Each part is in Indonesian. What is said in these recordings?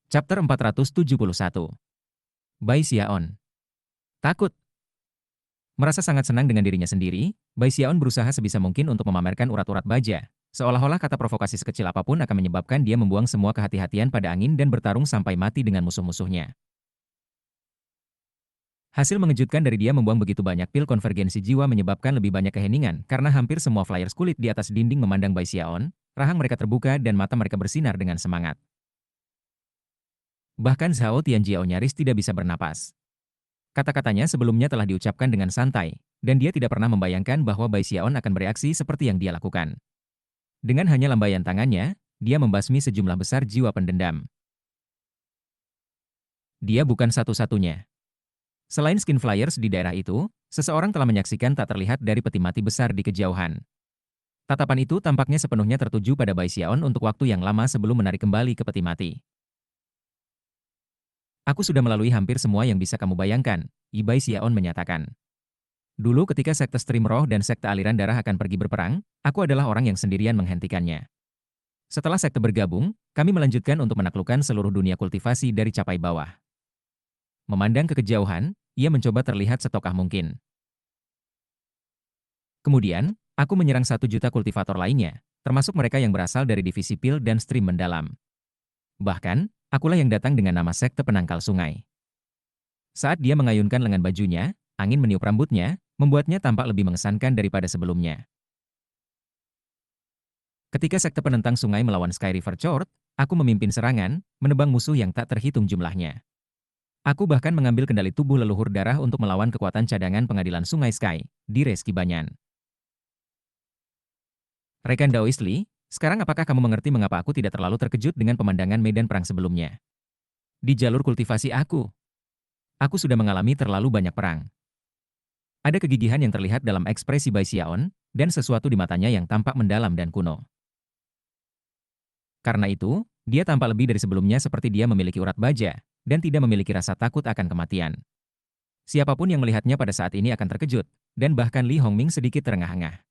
Chapter 471. Bai Xiaon. Takut. Merasa sangat senang dengan dirinya sendiri, Bai Xiaon berusaha sebisa mungkin untuk memamerkan urat-urat baja. Seolah-olah kata provokasi sekecil apapun akan menyebabkan dia membuang semua kehati-hatian pada angin dan bertarung sampai mati dengan musuh-musuhnya. Hasil mengejutkan dari dia membuang begitu banyak pil konvergensi jiwa menyebabkan lebih banyak keheningan karena hampir semua flyers kulit di atas dinding memandang Bai Xiaon, rahang mereka terbuka dan mata mereka bersinar dengan semangat. Bahkan Zhao Tianjiao nyaris tidak bisa bernapas. Kata-katanya sebelumnya telah diucapkan dengan santai, dan dia tidak pernah membayangkan bahwa Bai Xiaon akan bereaksi seperti yang dia lakukan. Dengan hanya lambaian tangannya, dia membasmi sejumlah besar jiwa pendendam. Dia bukan satu-satunya. Selain skin flyers di daerah itu, seseorang telah menyaksikan tak terlihat dari peti mati besar di kejauhan. Tatapan itu tampaknya sepenuhnya tertuju pada Bai Xiaon untuk waktu yang lama sebelum menarik kembali ke peti mati. Aku sudah melalui hampir semua yang bisa kamu bayangkan, Bai Xiaon menyatakan. Dulu ketika sekte stream roh dan sekte aliran darah akan pergi berperang, aku adalah orang yang sendirian menghentikannya. Setelah sekte bergabung, kami melanjutkan untuk menaklukkan seluruh dunia kultivasi dari capai bawah. Memandang ke kejauhan, ia mencoba terlihat setokah mungkin. Kemudian, aku menyerang 1 juta kultivator lainnya, termasuk mereka yang berasal dari divisi pil dan stream mendalam. Bahkan, akulah yang datang dengan nama sekte penangkal sungai. Saat dia mengayunkan lengan bajunya, angin meniup rambutnya, membuatnya tampak lebih mengesankan daripada sebelumnya. Ketika sekte penentang sungai melawan Sky River Chord, aku memimpin serangan, menebang musuh yang tak terhitung jumlahnya. Aku bahkan mengambil kendali tubuh leluhur darah untuk melawan kekuatan cadangan pengadilan sungai Sky, di Reski Banyan. Rekan Daoist Li, sekarang apakah kamu mengerti mengapa aku tidak terlalu terkejut dengan pemandangan medan perang sebelumnya? Di jalur kultivasi aku sudah mengalami terlalu banyak perang. Ada kegigihan yang terlihat dalam ekspresi Bai Xiaon, dan sesuatu di matanya yang tampak mendalam dan kuno. Karena itu, dia tampak lebih dari sebelumnya seperti dia memiliki urat baja, dan tidak memiliki rasa takut akan kematian. Siapapun yang melihatnya pada saat ini akan terkejut, dan bahkan Li Hongming sedikit terengah-engah.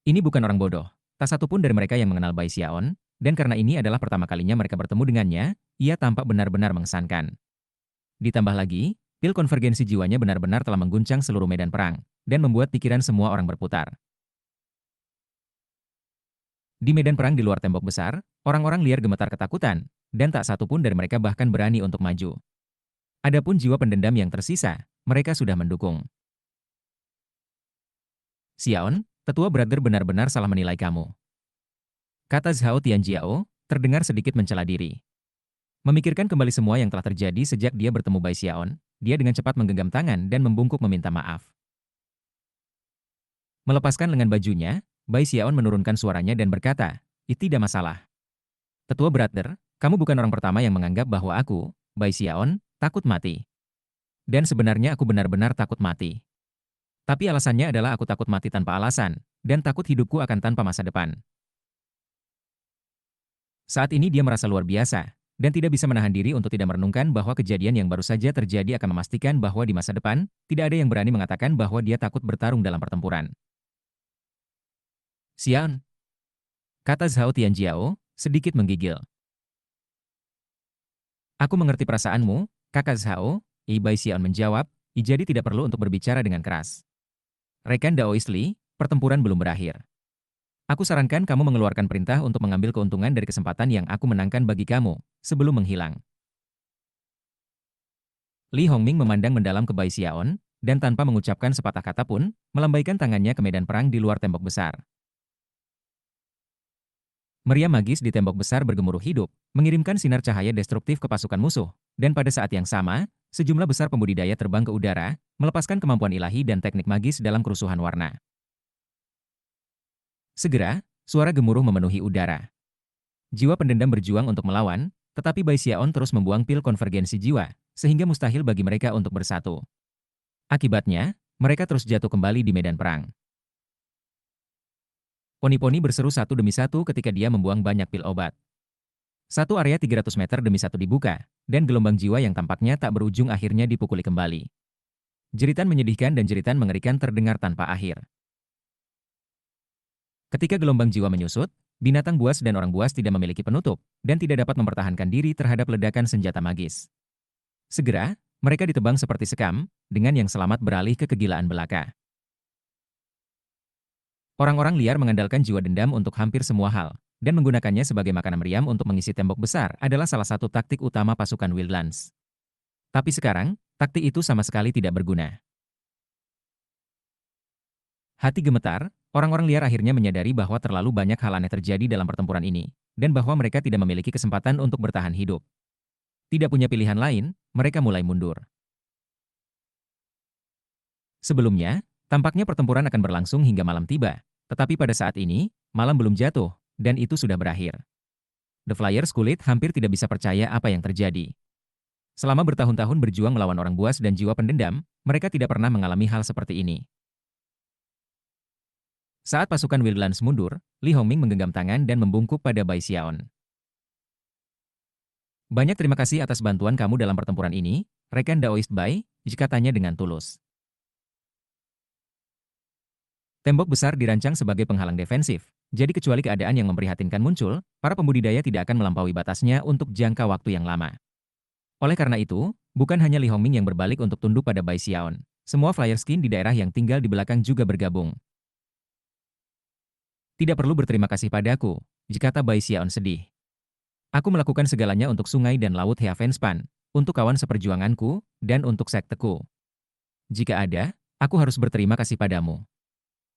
Ini bukan orang bodoh, tak satu pun dari mereka yang mengenal Bai Xiaon, dan karena ini adalah pertama kalinya mereka bertemu dengannya, ia tampak benar-benar mengesankan. Ditambah lagi, pil konvergensi jiwanya benar-benar telah mengguncang seluruh medan perang, dan membuat pikiran semua orang berputar. Di medan perang di luar tembok besar, orang-orang liar gemetar ketakutan, dan tak satu pun dari mereka bahkan berani untuk maju. Adapun jiwa pendendam yang tersisa, mereka sudah mendukung. Xiaon, tetua brother benar-benar salah menilai kamu. Kata Zhao Tianjiao, terdengar sedikit mencela diri. Memikirkan kembali semua yang telah terjadi sejak dia bertemu Bai Xiaon, dia dengan cepat menggenggam tangan dan membungkuk meminta maaf. Melepaskan lengan bajunya, Bai Xiaon menurunkan suaranya dan berkata, tidak masalah. Tetua brother, kamu bukan orang pertama yang menganggap bahwa aku, Bai Xiaon, takut mati. Dan sebenarnya aku benar-benar takut mati. Tapi alasannya adalah aku takut mati tanpa alasan, dan takut hidupku akan tanpa masa depan. Saat ini dia merasa luar biasa, dan tidak bisa menahan diri untuk tidak merenungkan bahwa kejadian yang baru saja terjadi akan memastikan bahwa di masa depan, tidak ada yang berani mengatakan bahwa dia takut bertarung dalam pertempuran. Xian, kata Zhao Tianjiao, sedikit menggigil. Aku mengerti perasaanmu, kakak Zhao, Bai Xian menjawab, jadi tidak perlu untuk berbicara dengan keras. Rekan Daoist Li, pertempuran belum berakhir. Aku sarankan kamu mengeluarkan perintah untuk mengambil keuntungan dari kesempatan yang aku menangkan bagi kamu, sebelum menghilang. Li Hongming memandang mendalam ke Bai Xiaon, dan tanpa mengucapkan sepatah kata pun, melambaikan tangannya ke medan perang di luar tembok besar. Meriam magis di tembok besar bergemuruh hidup, mengirimkan sinar cahaya destruktif ke pasukan musuh, dan pada saat yang sama, sejumlah besar pembudidaya terbang ke udara, melepaskan kemampuan ilahi dan teknik magis dalam kerusuhan warna. Segera, suara gemuruh memenuhi udara. Jiwa pendendam berjuang untuk melawan, tetapi Bai Xiaon terus membuang pil konvergensi jiwa, sehingga mustahil bagi mereka untuk bersatu. Akibatnya, mereka terus jatuh kembali di medan perang. Poni-poni berseru satu demi satu ketika dia membuang banyak pil obat. Satu area 300 meter demi satu dibuka, dan gelombang jiwa yang tampaknya tak berujung akhirnya dipukuli kembali. Jeritan menyedihkan dan jeritan mengerikan terdengar tanpa akhir. Ketika gelombang jiwa menyusut, Binatang buas dan orang buas tidak memiliki penutup, dan tidak dapat mempertahankan diri terhadap ledakan senjata magis. Segera, mereka ditebang seperti sekam, dengan yang selamat beralih ke kegilaan belaka. Orang-orang liar mengandalkan jiwa dendam untuk hampir semua hal, dan menggunakannya sebagai makanan meriam untuk mengisi tembok besar adalah salah satu taktik utama pasukan Wildlands. Tapi sekarang, taktik itu sama sekali tidak berguna. Hati gemetar, orang-orang liar akhirnya menyadari bahwa terlalu banyak hal aneh terjadi dalam pertempuran ini, dan bahwa mereka tidak memiliki kesempatan untuk bertahan hidup. Tidak punya pilihan lain, mereka mulai mundur. Sebelumnya, tampaknya pertempuran akan berlangsung hingga malam tiba, tetapi pada saat ini, malam belum jatuh, dan itu sudah berakhir. The Flyers kulit hampir tidak bisa percaya apa yang terjadi. Selama bertahun-tahun berjuang melawan orang buas dan jiwa pendendam, mereka tidak pernah mengalami hal seperti ini. Saat pasukan Wildlands mundur, Li Hongming menggenggam tangan dan membungkuk pada Bai Xiaon. Banyak terima kasih atas bantuan kamu dalam pertempuran ini, rekan Daoist Bai, katanya dengan tulus. Tembok besar dirancang sebagai penghalang defensif, jadi kecuali keadaan yang memprihatinkan muncul, para pembudidaya tidak akan melampaui batasnya untuk jangka waktu yang lama. Oleh karena itu, bukan hanya Li Hongming yang berbalik untuk tunduk pada Bai Xiaon, semua flyer skin di daerah yang tinggal di belakang juga bergabung. Tidak perlu berterima kasih padaku, kata Bai Xiaon sedih. Aku melakukan segalanya untuk sungai dan laut Heavenspan, untuk kawan seperjuanganku, dan untuk sekteku. Jika ada, aku harus berterima kasih padamu.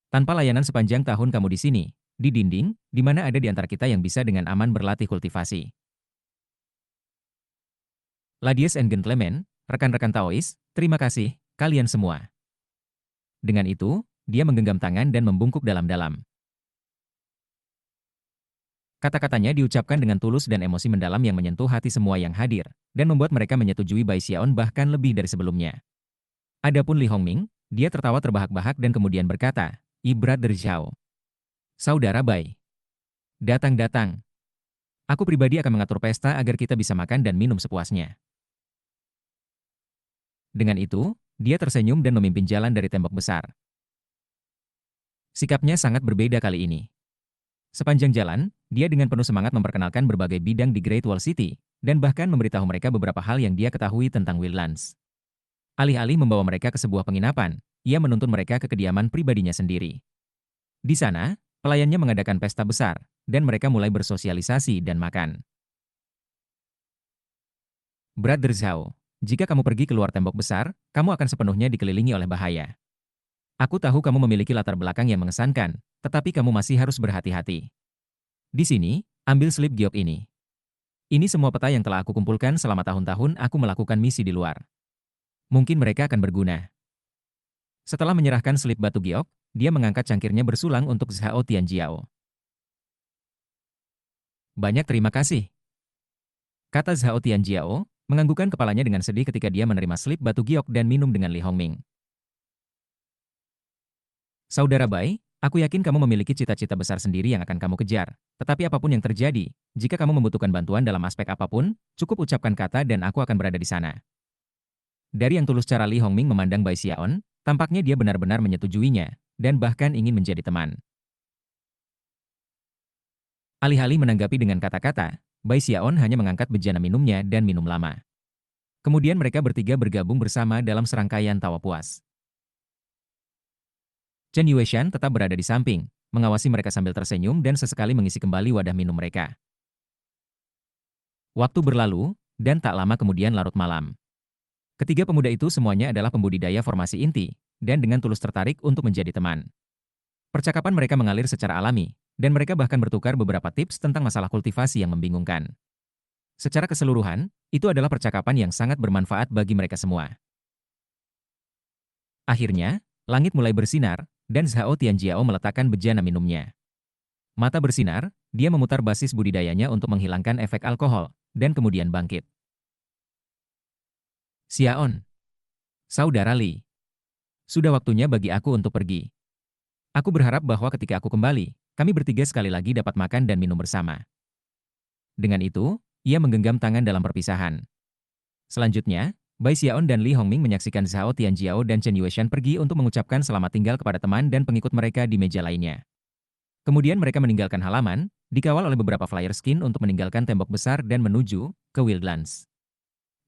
Tanpa layanan sepanjang tahun kamu di sini, di dinding, di mana ada di antara kita yang bisa dengan aman berlatih kultivasi. Ladies and gentlemen, rekan-rekan Taois, terima kasih, kalian semua. Dengan itu, dia menggenggam tangan dan membungkuk dalam-dalam. Kata-katanya diucapkan dengan tulus dan emosi mendalam yang menyentuh hati semua yang hadir, dan membuat mereka menyetujui Bai Xiaon bahkan lebih dari sebelumnya. Adapun Li Hongming, dia tertawa terbahak-bahak dan kemudian berkata, Brother Zhao. Saudara Bai. Datang-datang. Aku pribadi akan mengatur pesta agar kita bisa makan dan minum sepuasnya. Dengan itu, dia tersenyum dan memimpin jalan dari tembok besar. Sikapnya sangat berbeda kali ini. Sepanjang jalan, dia dengan penuh semangat memperkenalkan berbagai bidang di Great Wall City, dan bahkan memberitahu mereka beberapa hal yang dia ketahui tentang Wildlands. Alih-alih membawa mereka ke sebuah penginapan, ia menuntun mereka ke kediaman pribadinya sendiri. Di sana, pelayannya mengadakan pesta besar, dan mereka mulai bersosialisasi dan makan. Brother Zhao, jika kamu pergi keluar tembok besar, kamu akan sepenuhnya dikelilingi oleh bahaya. Aku tahu kamu memiliki latar belakang yang mengesankan, tetapi kamu masih harus berhati-hati. Di sini, ambil slip giok ini. Ini semua peta yang telah aku kumpulkan selama tahun-tahun aku melakukan misi di luar. Mungkin mereka akan berguna. Setelah menyerahkan slip batu giok, dia mengangkat cangkirnya bersulang untuk Zhao Tianjiao. Banyak terima kasih, kata Zhao Tianjiao, menganggukkan kepalanya dengan sedih ketika dia menerima slip batu giok dan minum dengan Li Hongming. Saudara Bai, aku yakin kamu memiliki cita-cita besar sendiri yang akan kamu kejar. Tetapi apapun yang terjadi, jika kamu membutuhkan bantuan dalam aspek apapun, cukup ucapkan kata dan aku akan berada di sana. Dari yang tulus cara Li Hongming memandang Bai Xiaon, tampaknya dia benar-benar menyetujuinya, dan bahkan ingin menjadi teman. Alih-alih menanggapi dengan kata-kata, Bai Xiaon hanya mengangkat bejana minumnya dan minum lama. Kemudian mereka bertiga bergabung bersama dalam serangkaian tawa puas. Chen Yueshan tetap berada di samping, mengawasi mereka sambil tersenyum dan sesekali mengisi kembali wadah minum mereka. Waktu berlalu, dan tak lama kemudian larut malam. Ketiga pemuda itu semuanya adalah pembudidaya formasi inti, dan dengan tulus tertarik untuk menjadi teman. Percakapan mereka mengalir secara alami, dan mereka bahkan bertukar beberapa tips tentang masalah kultivasi yang membingungkan. Secara keseluruhan, itu adalah percakapan yang sangat bermanfaat bagi mereka semua. Akhirnya, langit mulai bersinar, dan Zhao Tianjiao meletakkan bejana minumnya. Mata bersinar, dia memutar basis budidayanya untuk menghilangkan efek alkohol, dan kemudian bangkit. Xiaon. Saudara Li. Sudah waktunya bagi aku untuk pergi. Aku berharap bahwa ketika aku kembali, kami bertiga sekali lagi dapat makan dan minum bersama. Dengan itu, ia menggenggam tangan dalam perpisahan. Selanjutnya, Bai Xiaon dan Li Hongming menyaksikan Zhao Tianjiao dan Chen Yueshan pergi untuk mengucapkan selamat tinggal kepada teman dan pengikut mereka di meja lainnya. Kemudian mereka meninggalkan halaman, dikawal oleh beberapa flyer skin untuk meninggalkan tembok besar dan menuju ke Wildlands.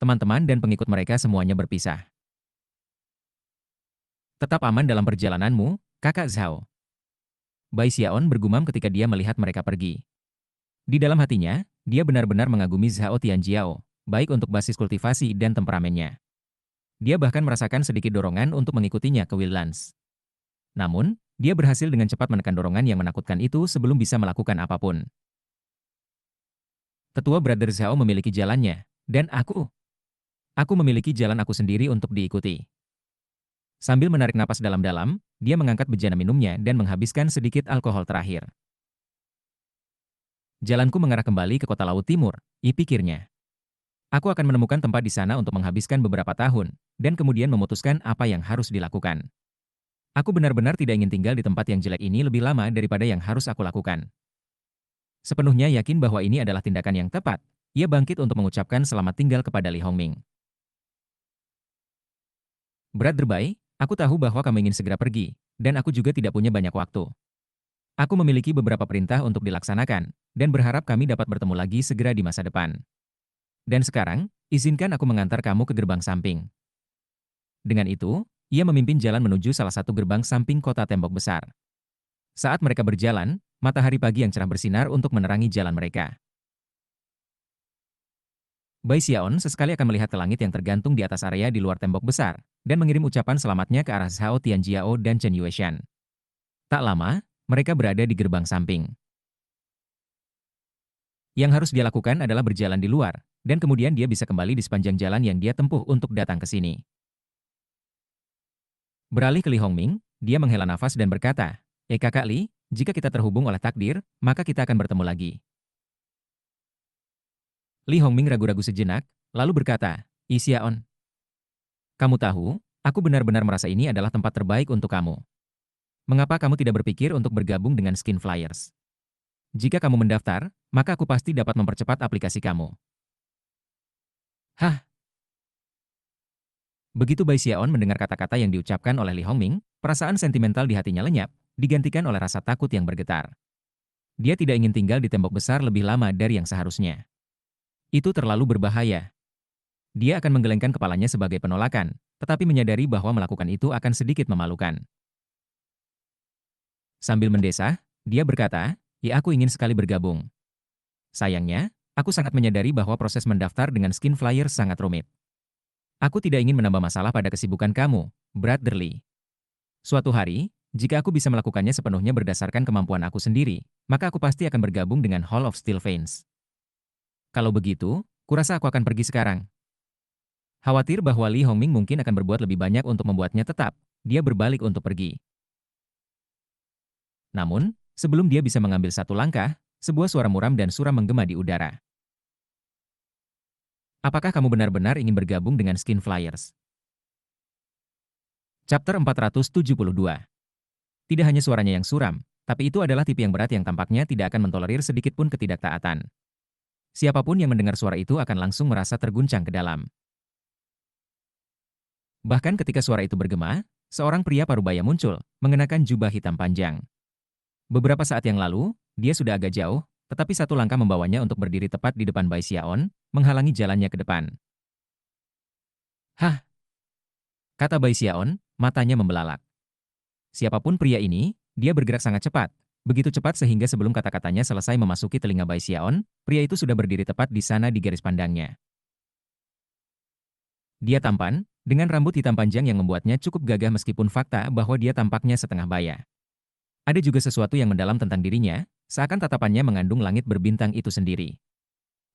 Teman-teman dan pengikut mereka semuanya berpisah. Tetap aman dalam perjalananmu, kakak Zhao. Bai Xiaon bergumam ketika dia melihat mereka pergi. Di dalam hatinya, dia benar-benar mengagumi Zhao Tianjiao, baik untuk basis kultivasi dan temperamennya. Dia bahkan merasakan sedikit dorongan untuk mengikutinya ke Wildlands. Namun, dia berhasil dengan cepat menekan dorongan yang menakutkan itu sebelum bisa melakukan apapun. Tetua Brother Zhao memiliki jalannya, dan aku memiliki jalan aku sendiri untuk diikuti. Sambil menarik napas dalam-dalam, dia mengangkat bejana minumnya dan menghabiskan sedikit alkohol terakhir. Jalanku mengarah kembali ke kota Laut Timur, pikirnya. Aku akan menemukan tempat di sana untuk menghabiskan beberapa tahun, dan kemudian memutuskan apa yang harus dilakukan. Aku benar-benar tidak ingin tinggal di tempat yang jelek ini lebih lama daripada yang harus aku lakukan. Sepenuhnya yakin bahwa ini adalah tindakan yang tepat, ia bangkit untuk mengucapkan selamat tinggal kepada Li Hongming. Brother Bai, aku tahu bahwa kamu ingin segera pergi, dan aku juga tidak punya banyak waktu. Aku memiliki beberapa perintah untuk dilaksanakan, dan berharap kami dapat bertemu lagi segera di masa depan. Dan sekarang, izinkan aku mengantar kamu ke gerbang samping. Dengan itu, ia memimpin jalan menuju salah satu gerbang samping kota tembok besar. Saat mereka berjalan, matahari pagi yang cerah bersinar untuk menerangi jalan mereka. Bai Xiaon sesekali akan melihat ke langit yang tergantung di atas area di luar tembok besar, dan mengirim ucapan selamatnya ke arah Zhao Tianjiao dan Chen Yueshan. Tak lama, mereka berada di gerbang samping. Yang harus dia lakukan adalah berjalan di luar, dan kemudian dia bisa kembali di sepanjang jalan yang dia tempuh untuk datang ke sini. Beralih ke Li Hongming, dia menghela nafas dan berkata, Kakak Li, jika kita terhubung oleh takdir, maka kita akan bertemu lagi. Li Hongming ragu-ragu sejenak, lalu berkata, Xiaon, kamu tahu, aku benar-benar merasa ini adalah tempat terbaik untuk kamu. Mengapa kamu tidak berpikir untuk bergabung dengan Skin Flyers? Jika kamu mendaftar, maka aku pasti dapat mempercepat aplikasi kamu. Hah? Begitu Bai Xiaon mendengar kata-kata yang diucapkan oleh Li Hongming, perasaan sentimental di hatinya lenyap, digantikan oleh rasa takut yang bergetar. Dia tidak ingin tinggal di tembok besar lebih lama dari yang seharusnya. Itu terlalu berbahaya. Dia akan menggelengkan kepalanya sebagai penolakan, tetapi menyadari bahwa melakukan itu akan sedikit memalukan. Sambil mendesah, dia berkata, aku ingin sekali bergabung. Sayangnya, aku sangat menyadari bahwa proses mendaftar dengan Skin Flyer sangat rumit. Aku tidak ingin menambah masalah pada kesibukan kamu, Brother Lee. Suatu hari, jika aku bisa melakukannya sepenuhnya berdasarkan kemampuan aku sendiri, maka aku pasti akan bergabung dengan Hall of Steel Veins. Kalau begitu, kurasa aku akan pergi sekarang. Khawatir bahwa Li Hongming mungkin akan berbuat lebih banyak untuk membuatnya tetap, dia berbalik untuk pergi. Namun, sebelum dia bisa mengambil satu langkah, sebuah suara muram dan suram menggema di udara. Apakah kamu benar-benar ingin bergabung dengan Skin Flyers? Chapter 472. Tidak hanya suaranya yang suram, tapi itu adalah tipe yang berat yang tampaknya tidak akan mentolerir sedikit pun ketidaktaatan. Siapapun yang mendengar suara itu akan langsung merasa terguncang ke dalam. Bahkan ketika suara itu bergema, seorang pria parubaya muncul, mengenakan jubah hitam panjang. Beberapa saat yang lalu, dia sudah agak jauh, tetapi satu langkah membawanya untuk berdiri tepat di depan Bai Xiaon, menghalangi jalannya ke depan. Hah? Kata Bai Xiaon, matanya membelalak. Siapapun pria ini, dia bergerak sangat cepat. Begitu cepat sehingga sebelum kata-katanya selesai memasuki telinga Bai Xiaon, pria itu sudah berdiri tepat di sana di garis pandangnya. Dia tampan, dengan rambut hitam panjang yang membuatnya cukup gagah meskipun fakta bahwa dia tampaknya setengah baya. Ada juga sesuatu yang mendalam tentang dirinya, seakan tatapannya mengandung langit berbintang itu sendiri.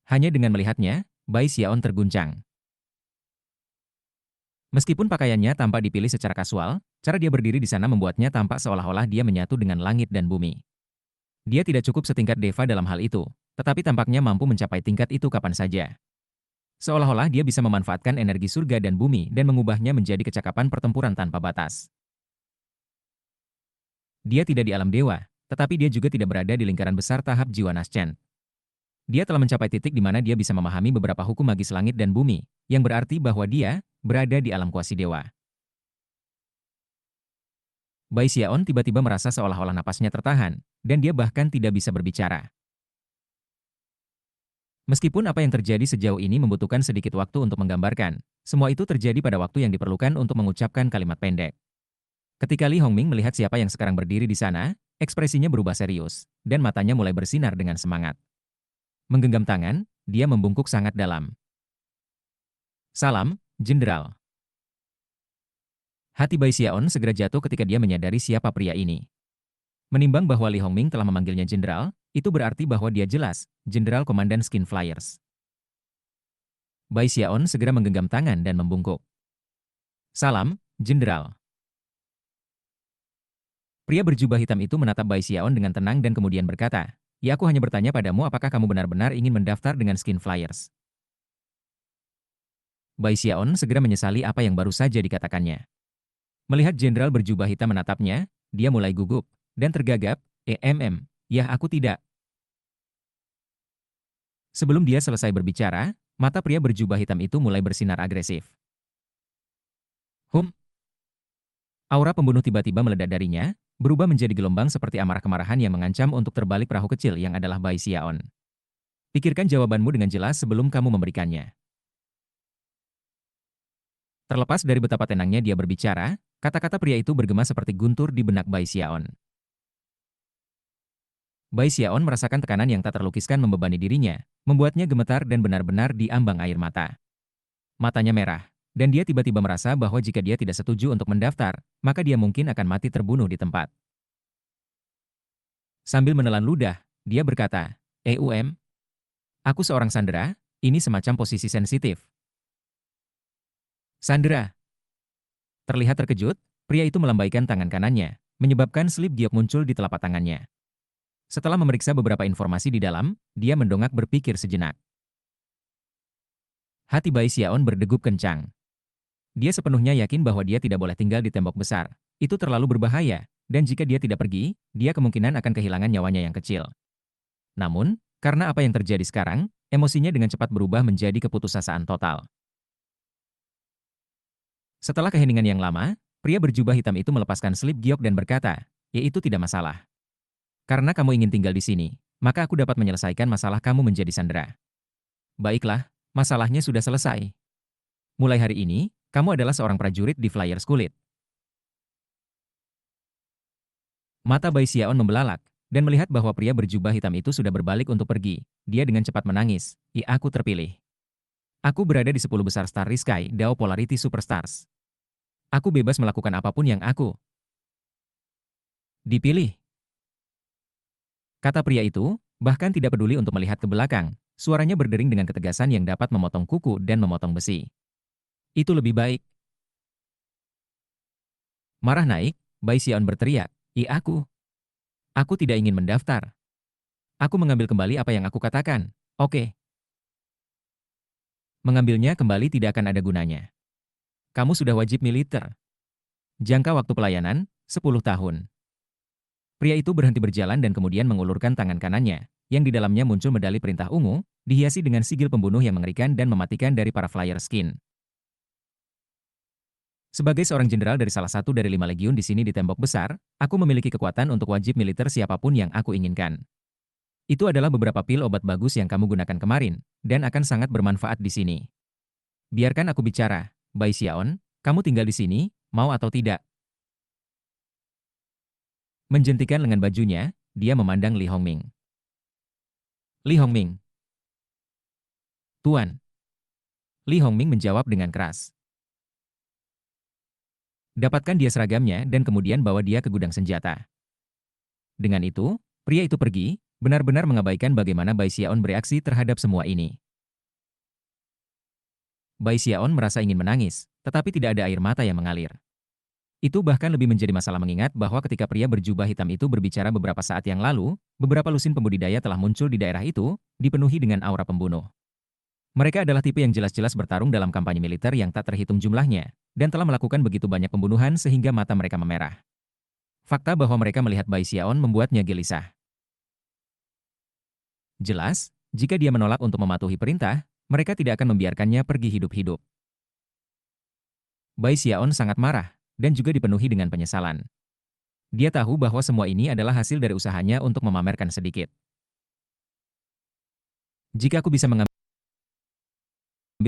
Hanya dengan melihatnya, Bai Xiaon terguncang. Meskipun pakaiannya tampak dipilih secara kasual, cara dia berdiri di sana membuatnya tampak seolah-olah dia menyatu dengan langit dan bumi. Dia tidak cukup setingkat Deva dalam hal itu, tetapi tampaknya mampu mencapai tingkat itu kapan saja. Seolah-olah dia bisa memanfaatkan energi surga dan bumi dan mengubahnya menjadi kecakapan pertempuran tanpa batas. Dia tidak di alam dewa, tetapi dia juga tidak berada di lingkaran besar tahap jiwa Naschan. Dia telah mencapai titik di mana dia bisa memahami beberapa hukum magis langit dan bumi, yang berarti bahwa dia berada di alam kuasi dewa. Bai Xiaon tiba-tiba merasa seolah-olah napasnya tertahan, dan dia bahkan tidak bisa berbicara. Meskipun apa yang terjadi sejauh ini membutuhkan sedikit waktu untuk menggambarkan, semua itu terjadi pada waktu yang diperlukan untuk mengucapkan kalimat pendek. Ketika Li Hongming melihat siapa yang sekarang berdiri di sana, ekspresinya berubah serius, dan matanya mulai bersinar dengan semangat. Menggenggam tangan, dia membungkuk sangat dalam. Salam, Jenderal. Hati Bai Xiaon segera jatuh ketika dia menyadari siapa pria ini. Menimbang bahwa Li Hongming telah memanggilnya jenderal, itu berarti bahwa dia jelas, Jenderal Komandan Skin Flyers. Bai Xiaon segera menggenggam tangan dan membungkuk. Salam, Jenderal. Pria berjubah hitam itu menatap Bai Xiaon dengan tenang dan kemudian berkata, "Ya, aku hanya bertanya padamu apakah kamu benar-benar ingin mendaftar dengan Skin Flyers." Bai Xiaon segera menyesali apa yang baru saja dikatakannya. Melihat jenderal berjubah hitam menatapnya, dia mulai gugup dan tergagap. Ya, aku tidak." Sebelum dia selesai berbicara, mata pria berjubah hitam itu mulai bersinar agresif. Hum, aura pembunuh tiba-tiba meledak darinya, berubah menjadi gelombang seperti amarah kemarahan yang mengancam untuk terbalik perahu kecil yang adalah Bai Xiaon. Pikirkan jawabanmu dengan jelas sebelum kamu memberikannya. Terlepas dari betapa tenangnya dia berbicara, kata-kata pria itu bergema seperti guntur di benak Bai Xiaon. Bai Xiaon merasakan tekanan yang tak terlukiskan membebani dirinya, membuatnya gemetar dan benar-benar diambang air mata. Matanya merah, dan dia tiba-tiba merasa bahwa jika dia tidak setuju untuk mendaftar, maka dia mungkin akan mati terbunuh di tempat. Sambil menelan ludah, dia berkata, aku seorang sandera, ini semacam posisi sensitif." Sandera. Terlihat terkejut, pria itu melambaikan tangan kanannya, menyebabkan selip giok muncul di telapak tangannya. Setelah memeriksa beberapa informasi di dalam, dia mendongak berpikir sejenak. Hati Bai Xiaon berdegup kencang. Dia sepenuhnya yakin bahwa dia tidak boleh tinggal di tembok besar. Itu terlalu berbahaya, dan jika dia tidak pergi, dia kemungkinan akan kehilangan nyawanya yang kecil. Namun, karena apa yang terjadi sekarang, emosinya dengan cepat berubah menjadi keputusasaan total. Setelah keheningan yang lama, pria berjubah hitam itu melepaskan selip giok dan berkata, "Ya, itu tidak masalah. Karena kamu ingin tinggal di sini, maka aku dapat menyelesaikan masalah kamu menjadi sandera." Baiklah, masalahnya sudah selesai. Mulai hari ini, kamu adalah seorang prajurit di Flyers Kulit. Mata Bai Xiaon membelalak, dan melihat bahwa pria berjubah hitam itu sudah berbalik untuk pergi, dia dengan cepat menangis, Aku terpilih. Aku berada di 10 besar Starry Sky Dao Polarity Superstars. Aku bebas melakukan apapun yang aku dipilih." Kata pria itu, bahkan tidak peduli untuk melihat ke belakang, suaranya berdering dengan ketegasan yang dapat memotong kuku dan memotong besi. "Itu lebih baik." Marah naik, Bai Xiaon berteriak, Aku tidak ingin mendaftar. Aku mengambil kembali apa yang aku katakan. Oke. Mengambilnya kembali tidak akan ada gunanya. Kamu sudah wajib militer. Jangka waktu pelayanan, 10 tahun. Pria itu berhenti berjalan dan kemudian mengulurkan tangan kanannya, yang di dalamnya muncul medali perintah ungu, dihiasi dengan sigil pembunuh yang mengerikan dan mematikan dari para flyer skin. Sebagai seorang jenderal dari salah satu dari 5 legiun di sini di tembok besar, aku memiliki kekuatan untuk wajib militer siapapun yang aku inginkan. Itu adalah beberapa pil obat bagus yang kamu gunakan kemarin, dan akan sangat bermanfaat di sini. Biarkan aku bicara, Bai Xiaon, kamu tinggal di sini, mau atau tidak. Menjentikan lengan bajunya, dia memandang Li Hongming. Li Hongming. Tuan. Li Hongming menjawab dengan keras. Dapatkan dia seragamnya dan kemudian bawa dia ke gudang senjata. Dengan itu, pria itu pergi, benar-benar mengabaikan bagaimana Bai Xiaon bereaksi terhadap semua ini. Bai Xiaon merasa ingin menangis, tetapi tidak ada air mata yang mengalir. Itu bahkan lebih menjadi masalah mengingat bahwa ketika pria berjubah hitam itu berbicara beberapa saat yang lalu, beberapa lusin pembudidaya telah muncul di daerah itu, dipenuhi dengan aura pembunuh. Mereka adalah tipe yang jelas-jelas bertarung dalam kampanye militer yang tak terhitung jumlahnya, dan telah melakukan begitu banyak pembunuhan sehingga mata mereka memerah. Fakta bahwa mereka melihat Bai Xiaon membuatnya gelisah. Jelas, jika dia menolak untuk mematuhi perintah, mereka tidak akan membiarkannya pergi hidup-hidup. Bai Xiaon sangat marah, dan juga dipenuhi dengan penyesalan. Dia tahu bahwa semua ini adalah hasil dari usahanya untuk memamerkan sedikit. Jika aku bisa mengambil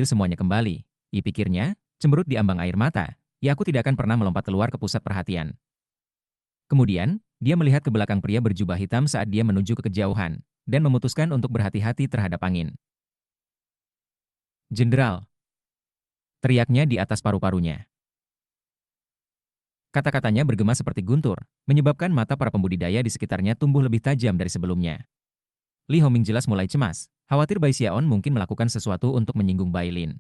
semuanya kembali, pikirnya, cemberut di ambang air mata, ya aku tidak akan pernah melompat keluar ke pusat perhatian. Kemudian, dia melihat ke belakang pria berjubah hitam saat dia menuju ke kejauhan, dan memutuskan untuk berhati-hati terhadap angin. Jenderal, teriaknya di atas paru-parunya. Kata-katanya bergema seperti guntur, menyebabkan mata para pembudidaya di sekitarnya tumbuh lebih tajam dari sebelumnya. Li Hongming jelas mulai cemas, khawatir Bai Xiaon mungkin melakukan sesuatu untuk menyinggung Bai Lin.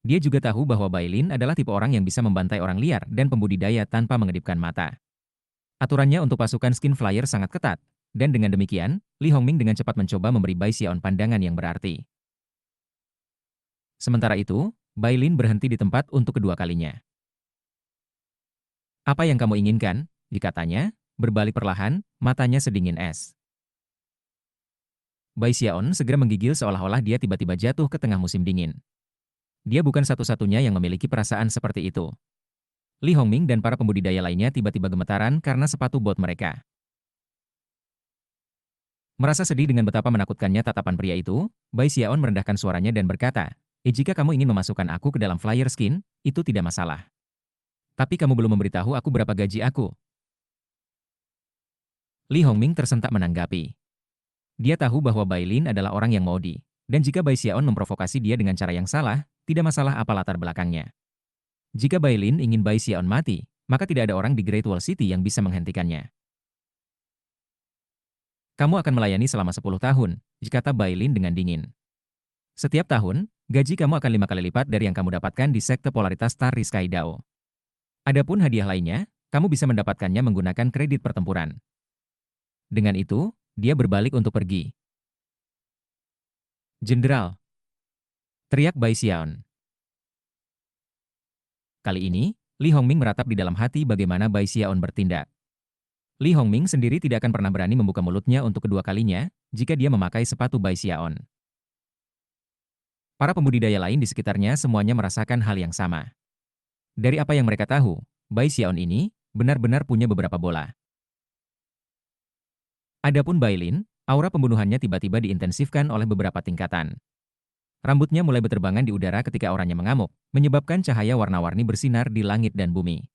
Dia juga tahu bahwa Bai Lin adalah tipe orang yang bisa membantai orang liar dan pembudidaya tanpa mengedipkan mata. Aturannya untuk pasukan Skin Flyer sangat ketat, dan dengan demikian, Li Hongming dengan cepat mencoba memberi Bai Xiaon pandangan yang berarti. Sementara itu, Bai Lin berhenti di tempat untuk kedua kalinya. Apa yang kamu inginkan? Dikatanya, berbalik perlahan, matanya sedingin es. Bai Xiaon segera menggigil seolah-olah dia tiba-tiba jatuh ke tengah musim dingin. Dia bukan satu-satunya yang memiliki perasaan seperti itu. Li Hongming dan para pembudidaya lainnya tiba-tiba gemetaran karena sepatu bot mereka. Merasa sedih dengan betapa menakutkannya tatapan pria itu, Bai Xiaon merendahkan suaranya dan berkata, jika kamu ingin memasukkan aku ke dalam flyer skin, itu tidak masalah. Tapi kamu belum memberitahu aku berapa gaji aku. Li Hongming tersentak menanggapi. Dia tahu bahwa Bai Lin adalah orang yang maudi, dan jika Bai Xiaon memprovokasi dia dengan cara yang salah, tidak masalah apa latar belakangnya. Jika Bai Lin ingin Bai Xiaon mati, maka tidak ada orang di Great Wall City yang bisa menghentikannya. Kamu akan melayani selama 10 tahun, kata Bai Lin dengan dingin. Setiap tahun, gaji kamu akan 5 kali lipat dari yang kamu dapatkan di sekte polaritas Starry Sky Dao. Adapun hadiah lainnya, kamu bisa mendapatkannya menggunakan kredit pertempuran. Dengan itu, dia berbalik untuk pergi. Jenderal, teriak Bai Xiaon. Kali ini, Li Hongming meratap di dalam hati bagaimana Bai Xiaon bertindak. Li Hongming sendiri tidak akan pernah berani membuka mulutnya untuk kedua kalinya jika dia memakai sepatu Bai Xiaon. Para pembudidaya lain di sekitarnya semuanya merasakan hal yang sama. Dari apa yang mereka tahu, Bai Xiaon ini benar-benar punya beberapa bola. Adapun Bai Lin, aura pembunuhannya tiba-tiba diintensifkan oleh beberapa tingkatan. Rambutnya mulai berterbangan di udara ketika auranya mengamuk, menyebabkan cahaya warna-warni bersinar di langit dan bumi.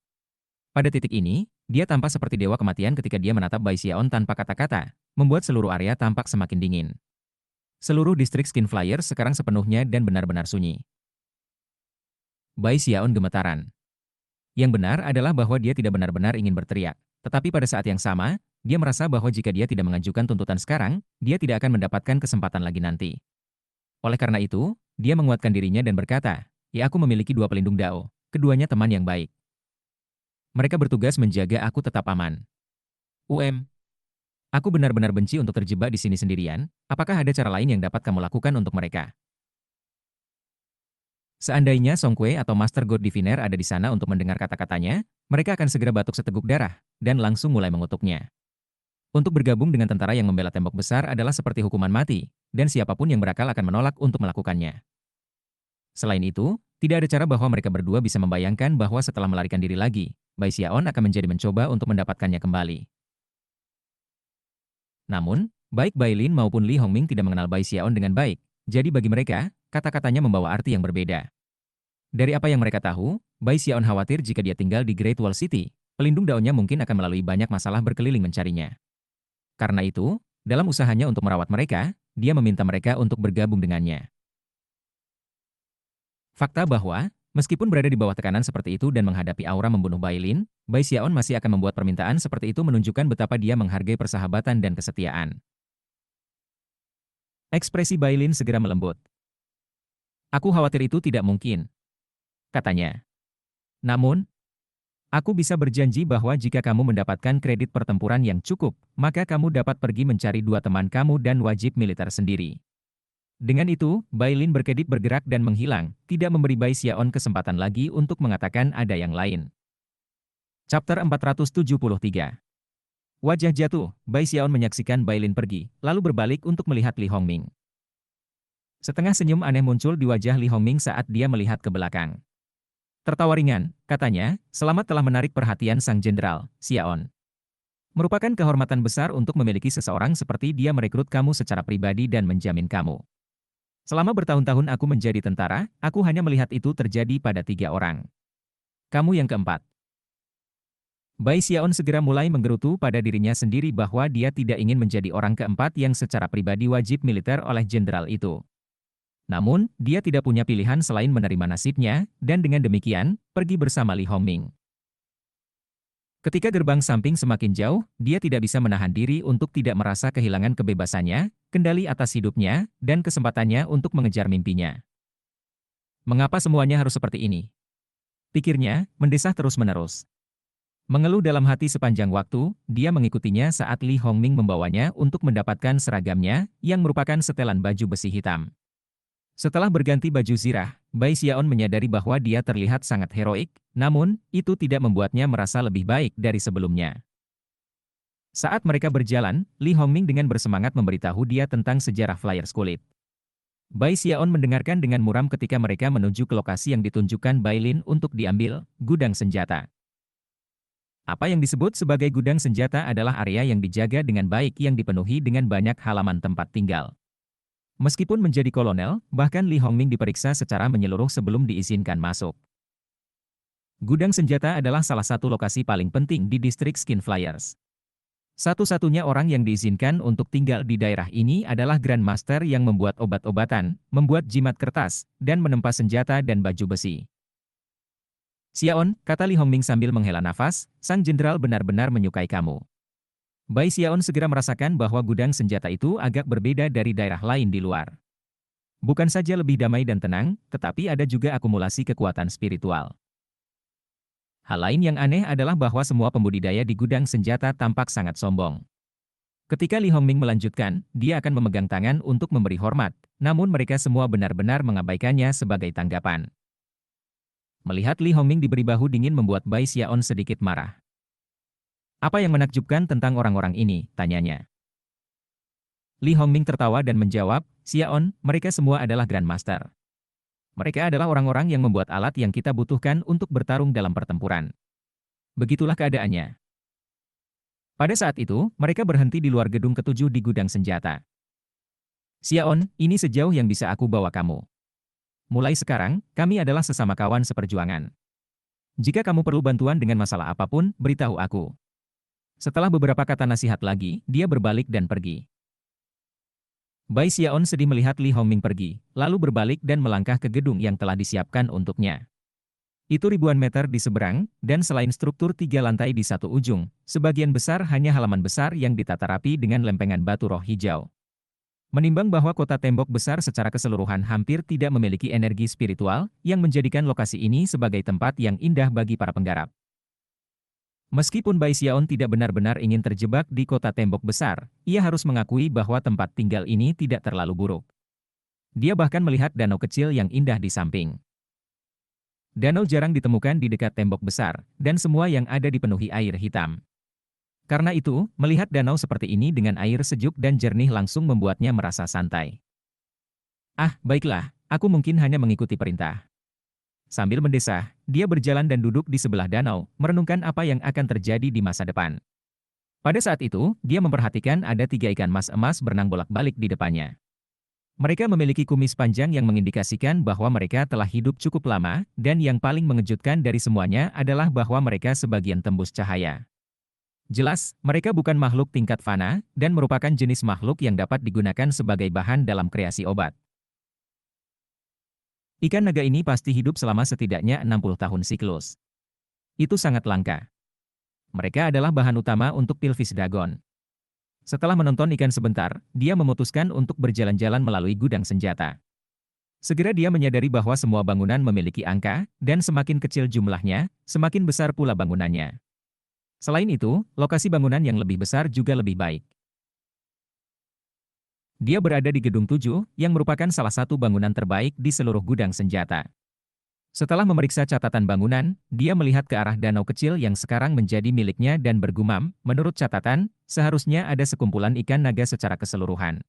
Pada titik ini, dia tampak seperti dewa kematian ketika dia menatap Bai Xiaon tanpa kata-kata, membuat seluruh area tampak semakin dingin. Seluruh distrik Skin Flyer sekarang sepenuhnya dan benar-benar sunyi. Bai Xiaon gemetaran. Yang benar adalah bahwa dia tidak benar-benar ingin berteriak, tetapi pada saat yang sama, dia merasa bahwa jika dia tidak mengajukan tuntutan sekarang, dia tidak akan mendapatkan kesempatan lagi nanti. Oleh karena itu, dia menguatkan dirinya dan berkata, aku memiliki 2 pelindung Dao, keduanya teman yang baik. Mereka bertugas menjaga aku tetap aman. Aku benar-benar benci untuk terjebak di sini sendirian, apakah ada cara lain yang dapat kamu lakukan untuk mereka? Seandainya Song Kue atau Master God Diviner ada di sana untuk mendengar kata-katanya, mereka akan segera batuk seteguk darah, dan langsung mulai mengutuknya. Untuk bergabung dengan tentara yang membela tembok besar adalah seperti hukuman mati, dan siapapun yang berakal akan menolak untuk melakukannya. Selain itu, tidak ada cara bahwa mereka berdua bisa membayangkan bahwa setelah melarikan diri lagi, Bai Xiaon akan menjadi mencoba untuk mendapatkannya kembali. Namun, baik Bai Lin maupun Li Hongming tidak mengenal Bai Xiaon dengan baik, jadi bagi mereka, kata-katanya membawa arti yang berbeda. Dari apa yang mereka tahu, Bai Xiaon khawatir jika dia tinggal di Great Wall City, pelindung daunnya mungkin akan melalui banyak masalah berkeliling mencarinya. Karena itu, dalam usahanya untuk merawat mereka, dia meminta mereka untuk bergabung dengannya. Fakta bahwa, meskipun berada di bawah tekanan seperti itu dan menghadapi aura membunuh Bai Lin, Bai Xiaon masih akan membuat permintaan seperti itu menunjukkan betapa dia menghargai persahabatan dan kesetiaan. Ekspresi Bai Lin segera melembut. Aku khawatir itu tidak mungkin, katanya. Namun, aku bisa berjanji bahwa jika kamu mendapatkan kredit pertempuran yang cukup, maka kamu dapat pergi mencari 2 teman kamu dan wajib militer sendiri. Dengan itu, Bai Lin berkedip bergerak dan menghilang, tidak memberi Bai Xiaon kesempatan lagi untuk mengatakan ada yang lain. Chapter 473. Wajah jatuh, Bai Xiaon menyaksikan Bai Lin pergi, lalu berbalik untuk melihat Li Hongming. Setengah senyum aneh muncul di wajah Li Hongming saat dia melihat ke belakang. Tertawa ringan, katanya, selamat telah menarik perhatian Sang Jenderal, Xiaon. Merupakan kehormatan besar untuk memiliki seseorang seperti dia merekrut kamu secara pribadi dan menjamin kamu. Selama bertahun-tahun aku menjadi tentara, aku hanya melihat itu terjadi pada 3 orang. Kamu yang keempat. Bai Xiaon segera mulai menggerutu pada dirinya sendiri bahwa dia tidak ingin menjadi orang keempat yang secara pribadi wajib militer oleh jenderal itu. Namun, dia tidak punya pilihan selain menerima nasibnya, dan dengan demikian, pergi bersama Li Hongming. Ketika gerbang samping semakin jauh, dia tidak bisa menahan diri untuk tidak merasa kehilangan kebebasannya, kendali atas hidupnya, dan kesempatannya untuk mengejar mimpinya. Mengapa semuanya harus seperti ini? Pikirnya, mendesah terus-menerus. Mengeluh dalam hati sepanjang waktu, dia mengikutinya saat Li Hongming membawanya untuk mendapatkan seragamnya, yang merupakan setelan baju besi hitam. Setelah berganti baju zirah, Bai Xiaon menyadari bahwa dia terlihat sangat heroik, namun, itu tidak membuatnya merasa lebih baik dari sebelumnya. Saat mereka berjalan, Li Hongming dengan bersemangat memberitahu dia tentang sejarah Flyers kulit. Bai Xiaon mendengarkan dengan muram ketika mereka menuju ke lokasi yang ditunjukkan Bai Lin untuk diambil, gudang senjata. Apa yang disebut sebagai gudang senjata adalah area yang dijaga dengan baik yang dipenuhi dengan banyak halaman tempat tinggal. Meskipun menjadi kolonel, bahkan Li Hongming diperiksa secara menyeluruh sebelum diizinkan masuk. Gudang senjata adalah salah satu lokasi paling penting di distrik Skin Flyers. Satu-satunya orang yang diizinkan untuk tinggal di daerah ini adalah Grandmaster yang membuat obat-obatan, membuat jimat kertas, dan menempa senjata dan baju besi. Xiaon, kata Li Hongming sambil menghela nafas, sang jenderal benar-benar menyukai kamu. Bai Xiaon segera merasakan bahwa gudang senjata itu agak berbeda dari daerah lain di luar. Bukan saja lebih damai dan tenang, tetapi ada juga akumulasi kekuatan spiritual. Hal lain yang aneh adalah bahwa semua pembudidaya di gudang senjata tampak sangat sombong. Ketika Li Hongming melanjutkan, dia akan memegang tangan untuk memberi hormat, namun mereka semua benar-benar mengabaikannya sebagai tanggapan. Melihat Li Hongming diberi bahu dingin membuat Bai Xiaon sedikit marah. Apa yang menakjubkan tentang orang-orang ini, tanyanya. Li Hongming tertawa dan menjawab, Xiaon, mereka semua adalah Grandmaster. Mereka adalah orang-orang yang membuat alat yang kita butuhkan untuk bertarung dalam pertempuran. Begitulah keadaannya. Pada saat itu, mereka berhenti di luar gedung ketujuh di gudang senjata. Xiaon, ini sejauh yang bisa aku bawa kamu. Mulai sekarang, kami adalah sesama kawan seperjuangan. Jika kamu perlu bantuan dengan masalah apapun, beritahu aku. Setelah beberapa kata nasihat lagi, dia berbalik dan pergi. Bai Xiaon sedih melihat Li Hongming pergi, lalu berbalik dan melangkah ke gedung yang telah disiapkan untuknya. Itu ribuan meter di seberang, dan selain struktur 3 lantai di satu ujung, sebagian besar hanya halaman besar yang ditata rapi dengan lempengan batu roh hijau. Menimbang bahwa kota tembok besar secara keseluruhan hampir tidak memiliki energi spiritual, yang menjadikan lokasi ini sebagai tempat yang indah bagi para penggarap. Meskipun Bai Xiaon tidak benar-benar ingin terjebak di kota tembok besar, ia harus mengakui bahwa tempat tinggal ini tidak terlalu buruk. Dia bahkan melihat danau kecil yang indah di samping. Danau jarang ditemukan di dekat tembok besar, dan semua yang ada dipenuhi air hitam. Karena itu, melihat danau seperti ini dengan air sejuk dan jernih langsung membuatnya merasa santai. Ah, baiklah, aku mungkin hanya mengikuti perintah. Sambil mendesah, dia berjalan dan duduk di sebelah danau, merenungkan apa yang akan terjadi di masa depan. Pada saat itu, dia memperhatikan ada 3 ikan mas emas berenang bolak-balik di depannya. Mereka memiliki kumis panjang yang mengindikasikan bahwa mereka telah hidup cukup lama, dan yang paling mengejutkan dari semuanya adalah bahwa mereka sebagian tembus cahaya. Jelas, mereka bukan makhluk tingkat fana, dan merupakan jenis makhluk yang dapat digunakan sebagai bahan dalam kreasi obat. Ikan naga ini pasti hidup selama setidaknya 60 tahun siklus. Itu sangat langka. Mereka adalah bahan utama untuk Pilfish Dragon. Setelah menonton ikan sebentar, dia memutuskan untuk berjalan-jalan melalui gudang senjata. Segera dia menyadari bahwa semua bangunan memiliki angka, dan semakin kecil jumlahnya, semakin besar pula bangunannya. Selain itu, lokasi bangunan yang lebih besar juga lebih baik. Dia berada di Gedung 7, yang merupakan salah satu bangunan terbaik di seluruh gudang senjata. Setelah memeriksa catatan bangunan, dia melihat ke arah danau kecil yang sekarang menjadi miliknya dan bergumam, menurut catatan, seharusnya ada sekumpulan ikan naga secara keseluruhan.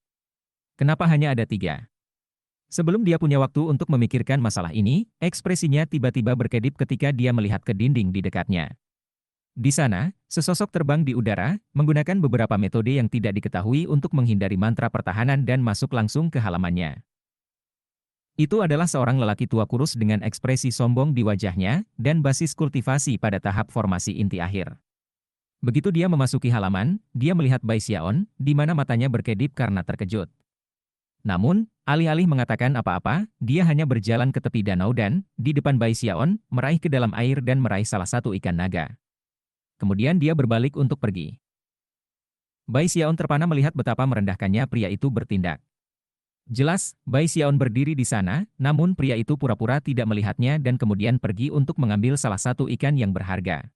Kenapa hanya ada 3? Sebelum dia punya waktu untuk memikirkan masalah ini, ekspresinya tiba-tiba berkedip ketika dia melihat ke dinding di dekatnya. Di sana, sesosok terbang di udara, menggunakan beberapa metode yang tidak diketahui untuk menghindari mantra pertahanan dan masuk langsung ke halamannya. Itu adalah seorang lelaki tua kurus dengan ekspresi sombong di wajahnya dan basis kultivasi pada tahap formasi inti akhir. Begitu dia memasuki halaman, dia melihat Bai Xiaon, di mana matanya berkedip karena terkejut. Namun, alih-alih mengatakan apa-apa, dia hanya berjalan ke tepi danau dan, di depan Bai Xiaon, meraih ke dalam air dan meraih salah satu ikan naga. Kemudian dia berbalik untuk pergi. Bai Xiaon terpana melihat betapa merendahkannya pria itu bertindak. Jelas, Bai Xiaon berdiri di sana, namun pria itu pura-pura tidak melihatnya dan kemudian pergi untuk mengambil salah satu ikan yang berharga.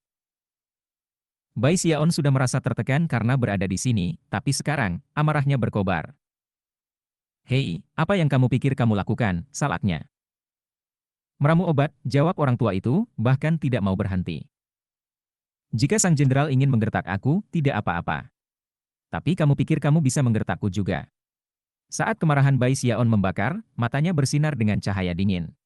Bai Xiaon sudah merasa tertekan karena berada di sini, tapi sekarang, amarahnya berkobar. Hei, apa yang kamu pikir kamu lakukan, salaknya? Meramu obat, jawab orang tua itu, bahkan tidak mau berhenti. Jika sang jenderal ingin menggertak aku, tidak apa-apa. Tapi kamu pikir kamu bisa menggertakku juga. Saat kemarahan Bai Xiaon membakar, matanya bersinar dengan cahaya dingin.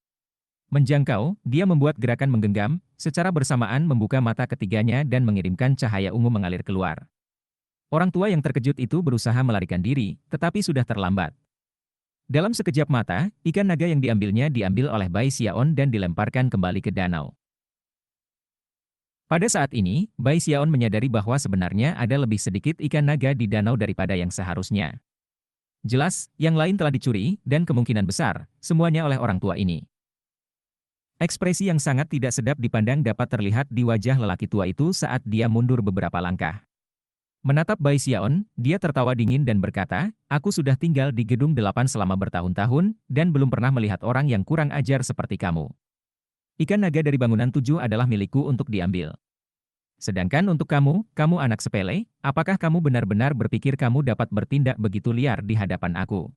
Menjangkau, dia membuat gerakan menggenggam, secara bersamaan membuka mata ketiganya dan mengirimkan cahaya ungu mengalir keluar. Orang tua yang terkejut itu berusaha melarikan diri, tetapi sudah terlambat. Dalam sekejap mata, ikan naga yang diambilnya diambil oleh Bai Xiaon dan dilemparkan kembali ke danau. Pada saat ini, Bai Xiaon menyadari bahwa sebenarnya ada lebih sedikit ikan naga di danau daripada yang seharusnya. Jelas, yang lain telah dicuri, dan kemungkinan besar, semuanya oleh orang tua ini. Ekspresi yang sangat tidak sedap dipandang dapat terlihat di wajah lelaki tua itu saat dia mundur beberapa langkah. Menatap Bai Xiaon, dia tertawa dingin dan berkata, "Aku sudah tinggal di gedung 8 selama bertahun-tahun, dan belum pernah melihat orang yang kurang ajar seperti kamu. Ikan naga dari bangunan 7 adalah milikku untuk diambil. Sedangkan untuk kamu, kamu anak sepele, apakah kamu benar-benar berpikir kamu dapat bertindak begitu liar di hadapan aku?"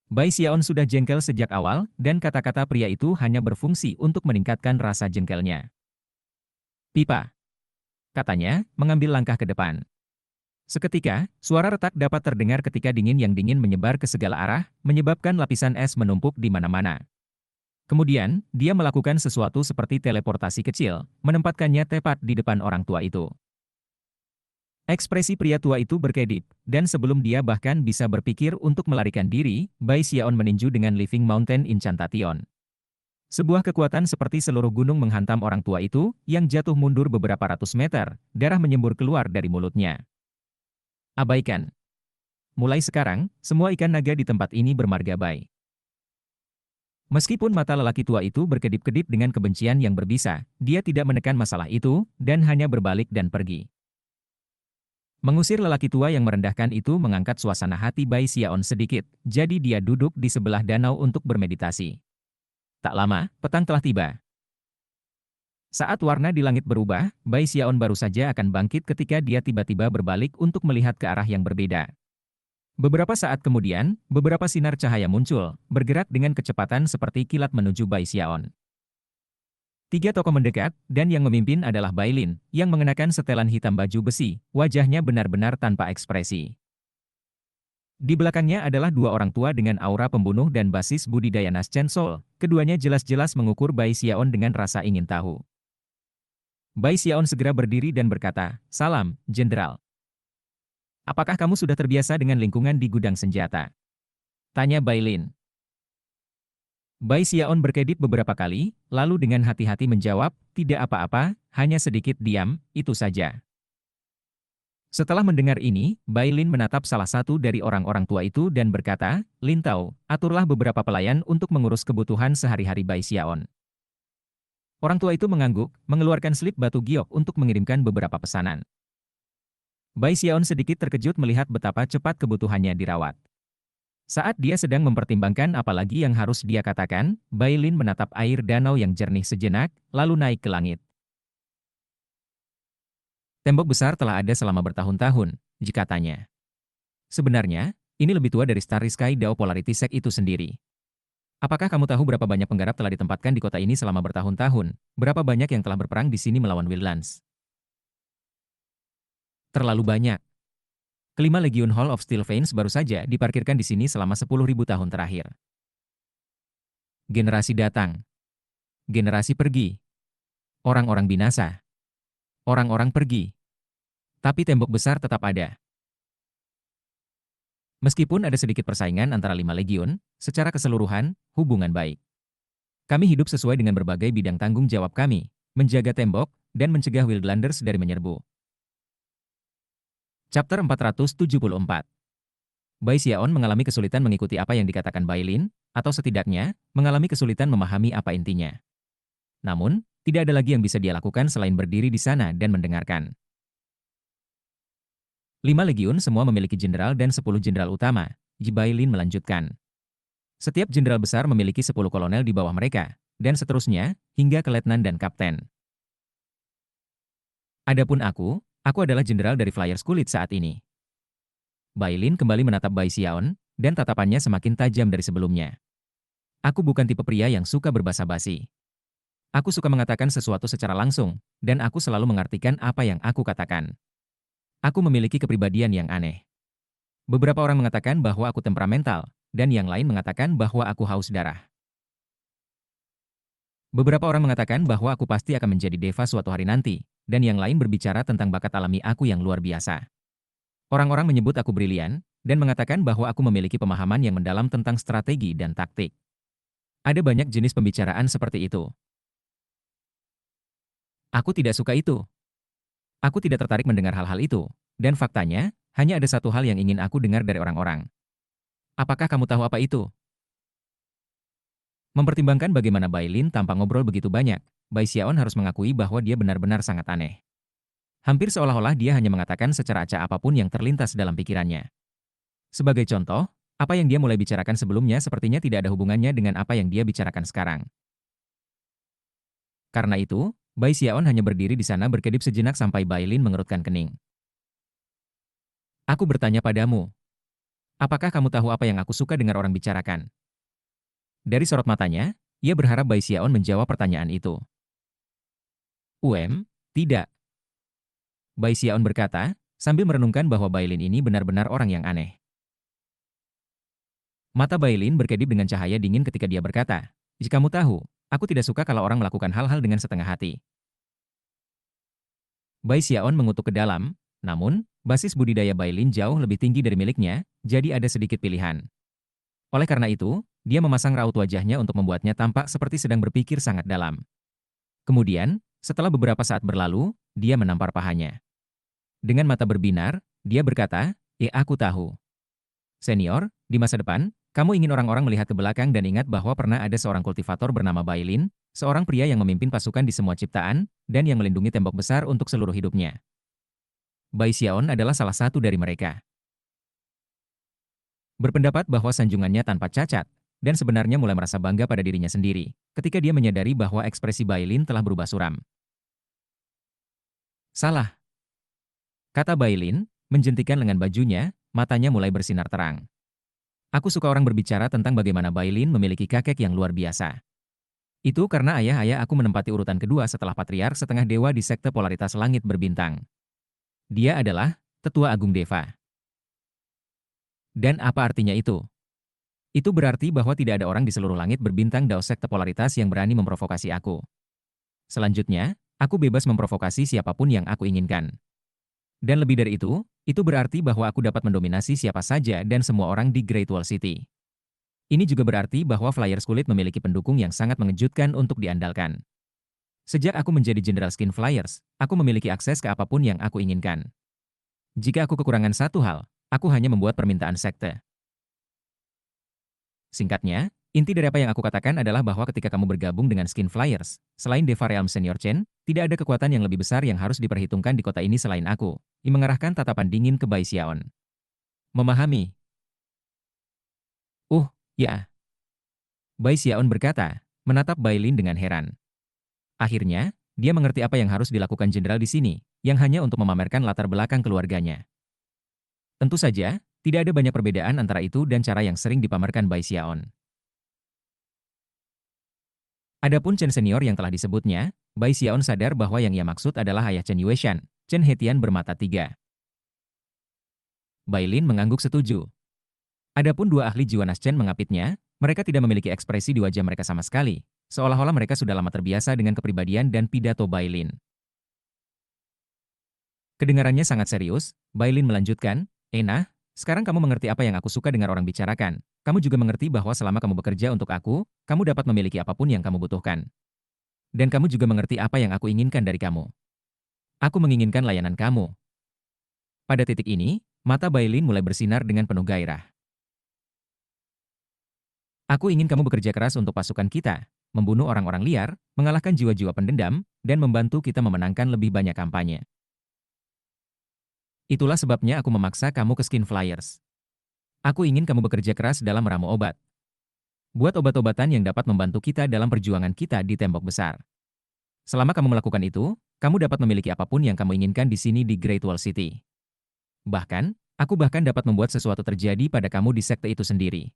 Bai Xiaon sudah jengkel sejak awal, dan kata-kata pria itu hanya berfungsi untuk meningkatkan rasa jengkelnya. "Pipa," katanya, mengambil langkah ke depan. Seketika, suara retak dapat terdengar ketika dingin yang dingin menyebar ke segala arah, menyebabkan lapisan es menumpuk di mana-mana. Kemudian, dia melakukan sesuatu seperti teleportasi kecil, menempatkannya tepat di depan orang tua itu. Ekspresi pria tua itu berkedip, dan sebelum dia bahkan bisa berpikir untuk melarikan diri, Bai Xiaon meninju dengan Living Mountain Incantation. Sebuah kekuatan seperti seluruh gunung menghantam orang tua itu, yang jatuh mundur beberapa ratus meter, darah menyembur keluar dari mulutnya. Abaikan. Mulai sekarang, semua ikan naga di tempat ini bermarga Bai. Meskipun mata lelaki tua itu berkedip-kedip dengan kebencian yang berbisa, dia tidak menekan masalah itu, dan hanya berbalik dan pergi. Mengusir lelaki tua yang merendahkan itu mengangkat suasana hati Bai Xiaon sedikit, jadi dia duduk di sebelah danau untuk bermeditasi. Tak lama, petang telah tiba. Saat warna di langit berubah, Bai Xiaon baru saja akan bangkit ketika dia tiba-tiba berbalik untuk melihat ke arah yang berbeda. Beberapa saat kemudian, beberapa sinar cahaya muncul, bergerak dengan kecepatan seperti kilat menuju Bai Xiaon. Tiga tokoh mendekat, dan yang memimpin adalah Bai Lin, yang mengenakan setelan hitam baju besi, wajahnya benar-benar tanpa ekspresi. Di belakangnya adalah dua orang tua dengan aura pembunuh dan basis budidaya Nas Chen Sol, keduanya jelas-jelas mengukur Bai Xiaon dengan rasa ingin tahu. Bai Xiaon segera berdiri dan berkata, "Salam, Jenderal. Apakah kamu sudah terbiasa dengan lingkungan di gudang senjata?" Tanya Bai Lin. Bai Xiaon berkedip beberapa kali, lalu dengan hati-hati menjawab, "Tidak apa-apa, hanya sedikit diam, itu saja." Setelah mendengar ini, Bai Lin menatap salah satu dari orang-orang tua itu dan berkata, "Lin Tao, aturlah beberapa pelayan untuk mengurus kebutuhan sehari-hari Bai Xiaon." Orang tua itu mengangguk, mengeluarkan slip batu giok untuk mengirimkan beberapa pesanan. Bai Xiaon sedikit terkejut melihat betapa cepat kebutuhannya dirawat. Saat dia sedang mempertimbangkan apa lagi yang harus dia katakan, Bai Lin menatap air danau yang jernih sejenak, lalu naik ke langit. Tembok besar telah ada selama bertahun-tahun, jika tanya. Sebenarnya, ini lebih tua dari Starry Sky Dao Polarity Sect itu sendiri. Apakah kamu tahu berapa banyak penggarap telah ditempatkan di kota ini selama bertahun-tahun? Berapa banyak yang telah berperang di sini melawan Wildlands? Terlalu banyak. Kelima Legion Hall of Steel Veins baru saja diparkirkan di sini selama 10.000 tahun terakhir. Generasi datang. Generasi pergi. Orang-orang binasa. Orang-orang pergi. Tapi tembok besar tetap ada. Meskipun ada sedikit persaingan antara 5 legiun, secara keseluruhan, hubungan baik. Kami hidup sesuai dengan berbagai bidang tanggung jawab kami, menjaga tembok, dan mencegah Wildlanders dari menyerbu. Chapter 474. Bai Xiaon mengalami kesulitan mengikuti apa yang dikatakan Bai Lin, atau setidaknya, mengalami kesulitan memahami apa intinya. Namun, tidak ada lagi yang bisa dia lakukan selain berdiri di sana dan mendengarkan. 5 legiun semua memiliki jenderal dan 10 jenderal utama, Ji Bai Lin melanjutkan. Setiap jenderal besar memiliki 10 kolonel di bawah mereka, dan seterusnya, hingga ke letnan dan kapten. Adapun aku adalah jenderal dari Flyers Kulit saat ini. Bai Lin kembali menatap Bai Xiaon, dan tatapannya semakin tajam dari sebelumnya. Aku bukan tipe pria yang suka berbasa-basi. Aku suka mengatakan sesuatu secara langsung, dan aku selalu mengartikan apa yang aku katakan. Aku memiliki kepribadian yang aneh. Beberapa orang mengatakan bahwa aku temperamental, dan yang lain mengatakan bahwa aku haus darah. Beberapa orang mengatakan bahwa aku pasti akan menjadi deva suatu hari nanti, dan yang lain berbicara tentang bakat alami aku yang luar biasa. Orang-orang menyebut aku brilian, dan mengatakan bahwa aku memiliki pemahaman yang mendalam tentang strategi dan taktik. Ada banyak jenis pembicaraan seperti itu. Aku tidak suka itu. Aku tidak tertarik mendengar hal-hal itu, dan faktanya, hanya ada satu hal yang ingin aku dengar dari orang-orang. Apakah kamu tahu apa itu? Mempertimbangkan bagaimana Bai Lin tanpa ngobrol begitu banyak, Bai Xiaon harus mengakui bahwa dia benar-benar sangat aneh. Hampir seolah-olah dia hanya mengatakan secara acak apapun yang terlintas dalam pikirannya. Sebagai contoh, apa yang dia mulai bicarakan sebelumnya sepertinya tidak ada hubungannya dengan apa yang dia bicarakan sekarang. Karena itu, Bai Xiaon hanya berdiri di sana berkedip sejenak sampai Bai Lin mengerutkan kening. Aku bertanya padamu, apakah kamu tahu apa yang aku suka dengar orang bicarakan? Dari sorot matanya, ia berharap Bai Xiaon menjawab pertanyaan itu. Tidak. Bai Xiaon berkata, sambil merenungkan bahwa Bai Lin ini benar-benar orang yang aneh. Mata Bai Lin berkedip dengan cahaya dingin ketika dia berkata, jika kamu tahu, aku tidak suka kalau orang melakukan hal-hal dengan setengah hati. Bai Xiaon mengutuk ke dalam, namun, basis budidaya Bai Lin jauh lebih tinggi dari miliknya, jadi ada sedikit pilihan. Oleh karena itu, dia memasang raut wajahnya untuk membuatnya tampak seperti sedang berpikir sangat dalam. Kemudian, setelah beberapa saat berlalu, dia menampar pahanya. Dengan mata berbinar, dia berkata, aku tahu. Senior, di masa depan, kamu ingin orang-orang melihat ke belakang dan ingat bahwa pernah ada seorang kultivator bernama Bai Lin, seorang pria yang memimpin pasukan di semua ciptaan, dan yang melindungi tembok besar untuk seluruh hidupnya. Bai Xiaon adalah salah satu dari mereka. Berpendapat bahwa sanjungannya tanpa cacat, dan sebenarnya mulai merasa bangga pada dirinya sendiri, ketika dia menyadari bahwa ekspresi Bai Lin telah berubah suram. Salah, kata Bai Lin, menjentikan lengan bajunya, matanya mulai bersinar terang. Aku suka orang berbicara tentang bagaimana Bai Lin memiliki kakek yang luar biasa. Itu karena ayah aku menempati urutan kedua setelah patriark setengah dewa di sekte polaritas langit berbintang. Dia adalah tetua agung deva. Dan apa artinya itu? Itu berarti bahwa tidak ada orang di seluruh langit berbintang Dao sekte polaritas yang berani memprovokasi aku. Selanjutnya, aku bebas memprovokasi siapapun yang aku inginkan. Dan lebih dari itu berarti bahwa aku dapat mendominasi siapa saja dan semua orang di Great Wall City. Ini juga berarti bahwa Flyers Kulit memiliki pendukung yang sangat mengejutkan untuk diandalkan. Sejak aku menjadi Jenderal Skin Flyers, aku memiliki akses ke apapun yang aku inginkan. Jika aku kekurangan satu hal, aku hanya membuat permintaan sekte. Singkatnya, inti dari apa yang aku katakan adalah bahwa ketika kamu bergabung dengan Skin Flyers, selain Deva Realm Senior Chen, tidak ada kekuatan yang lebih besar yang harus diperhitungkan di kota ini selain aku. Mengarahkan tatapan dingin ke Bai Xiaon. Memahami. Ya. Bai Xiaon berkata, menatap Bai Lin dengan heran. Akhirnya, dia mengerti apa yang harus dilakukan jenderal di sini, yang hanya untuk memamerkan latar belakang keluarganya. Tentu saja, tidak ada banyak perbedaan antara itu dan cara yang sering dipamerkan Bai Xiaon. Adapun Chen senior yang telah disebutnya, Bai Xiaon sadar bahwa yang ia maksud adalah ayah Chen Yueshan, Chen Hetian bermata tiga. Bai Lin mengangguk setuju. Adapun dua ahli jiwa Naschen mengapitnya, mereka tidak memiliki ekspresi di wajah mereka sama sekali, seolah-olah mereka sudah lama terbiasa dengan kepribadian dan pidato Bai Lin. Kedengarannya sangat serius, Bai Lin melanjutkan, Sekarang kamu mengerti apa yang aku suka dengar orang bicarakan. Kamu juga mengerti bahwa selama kamu bekerja untuk aku, kamu dapat memiliki apapun yang kamu butuhkan. Dan kamu juga mengerti apa yang aku inginkan dari kamu. Aku menginginkan layanan kamu. Pada titik ini, mata Bailin mulai bersinar dengan penuh gairah. Aku ingin kamu bekerja keras untuk pasukan kita, membunuh orang-orang liar, mengalahkan jiwa-jiwa pendendam, dan membantu kita memenangkan lebih banyak kampanye. Itulah sebabnya aku memaksa kamu ke Skin Flyers. Aku ingin kamu bekerja keras dalam meramu obat. Buat obat-obatan yang dapat membantu kita dalam perjuangan kita di tembok besar. Selama kamu melakukan itu, kamu dapat memiliki apapun yang kamu inginkan di sini di Great Wall City. Bahkan, aku bahkan dapat membuat sesuatu terjadi pada kamu di sekte itu sendiri.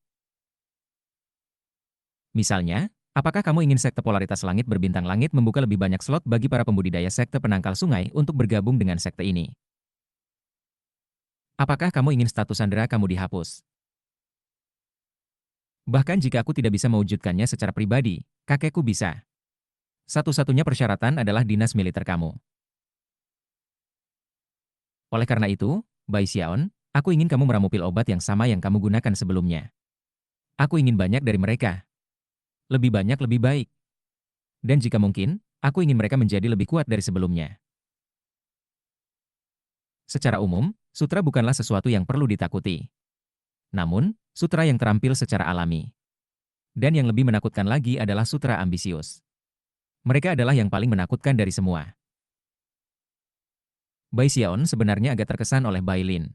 Misalnya, apakah kamu ingin sekte polaritas langit berbintang langit membuka lebih banyak slot bagi para pembudidaya sekte penangkal sungai untuk bergabung dengan sekte ini? Apakah kamu ingin status sandera kamu dihapus? Bahkan jika aku tidak bisa mewujudkannya secara pribadi, kakekku bisa. Satu-satunya persyaratan adalah dinas militer kamu. Oleh karena itu, Bai Xiaon, aku ingin kamu meramu pil obat yang sama yang kamu gunakan sebelumnya. Aku ingin banyak dari mereka. Lebih banyak lebih baik. Dan jika mungkin, aku ingin mereka menjadi lebih kuat dari sebelumnya. Secara umum, sutra bukanlah sesuatu yang perlu ditakuti. Namun, sutra yang terampil secara alami. Dan yang lebih menakutkan lagi adalah sutra ambisius. Mereka adalah yang paling menakutkan dari semua. Bai Xiaon sebenarnya agak terkesan oleh Bai Lin.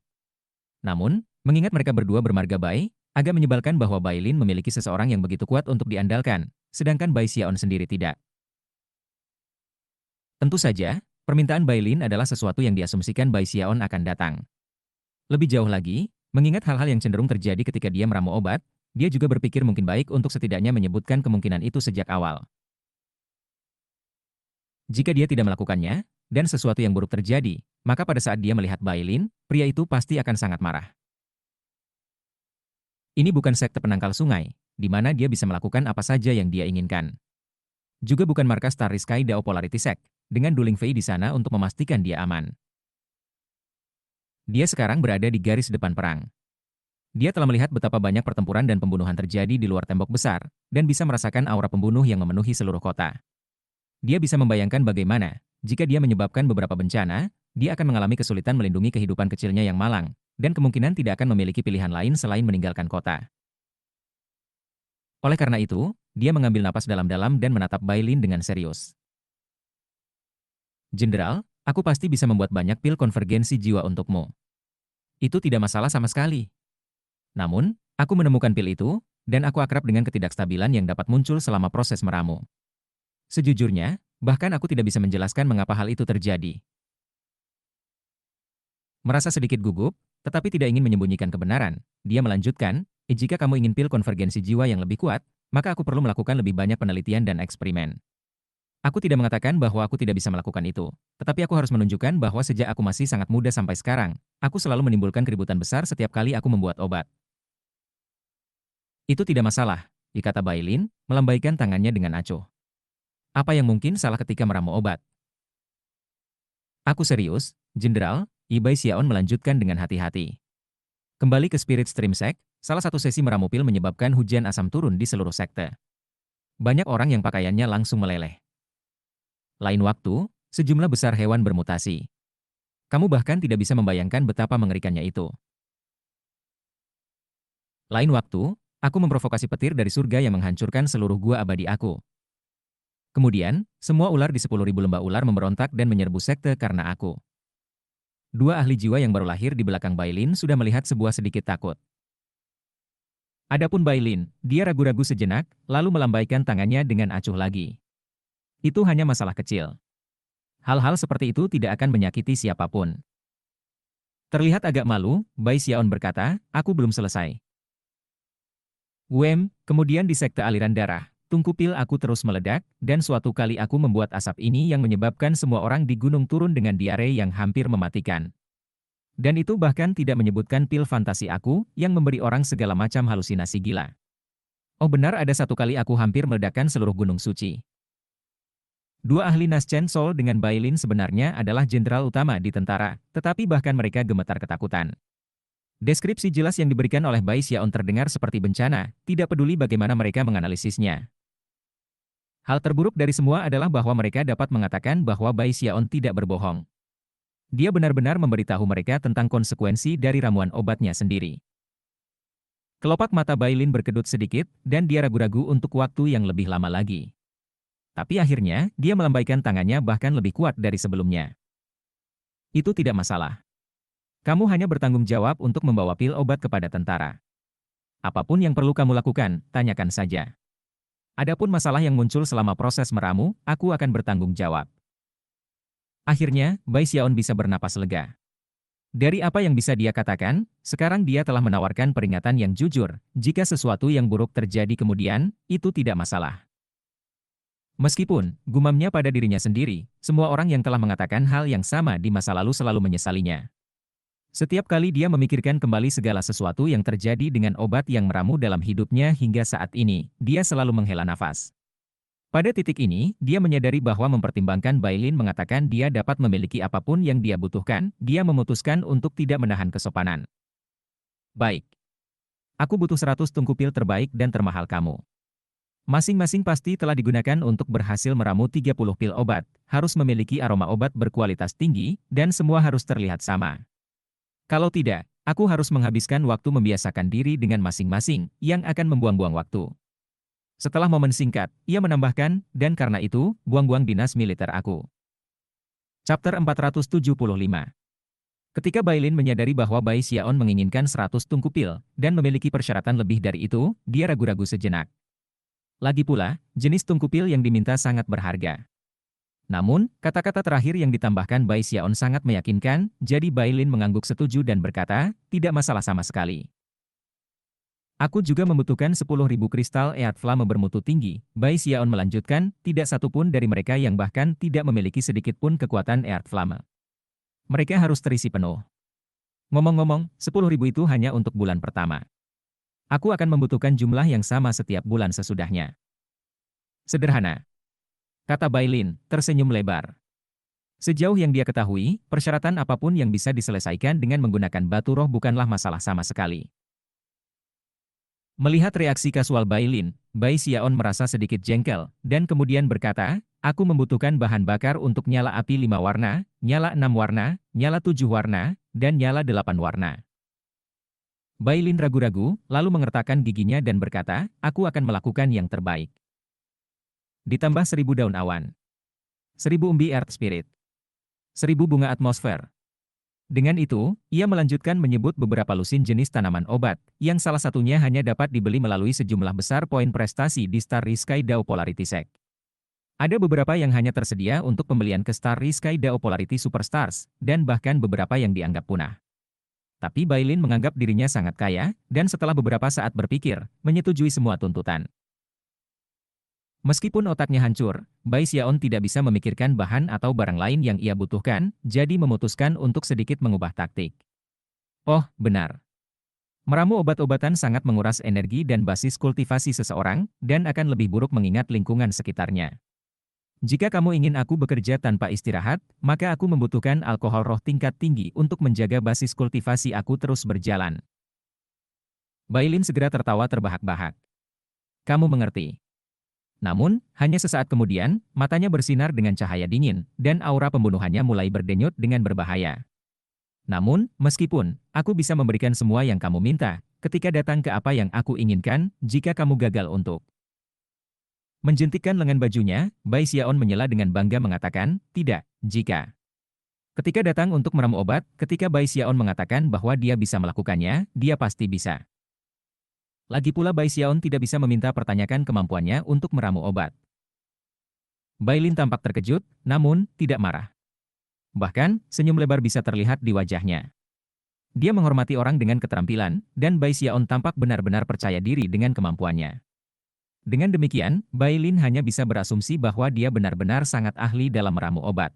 Namun, mengingat mereka berdua bermarga Bai, agak menyebalkan bahwa Bai Lin memiliki seseorang yang begitu kuat untuk diandalkan, sedangkan Bai Xiaon sendiri tidak. Tentu saja, permintaan Bai Lin adalah sesuatu yang diasumsikan Bai Xiaon akan datang. Lebih jauh lagi, mengingat hal-hal yang cenderung terjadi ketika dia meramu obat, dia juga berpikir mungkin baik untuk setidaknya menyebutkan kemungkinan itu sejak awal. Jika dia tidak melakukannya, dan sesuatu yang buruk terjadi, maka pada saat dia melihat Bai Lin, pria itu pasti akan sangat marah. Ini bukan sekte penangkal sungai, di mana dia bisa melakukan apa saja yang dia inginkan. Juga bukan markas Starry Sky Dao Polarity Sect, dengan Duling Fei di sana untuk memastikan dia aman. Dia sekarang berada di garis depan perang. Dia telah melihat betapa banyak pertempuran dan pembunuhan terjadi di luar tembok besar, dan bisa merasakan aura pembunuh yang memenuhi seluruh kota. Dia bisa membayangkan bagaimana, jika dia menyebabkan beberapa bencana, dia akan mengalami kesulitan melindungi kehidupan kecilnya yang malang, dan kemungkinan tidak akan memiliki pilihan lain selain meninggalkan kota. Oleh karena itu, dia mengambil napas dalam-dalam dan menatap Bai Lin dengan serius. Jenderal, aku pasti bisa membuat banyak pil konvergensi jiwa untukmu. Itu tidak masalah sama sekali. Namun, aku menemukan pil itu, dan aku akrab dengan ketidakstabilan yang dapat muncul selama proses meramu. Sejujurnya, bahkan aku tidak bisa menjelaskan mengapa hal itu terjadi. Merasa sedikit gugup, tetapi tidak ingin menyembunyikan kebenaran, dia melanjutkan, jika kamu ingin pil konvergensi jiwa yang lebih kuat, maka aku perlu melakukan lebih banyak penelitian dan eksperimen. Aku tidak mengatakan bahwa aku tidak bisa melakukan itu, tetapi aku harus menunjukkan bahwa sejak aku masih sangat muda sampai sekarang, aku selalu menimbulkan keributan besar setiap kali aku membuat obat. Itu tidak masalah, dikata Bai Lin, melambaikan tangannya dengan acuh. Apa yang mungkin salah ketika meramu obat? Aku serius, Jenderal, Bai Xiaon melanjutkan dengan hati-hati. Kembali ke Spirit Stream Sect, salah satu sesi meramu pil menyebabkan hujan asam turun di seluruh sekte. Banyak orang yang pakaiannya langsung meleleh. Lain waktu, sejumlah besar hewan bermutasi. Kamu bahkan tidak bisa membayangkan betapa mengerikannya itu. Lain waktu, aku memprovokasi petir dari surga yang menghancurkan seluruh gua abadi aku. Kemudian, semua ular di 10.000 lembah ular memberontak dan menyerbu sekte karena aku. Dua ahli jiwa yang baru lahir di belakang Bai Lin sudah melihat sebuah sedikit takut. Adapun Bai Lin, dia ragu-ragu sejenak, lalu melambaikan tangannya dengan acuh lagi. Itu hanya masalah kecil. Hal-hal seperti itu tidak akan menyakiti siapapun. Terlihat agak malu, Bai Xiaon berkata, aku belum selesai. Kemudian di sekte aliran darah, tungku pil aku terus meledak, dan suatu kali aku membuat asap ini yang menyebabkan semua orang di gunung turun dengan diare yang hampir mematikan. Dan itu bahkan tidak menyebutkan pil fantasi aku, yang memberi orang segala macam halusinasi gila. Oh benar ada satu kali aku hampir meledakkan seluruh gunung suci. Dua ahli Naschen Sol dengan Bai Lin sebenarnya adalah jenderal utama di tentara, tetapi bahkan mereka gemetar ketakutan. Deskripsi jelas yang diberikan oleh Bai Xiaon terdengar seperti bencana, tidak peduli bagaimana mereka menganalisisnya. Hal terburuk dari semua adalah bahwa mereka dapat mengatakan bahwa Bai Xiaon tidak berbohong. Dia benar-benar memberitahu mereka tentang konsekuensi dari ramuan obatnya sendiri. Kelopak mata Bai Lin berkedut sedikit, dan dia ragu-ragu untuk waktu yang lebih lama lagi. Tapi akhirnya, dia melambaikan tangannya bahkan lebih kuat dari sebelumnya. Itu tidak masalah. Kamu hanya bertanggung jawab untuk membawa pil obat kepada tentara. Apapun yang perlu kamu lakukan, tanyakan saja. Adapun masalah yang muncul selama proses meramu, aku akan bertanggung jawab. Akhirnya, Bai Xiaon bisa bernapas lega. Dari apa yang bisa dia katakan, sekarang dia telah menawarkan peringatan yang jujur, jika sesuatu yang buruk terjadi kemudian, itu tidak masalah. Meskipun, gumamnya pada dirinya sendiri, semua orang yang telah mengatakan hal yang sama di masa lalu selalu menyesalinya. Setiap kali dia memikirkan kembali segala sesuatu yang terjadi dengan obat yang meramu dalam hidupnya hingga saat ini, dia selalu menghela nafas. Pada titik ini, dia menyadari bahwa mempertimbangkan Bai Lin mengatakan dia dapat memiliki apapun yang dia butuhkan, dia memutuskan untuk tidak menahan kesopanan. Baik. Aku butuh 100 tungku pil terbaik dan termahal kamu. Masing-masing pasti telah digunakan untuk berhasil meramu 30 pil obat, harus memiliki aroma obat berkualitas tinggi, dan semua harus terlihat sama. Kalau tidak, aku harus menghabiskan waktu membiasakan diri dengan masing-masing, yang akan membuang-buang waktu. Setelah momen singkat, ia menambahkan, dan karena itu, buang-buang dinas militer aku. Chapter 475. Ketika Bai Lin menyadari bahwa Bai Xiaon menginginkan 100 tungku pil, dan memiliki persyaratan lebih dari itu, dia ragu-ragu sejenak. Lagi pula, jenis tungku pil yang diminta sangat berharga. Namun, kata-kata terakhir yang ditambahkan Bai Xiaon sangat meyakinkan, jadi Bai Lin mengangguk setuju dan berkata, tidak masalah sama sekali. Aku juga membutuhkan 10.000 kristal Earth Flame bermutu tinggi, Bai Xiaon melanjutkan, tidak satupun dari mereka yang bahkan tidak memiliki sedikit pun kekuatan Earth Flame. Mereka harus terisi penuh. Ngomong-ngomong, 10.000 itu hanya untuk bulan pertama. Aku akan membutuhkan jumlah yang sama setiap bulan sesudahnya. Sederhana. Kata Bai Lin, tersenyum lebar. Sejauh yang dia ketahui, persyaratan apapun yang bisa diselesaikan dengan menggunakan batu roh bukanlah masalah sama sekali. Melihat reaksi kasual Bai Lin, Bai Xiaon merasa sedikit jengkel, dan kemudian berkata, aku membutuhkan bahan bakar untuk nyala api 5 warna, nyala 6 warna, nyala 7 warna, dan nyala 8 warna. Bai Lin ragu-ragu, lalu mengertakkan giginya dan berkata, aku akan melakukan yang terbaik. Ditambah 1000 daun awan. 1000 umbi earth spirit. 1000 bunga atmosfer. Dengan itu, ia melanjutkan menyebut beberapa lusin jenis tanaman obat, yang salah satunya hanya dapat dibeli melalui sejumlah besar poin prestasi di Starry Sky Dao Polarity Sec. Ada beberapa yang hanya tersedia untuk pembelian ke Starry Sky Dao Polarity Superstars, dan bahkan beberapa yang dianggap punah. Tapi Bai Lin menganggap dirinya sangat kaya, dan setelah beberapa saat berpikir, menyetujui semua tuntutan. Meskipun otaknya hancur, Bai Xiaon tidak bisa memikirkan bahan atau barang lain yang ia butuhkan, jadi memutuskan untuk sedikit mengubah taktik. Oh, benar. Meramu obat-obatan sangat menguras energi dan basis kultivasi seseorang, dan akan lebih buruk mengingat lingkungan sekitarnya. Jika kamu ingin aku bekerja tanpa istirahat, maka aku membutuhkan alkohol roh tingkat tinggi untuk menjaga basis kultivasi aku terus berjalan. Bai Lin segera tertawa terbahak-bahak. Kamu mengerti. Namun, hanya sesaat kemudian, matanya bersinar dengan cahaya dingin, dan aura pembunuhannya mulai berdenyut dengan berbahaya. Namun, meskipun aku bisa memberikan semua yang kamu minta, ketika datang ke apa yang aku inginkan, jika kamu gagal untuk menjentikkan lengan bajunya, Bai Xiaon menyela dengan bangga mengatakan, tidak, jika. Ketika datang untuk meramu obat, ketika Bai Xiaon mengatakan bahwa dia bisa melakukannya, dia pasti bisa. Lagi pula Bai Xiaon tidak bisa meminta pertanyakan kemampuannya untuk meramu obat. Bai Lin tampak terkejut, namun tidak marah. Bahkan, senyum lebar bisa terlihat di wajahnya. Dia menghormati orang dengan keterampilan, dan Bai Xiaon tampak benar-benar percaya diri dengan kemampuannya. Dengan demikian, Bai Lin hanya bisa berasumsi bahwa dia benar-benar sangat ahli dalam meramu obat.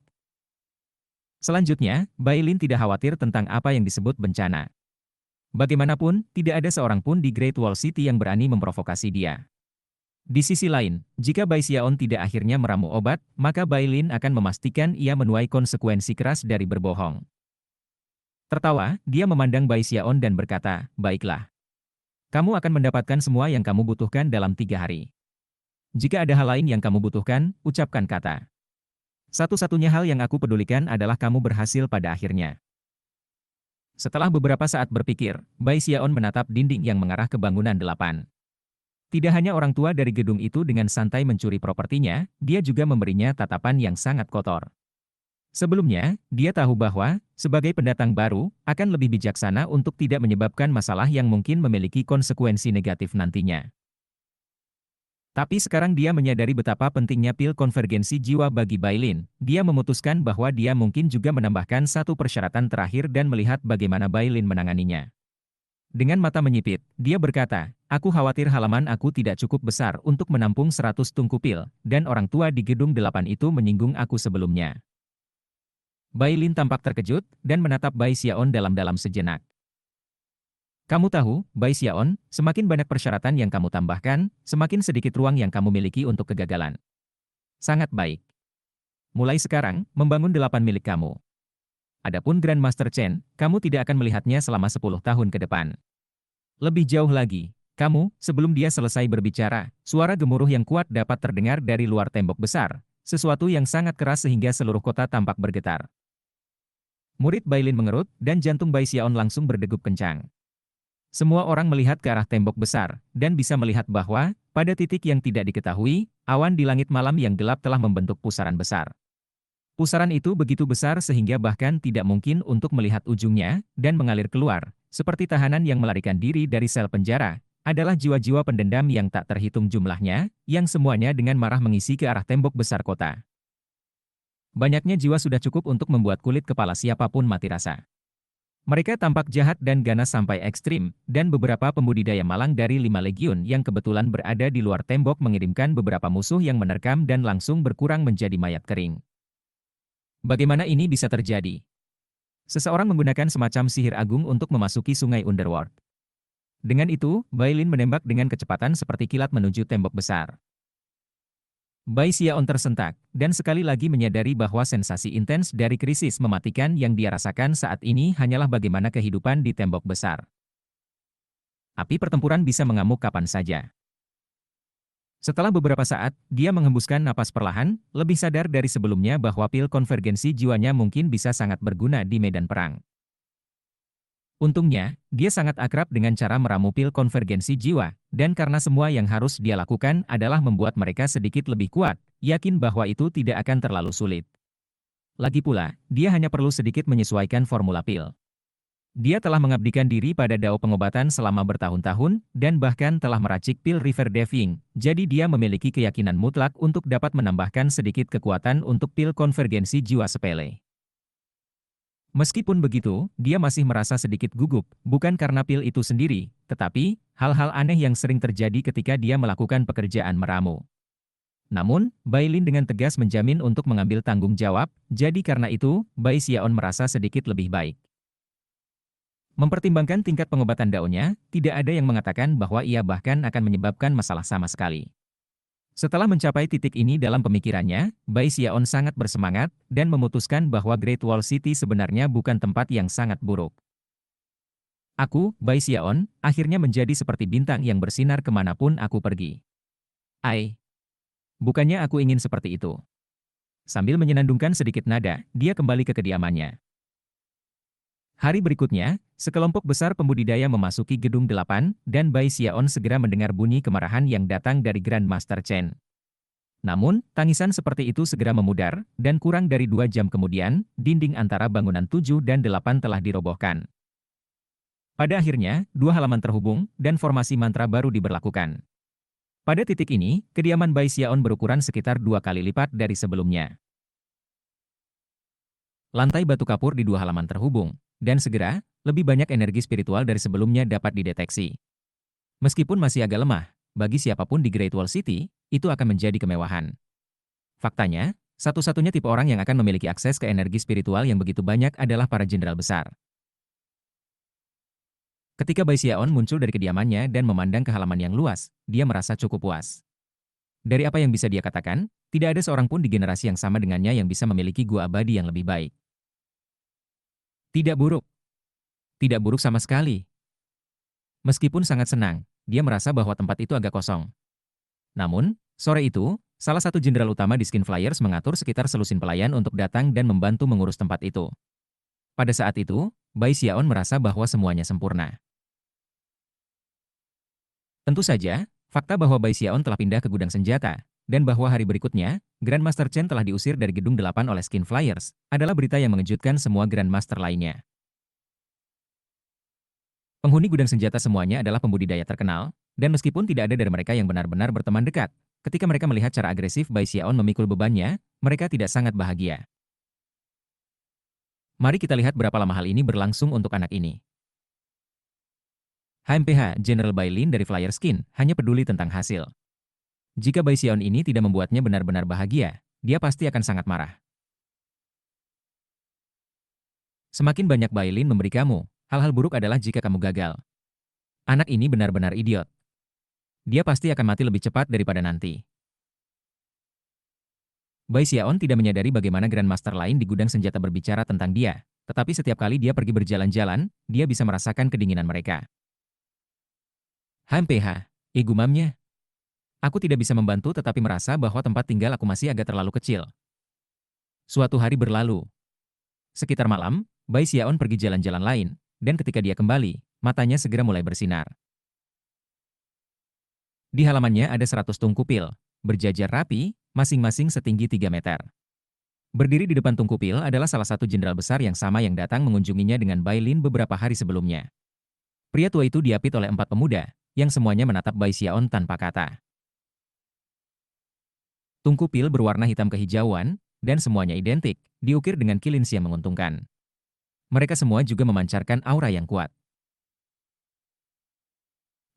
Selanjutnya, Bai Lin tidak khawatir tentang apa yang disebut bencana. Bagaimanapun, tidak ada seorang pun di Great Wall City yang berani memprovokasi dia. Di sisi lain, jika Bai Xiaon tidak akhirnya meramu obat, maka Bai Lin akan memastikan ia menuai konsekuensi keras dari berbohong. Tertawa, dia memandang Bai Xiaon dan berkata, "Baiklah. Kamu akan mendapatkan semua yang kamu butuhkan dalam 3 hari. Jika ada hal lain yang kamu butuhkan, ucapkan kata. Satu-satunya hal yang aku pedulikan adalah kamu berhasil pada akhirnya." Setelah beberapa saat berpikir, Bai Xiaon menatap dinding yang mengarah ke bangunan 8. Tidak hanya orang tua dari gedung itu dengan santai mencuri propertinya, dia juga memberinya tatapan yang sangat kotor. Sebelumnya, dia tahu bahwa, sebagai pendatang baru, akan lebih bijaksana untuk tidak menyebabkan masalah yang mungkin memiliki konsekuensi negatif nantinya. Tapi sekarang dia menyadari betapa pentingnya pil konvergensi jiwa bagi Bailin. Dia memutuskan bahwa dia mungkin juga menambahkan satu persyaratan terakhir dan melihat bagaimana Bailin menanganinya. Dengan mata menyipit, dia berkata, "Aku khawatir halaman aku tidak cukup besar untuk menampung 100 tungku pil, dan orang tua di gedung 8 itu menyinggung aku sebelumnya." Bailin tampak terkejut, dan menatap Bai Xiaon dalam-dalam sejenak. "Kamu tahu, Bai Xiaon, semakin banyak persyaratan yang kamu tambahkan, semakin sedikit ruang yang kamu miliki untuk kegagalan. Sangat baik. Mulai sekarang, membangun 8 milik kamu. Adapun Grandmaster Chen, kamu tidak akan melihatnya selama 10 tahun ke depan." Lebih jauh lagi, kamu, sebelum dia selesai berbicara, suara gemuruh yang kuat dapat terdengar dari luar tembok besar, sesuatu yang sangat keras sehingga seluruh kota tampak bergetar. Murid Bailin mengerut, dan jantung Bai Xiaon langsung berdegup kencang. Semua orang melihat ke arah tembok besar, dan bisa melihat bahwa, pada titik yang tidak diketahui, awan di langit malam yang gelap telah membentuk pusaran besar. Pusaran itu begitu besar sehingga bahkan tidak mungkin untuk melihat ujungnya, dan mengalir keluar, seperti tahanan yang melarikan diri dari sel penjara, adalah jiwa-jiwa pendendam yang tak terhitung jumlahnya, yang semuanya dengan marah mengisi ke arah tembok besar kota. Banyaknya jiwa sudah cukup untuk membuat kulit kepala siapapun mati rasa. Mereka tampak jahat dan ganas sampai ekstrim, dan beberapa pembudidaya malang dari 5 legiun yang kebetulan berada di luar tembok mengirimkan beberapa musuh yang menerkam dan langsung berkurang menjadi mayat kering. Bagaimana ini bisa terjadi? Seseorang menggunakan semacam sihir agung untuk memasuki sungai Underworld. Dengan itu, Bailin menembak dengan kecepatan seperti kilat menuju tembok besar. Bai Xiaon tersentak, dan sekali lagi menyadari bahwa sensasi intens dari krisis mematikan yang dia rasakan saat ini hanyalah bagaimana kehidupan di tembok besar. Api pertempuran bisa mengamuk kapan saja. Setelah beberapa saat, dia menghembuskan napas perlahan, lebih sadar dari sebelumnya bahwa pil konvergensi jiwanya mungkin bisa sangat berguna di medan perang. Untungnya, dia sangat akrab dengan cara meramu pil konvergensi jiwa, dan karena semua yang harus dia lakukan adalah membuat mereka sedikit lebih kuat, yakin bahwa itu tidak akan terlalu sulit. Lagi pula, dia hanya perlu sedikit menyesuaikan formula pil. Dia telah mengabdikan diri pada dao pengobatan selama bertahun-tahun, dan bahkan telah meracik pil River Deving, jadi dia memiliki keyakinan mutlak untuk dapat menambahkan sedikit kekuatan untuk pil konvergensi jiwa sepele. Meskipun begitu, dia masih merasa sedikit gugup, bukan karena pil itu sendiri, tetapi hal-hal aneh yang sering terjadi ketika dia melakukan pekerjaan meramu. Namun, Bailin dengan tegas menjamin untuk mengambil tanggung jawab, jadi karena itu, Bai Xiaon merasa sedikit lebih baik. Mempertimbangkan tingkat pengobatan daunnya, tidak ada yang mengatakan bahwa ia bahkan akan menyebabkan masalah sama sekali. Setelah mencapai titik ini dalam pemikirannya, Bai Xiaon sangat bersemangat, dan memutuskan bahwa Great Wall City sebenarnya bukan tempat yang sangat buruk. Aku, Bai Xiaon, akhirnya menjadi seperti bintang yang bersinar kemanapun aku pergi. Ai, bukannya aku ingin seperti itu. Sambil menyenandungkan sedikit nada, dia kembali ke kediamannya. Hari berikutnya, sekelompok besar pembudidaya memasuki gedung 8, dan Bai Xiaon segera mendengar bunyi kemarahan yang datang dari Grandmaster Chen. Namun, tangisan seperti itu segera memudar, dan kurang dari 2 jam kemudian, dinding antara bangunan 7 dan 8 telah dirobohkan. Pada akhirnya, 2 halaman terhubung, dan formasi mantra baru diberlakukan. Pada titik ini, kediaman Bai Xiaon berukuran sekitar 2 kali lipat dari sebelumnya. Lantai batu kapur di 2 halaman terhubung, dan segera, lebih banyak energi spiritual dari sebelumnya dapat dideteksi. Meskipun masih agak lemah, bagi siapapun di Great Wall City, itu akan menjadi kemewahan. Faktanya, satu-satunya tipe orang yang akan memiliki akses ke energi spiritual yang begitu banyak adalah para jenderal besar. Ketika Bai Xiaon muncul dari kediamannya dan memandang ke halaman yang luas, dia merasa cukup puas. Dari apa yang bisa dia katakan, tidak ada seorang pun di generasi yang sama dengannya yang bisa memiliki gua abadi yang lebih baik. Tidak buruk. Tidak buruk sama sekali. Meskipun sangat senang, dia merasa bahwa tempat itu agak kosong. Namun, sore itu, salah satu jenderal utama di Skin Flyers mengatur sekitar selusin pelayan untuk datang dan membantu mengurus tempat itu. Pada saat itu, Bai Xiaon merasa bahwa semuanya sempurna. Tentu saja, fakta bahwa Bai Xiaon telah pindah ke gudang senjata, dan bahwa hari berikutnya, Grandmaster Chen telah diusir dari Gedung 8 oleh Skin Flyers, adalah berita yang mengejutkan semua Grandmaster lainnya. Penghuni gudang senjata semuanya adalah pembudidaya terkenal, dan meskipun tidak ada dari mereka yang benar-benar berteman dekat, ketika mereka melihat cara agresif Bai Xiaon memikul bebannya, mereka tidak sangat bahagia. Mari kita lihat berapa lama hal ini berlangsung untuk anak ini. HMPH General Bai Lin dari Flyer Skin hanya peduli tentang hasil. Jika Bai Xiaon ini tidak membuatnya benar-benar bahagia, dia pasti akan sangat marah. Semakin banyak Bai Lin memberi kamu, hal-hal buruk adalah jika kamu gagal. Anak ini benar-benar idiot. Dia pasti akan mati lebih cepat daripada nanti. Bai Xiaon tidak menyadari bagaimana Grandmaster lain di gudang senjata berbicara tentang dia, tetapi setiap kali dia pergi berjalan-jalan, dia bisa merasakan kedinginan mereka. HMPH, gumamnya. Aku tidak bisa membantu tetapi merasa bahwa tempat tinggal aku masih agak terlalu kecil. Suatu hari berlalu. Sekitar malam, Bai Xiaon pergi jalan-jalan lain, dan ketika dia kembali, matanya segera mulai bersinar. Di halamannya ada 100 tungku pil, berjajar rapi, masing-masing setinggi 3 meter. Berdiri di depan tungku pil adalah salah satu jenderal besar yang sama yang datang mengunjunginya dengan Bai Lin beberapa hari sebelumnya. Pria tua itu diapit oleh 4 pemuda, yang semuanya menatap Bai Xiaon tanpa kata. Tungku pil berwarna hitam kehijauan, dan semuanya identik, diukir dengan kilins yang menguntungkan. Mereka semua juga memancarkan aura yang kuat.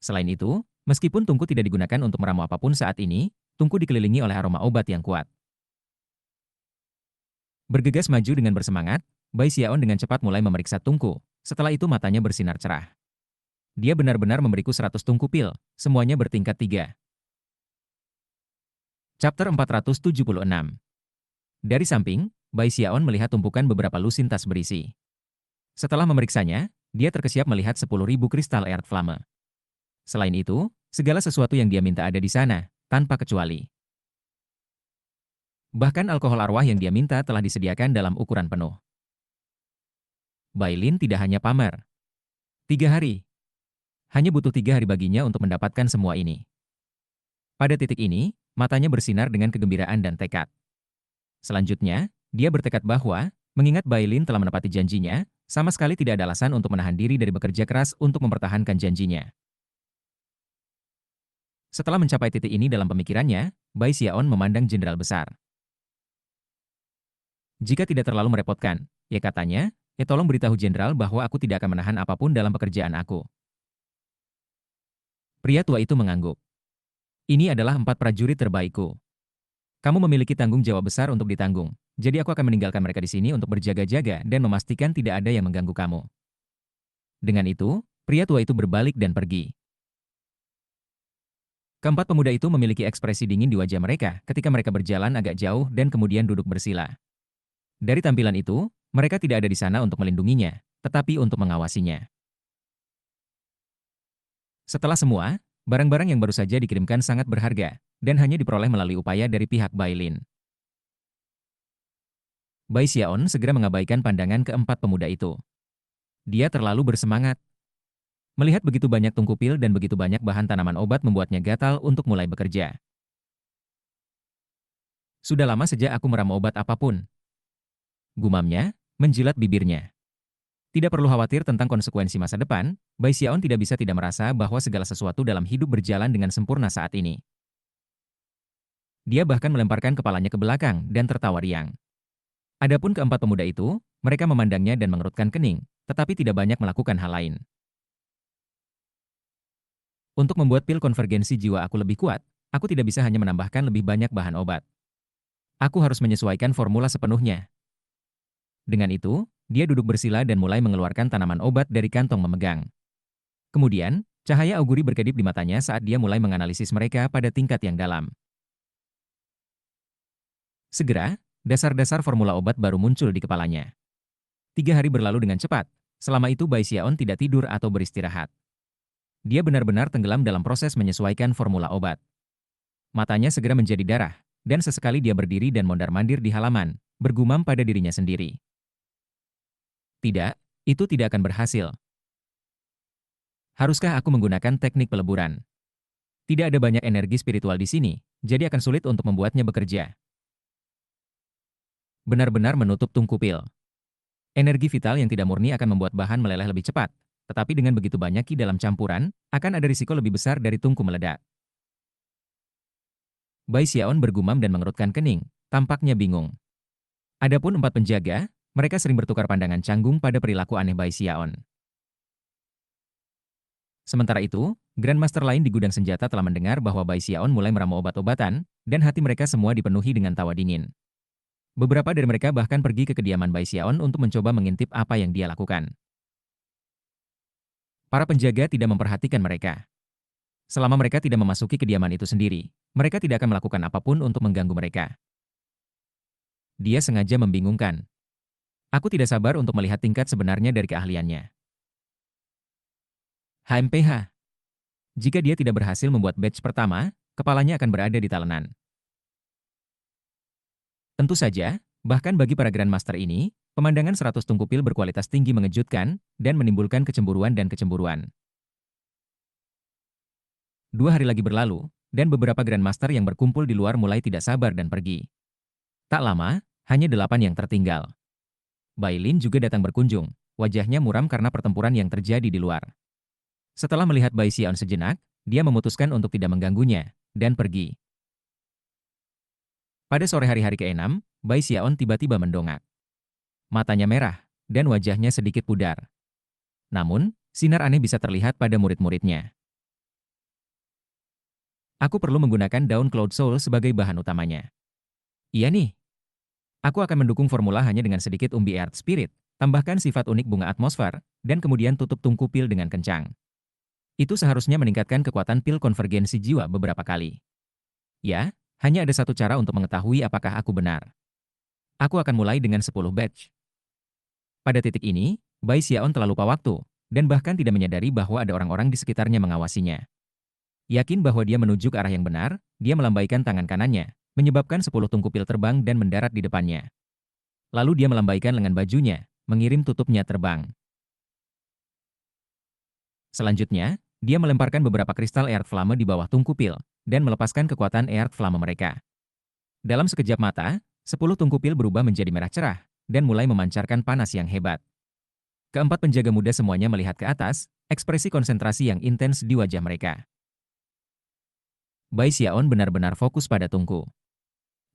Selain itu, meskipun tungku tidak digunakan untuk meramu apapun saat ini, tungku dikelilingi oleh aroma obat yang kuat. Bergegas maju dengan bersemangat, Bai Xiaon dengan cepat mulai memeriksa tungku. Setelah itu matanya bersinar cerah. Dia benar-benar memberiku 100 tungku pil, semuanya bertingkat 3. Chapter 476. Dari samping, Bai Xiaon melihat tumpukan beberapa lusin tas berisi. Setelah memeriksanya, dia terkesiap melihat 10.000 kristal Earth Flame. Selain itu, segala sesuatu yang dia minta ada di sana, tanpa kecuali. Bahkan alkohol arwah yang dia minta telah disediakan dalam ukuran penuh. Bai Lin tidak hanya pamer. 3 hari. Hanya butuh 3 hari baginya untuk mendapatkan semua ini. Pada titik ini, matanya bersinar dengan kegembiraan dan tekad. Selanjutnya, dia bertekad bahwa, mengingat Bai Lin telah menepati janjinya, sama sekali tidak ada alasan untuk menahan diri dari bekerja keras untuk mempertahankan janjinya. Setelah mencapai titik ini dalam pemikirannya, Bai Xiaon memandang jenderal besar. Jika tidak terlalu merepotkan, ya katanya, tolong beritahu jenderal bahwa aku tidak akan menahan apapun dalam pekerjaan aku. Pria tua itu mengangguk. Ini adalah 4 prajurit terbaikku. Kamu memiliki tanggung jawab besar untuk ditanggung, jadi aku akan meninggalkan mereka di sini untuk berjaga-jaga dan memastikan tidak ada yang mengganggu kamu. Dengan itu, pria tua itu berbalik dan pergi. Keempat pemuda itu memiliki ekspresi dingin di wajah mereka ketika mereka berjalan agak jauh dan kemudian duduk bersila. Dari tampilan itu, mereka tidak ada di sana untuk melindunginya, tetapi untuk mengawasinya. Setelah semua, barang-barang yang baru saja dikirimkan sangat berharga, dan hanya diperoleh melalui upaya dari pihak Bai Lin. Bai Xiaon segera mengabaikan pandangan keempat pemuda itu. Dia terlalu bersemangat. Melihat begitu banyak tungku pil dan begitu banyak bahan tanaman obat membuatnya gatal untuk mulai bekerja. Sudah lama sejak aku meramu obat apapun. Gumamnya, menjilat bibirnya. Tidak perlu khawatir tentang konsekuensi masa depan, Bai Xiaon tidak bisa tidak merasa bahwa segala sesuatu dalam hidup berjalan dengan sempurna saat ini. Dia bahkan melemparkan kepalanya ke belakang dan tertawa riang. Adapun keempat pemuda itu, mereka memandangnya dan mengerutkan kening, tetapi tidak banyak melakukan hal lain. Untuk membuat pil konvergensi jiwa aku lebih kuat, aku tidak bisa hanya menambahkan lebih banyak bahan obat. Aku harus menyesuaikan formula sepenuhnya. Dengan itu, dia duduk bersila dan mulai mengeluarkan tanaman obat dari kantong memegang. Kemudian, cahaya auguri berkedip di matanya saat dia mulai menganalisis mereka pada tingkat yang dalam. Segera, dasar-dasar formula obat baru muncul di kepalanya. 3 hari berlalu dengan cepat, Selama itu Bai Xiaon tidak tidur atau beristirahat. Dia benar-benar tenggelam dalam proses menyesuaikan formula obat. Matanya segera menjadi darah, dan sesekali dia berdiri dan mondar-mandir di halaman, bergumam pada dirinya sendiri. Tidak, itu tidak akan berhasil. Haruskah aku menggunakan teknik peleburan? Tidak ada banyak energi spiritual di sini, jadi akan sulit untuk membuatnya bekerja. Benar-benar menutup tungku pil. Energi vital yang tidak murni akan membuat bahan meleleh lebih cepat, tetapi dengan begitu banyak ki dalam campuran, akan ada risiko lebih besar dari tungku meledak. Bai Xiaon bergumam dan mengerutkan kening, tampaknya bingung. Adapun 4 penjaga, mereka sering bertukar pandangan canggung pada perilaku aneh Bai Xiaon. Sementara itu, Grandmaster lain di gudang senjata telah mendengar bahwa Bai Xiaon mulai meramu obat-obatan, dan hati mereka semua dipenuhi dengan tawa dingin. Beberapa dari mereka bahkan pergi ke kediaman Bai Xiaon untuk mencoba mengintip apa yang dia lakukan. Para penjaga tidak memperhatikan mereka. Selama mereka tidak memasuki kediaman itu sendiri, mereka tidak akan melakukan apapun untuk mengganggu mereka. Dia sengaja membingungkan. Aku tidak sabar untuk melihat tingkat sebenarnya dari keahliannya. HMPH. Jika dia tidak berhasil membuat badge pertama, kepalanya akan berada di talenan. Tentu saja, bahkan bagi para Grandmaster ini, pemandangan 100 tungku pil berkualitas tinggi mengejutkan dan menimbulkan kecemburuan dan kecemburuan. 2 hari lagi berlalu, dan beberapa Grandmaster yang berkumpul di luar mulai tidak sabar dan pergi. Tak lama, hanya 8 yang tertinggal. Bai Lin juga datang berkunjung, wajahnya muram karena pertempuran yang terjadi di luar. Setelah melihat Bai Xiaon sejenak, dia memutuskan untuk tidak mengganggunya, dan pergi. Pada sore hari ke-6, Bai Xiaon tiba-tiba mendongak. Matanya merah, dan wajahnya sedikit pudar. Namun, sinar aneh bisa terlihat pada murid-muridnya. Aku perlu menggunakan daun Cloud Soul sebagai bahan utamanya. Iya nih. Aku akan mendukung formula hanya dengan sedikit umbi Earth Spirit, tambahkan sifat unik bunga atmosfer, dan kemudian tutup tungku pil dengan kencang. Itu seharusnya meningkatkan kekuatan pil konvergensi jiwa beberapa kali. Ya, hanya ada satu cara untuk mengetahui apakah aku benar. Aku akan mulai dengan 10 batch. Pada titik ini, Bai Xiaon telah lupa waktu, dan bahkan tidak menyadari bahwa ada orang-orang di sekitarnya mengawasinya. Yakin bahwa dia menuju ke arah yang benar, dia melambaikan tangan kanannya, menyebabkan 10 tungku pil terbang dan mendarat di depannya. Lalu dia melambaikan lengan bajunya, mengirim tutupnya terbang. Selanjutnya, dia melemparkan beberapa kristal Earth Flame di bawah tungku pil, dan melepaskan kekuatan Earth Flame mereka. Dalam sekejap mata, 10 tungku pil berubah menjadi merah cerah, dan mulai memancarkan panas yang hebat. Keempat penjaga muda semuanya melihat ke atas, ekspresi konsentrasi yang intens di wajah mereka. Bai Xiaon benar-benar fokus pada tungku.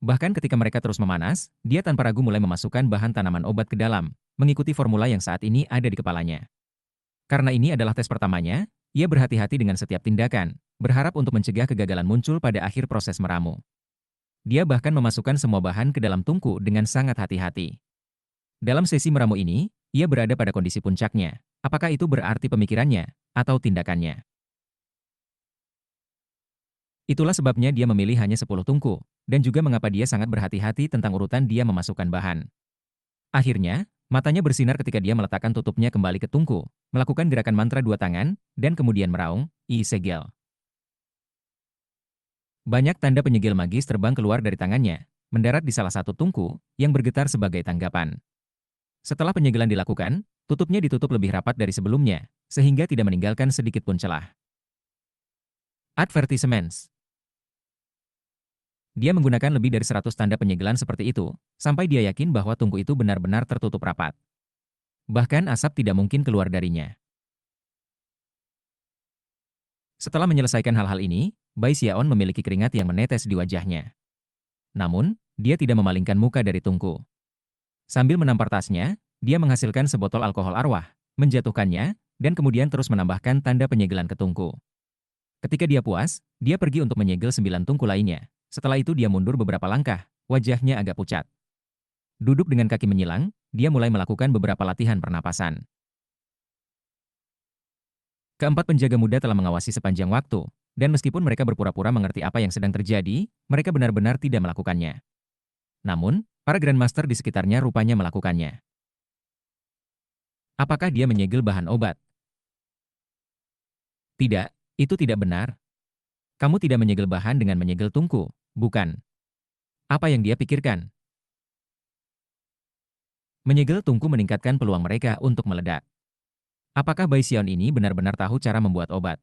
Bahkan ketika mereka terus memanas, dia tanpa ragu mulai memasukkan bahan tanaman obat ke dalam, mengikuti formula yang saat ini ada di kepalanya. Karena ini adalah tes pertamanya, ia berhati-hati dengan setiap tindakan, berharap untuk mencegah kegagalan muncul pada akhir proses meramu. Dia bahkan memasukkan semua bahan ke dalam tungku dengan sangat hati-hati. Dalam sesi meramu ini, ia berada pada kondisi puncaknya. Apakah itu berarti pemikirannya atau tindakannya? Itulah sebabnya dia memilih hanya 10 tungku, dan juga mengapa dia sangat berhati-hati tentang urutan dia memasukkan bahan. Akhirnya, matanya bersinar ketika dia meletakkan tutupnya kembali ke tungku, melakukan gerakan mantra 2 tangan, dan kemudian meraung, "I Segel." Banyak tanda penyegel magis terbang keluar dari tangannya, mendarat di salah satu tungku, yang bergetar sebagai tanggapan. Setelah penyegelan dilakukan, tutupnya ditutup lebih rapat dari sebelumnya, sehingga tidak meninggalkan sedikit pun celah. Advertisements. Dia menggunakan lebih dari 100 tanda penyegelan seperti itu, sampai dia yakin bahwa tungku itu benar-benar tertutup rapat. Bahkan asap tidak mungkin keluar darinya. Setelah menyelesaikan hal-hal ini, Bai Xiaon memiliki keringat yang menetes di wajahnya. Namun, dia tidak memalingkan muka dari tungku. Sambil menampar tasnya, dia menghasilkan sebotol alkohol arwah, menjatuhkannya, dan kemudian terus menambahkan tanda penyegelan ke tungku. Ketika dia puas, dia pergi untuk menyegel 9 tungku lainnya. Setelah itu dia mundur beberapa langkah, wajahnya agak pucat. Duduk dengan kaki menyilang, dia mulai melakukan beberapa latihan pernapasan. Keempat penjaga muda telah mengawasi sepanjang waktu, dan meskipun mereka berpura-pura mengerti apa yang sedang terjadi, mereka benar-benar tidak melakukannya. Namun, para Grandmaster di sekitarnya rupanya melakukannya. Apakah dia menyegel bahan obat? Tidak, itu tidak benar. Kamu tidak menyegel bahan dengan menyegel tungku, bukan? Apa yang dia pikirkan? Menyegel tungku meningkatkan peluang mereka untuk meledak. Apakah Bai Xiaon ini benar-benar tahu cara membuat obat?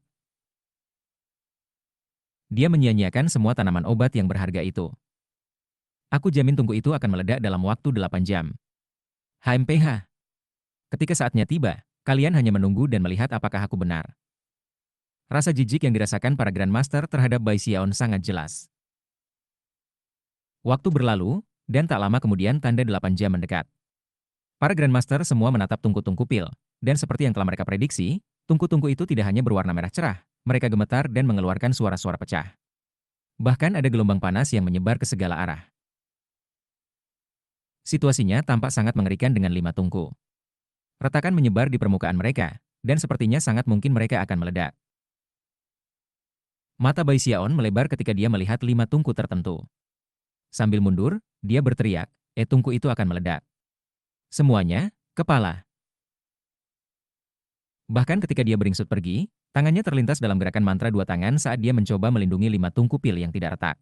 Dia menyia-nyiakan semua tanaman obat yang berharga itu. Aku jamin tungku itu akan meledak dalam waktu 8 jam. HMPH. Ketika saatnya tiba, kalian hanya menunggu dan melihat apakah aku benar. Rasa jijik yang dirasakan para Grandmaster terhadap Bai Xiaon sangat jelas. Waktu berlalu, dan tak lama kemudian tanda 8 jam mendekat. Para Grandmaster semua menatap tungku-tungku pil, dan seperti yang telah mereka prediksi, tungku-tungku itu tidak hanya berwarna merah cerah, mereka gemetar dan mengeluarkan suara-suara pecah. Bahkan ada gelombang panas yang menyebar ke segala arah. Situasinya tampak sangat mengerikan dengan 5 tungku. Retakan menyebar di permukaan mereka, dan sepertinya sangat mungkin mereka akan meledak. Mata Bai Xiaon melebar ketika dia melihat 5 tungku tertentu. Sambil mundur, dia berteriak, tungku itu akan meledak. Semuanya, kepala. Bahkan ketika dia beringsut pergi, tangannya terlintas dalam gerakan mantra 2 tangan saat dia mencoba melindungi 5 tungku pil yang tidak retak.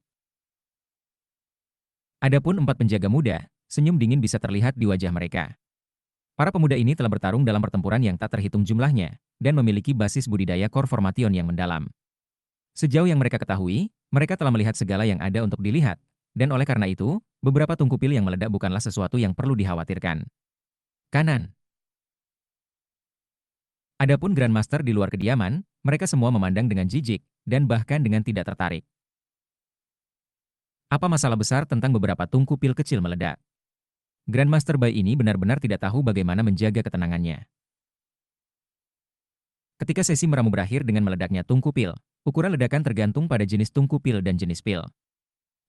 Adapun 4 penjaga muda, senyum dingin bisa terlihat di wajah mereka. Para pemuda ini telah bertarung dalam pertempuran yang tak terhitung jumlahnya, dan memiliki basis budidaya core formation yang mendalam. Sejauh yang mereka ketahui, mereka telah melihat segala yang ada untuk dilihat, dan oleh karena itu, beberapa tungku pil yang meledak bukanlah sesuatu yang perlu dikhawatirkan. Kanan. Adapun Grandmaster di luar kediaman, mereka semua memandang dengan jijik, dan bahkan dengan tidak tertarik. Apa masalah besar tentang beberapa tungku pil kecil meledak? Grandmaster Bai ini benar-benar tidak tahu bagaimana menjaga ketenangannya. Ketika sesi meramu berakhir dengan meledaknya tungku pil, ukuran ledakan tergantung pada jenis tungku pil dan jenis pil.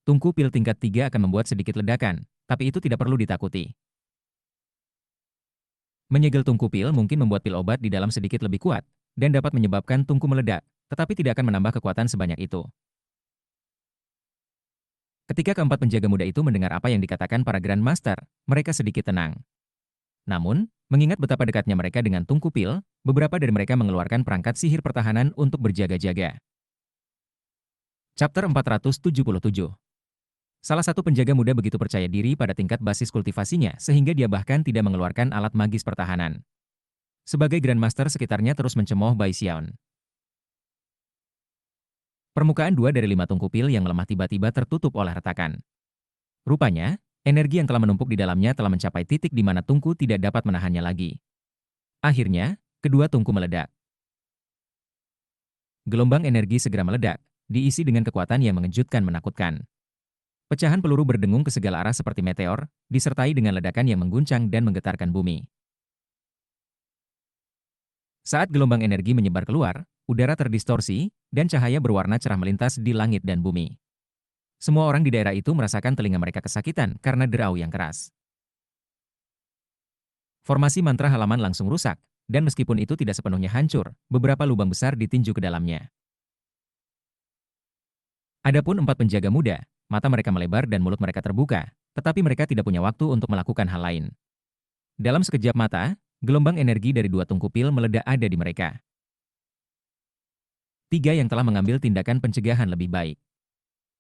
Tungku pil tingkat 3 akan membuat sedikit ledakan, tapi itu tidak perlu ditakuti. Menyegel tungku pil mungkin membuat pil obat di dalam sedikit lebih kuat, dan dapat menyebabkan tungku meledak, tetapi tidak akan menambah kekuatan sebanyak itu. Ketika keempat penjaga muda itu mendengar apa yang dikatakan para Grandmaster, mereka sedikit tenang. Namun, mengingat betapa dekatnya mereka dengan tungku pil, beberapa dari mereka mengeluarkan perangkat sihir pertahanan untuk berjaga-jaga. Chapter 477. Salah satu penjaga muda begitu percaya diri pada tingkat basis kultivasinya sehingga dia bahkan tidak mengeluarkan alat magis pertahanan. Sebagai Grandmaster sekitarnya terus mencemooh Bai Xiaon. Permukaan 2 dari 5 tungku pil yang melemah tiba-tiba tertutup oleh retakan. Rupanya, energi yang telah menumpuk di dalamnya telah mencapai titik di mana tungku tidak dapat menahannya lagi. Akhirnya, kedua tungku meledak. Gelombang energi segera meledak, diisi dengan kekuatan yang mengejutkan menakutkan. Pecahan peluru berdengung ke segala arah seperti meteor, disertai dengan ledakan yang mengguncang dan menggetarkan bumi. Saat gelombang energi menyebar keluar, udara terdistorsi, dan cahaya berwarna cerah melintas di langit dan bumi. Semua orang di daerah itu merasakan telinga mereka kesakitan karena derau yang keras. Formasi mantra halaman langsung rusak, dan meskipun itu tidak sepenuhnya hancur, beberapa lubang besar ditinju ke dalamnya. Adapun 4 penjaga muda, mata mereka melebar dan mulut mereka terbuka, tetapi mereka tidak punya waktu untuk melakukan hal lain. Dalam sekejap mata, gelombang energi dari 2 tungku pil meledak ada di mereka. 3 yang telah mengambil tindakan pencegahan lebih baik.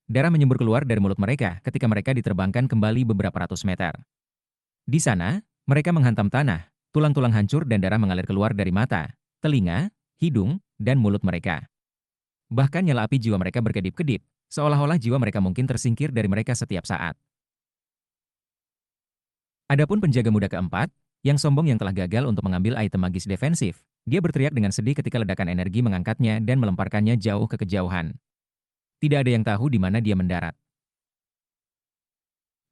Darah menyembur keluar dari mulut mereka ketika mereka diterbangkan kembali beberapa ratus meter. Di sana, mereka menghantam tanah, tulang-tulang hancur dan darah mengalir keluar dari mata, telinga, hidung, dan mulut mereka. Bahkan nyala api jiwa mereka berkedip-kedip, seolah-olah jiwa mereka mungkin tersingkir dari mereka setiap saat. Adapun penjaga muda keempat, yang sombong yang telah gagal untuk mengambil item magis defensif, dia berteriak dengan sedih ketika ledakan energi mengangkatnya dan melemparkannya jauh ke kejauhan. Tidak ada yang tahu di mana dia mendarat.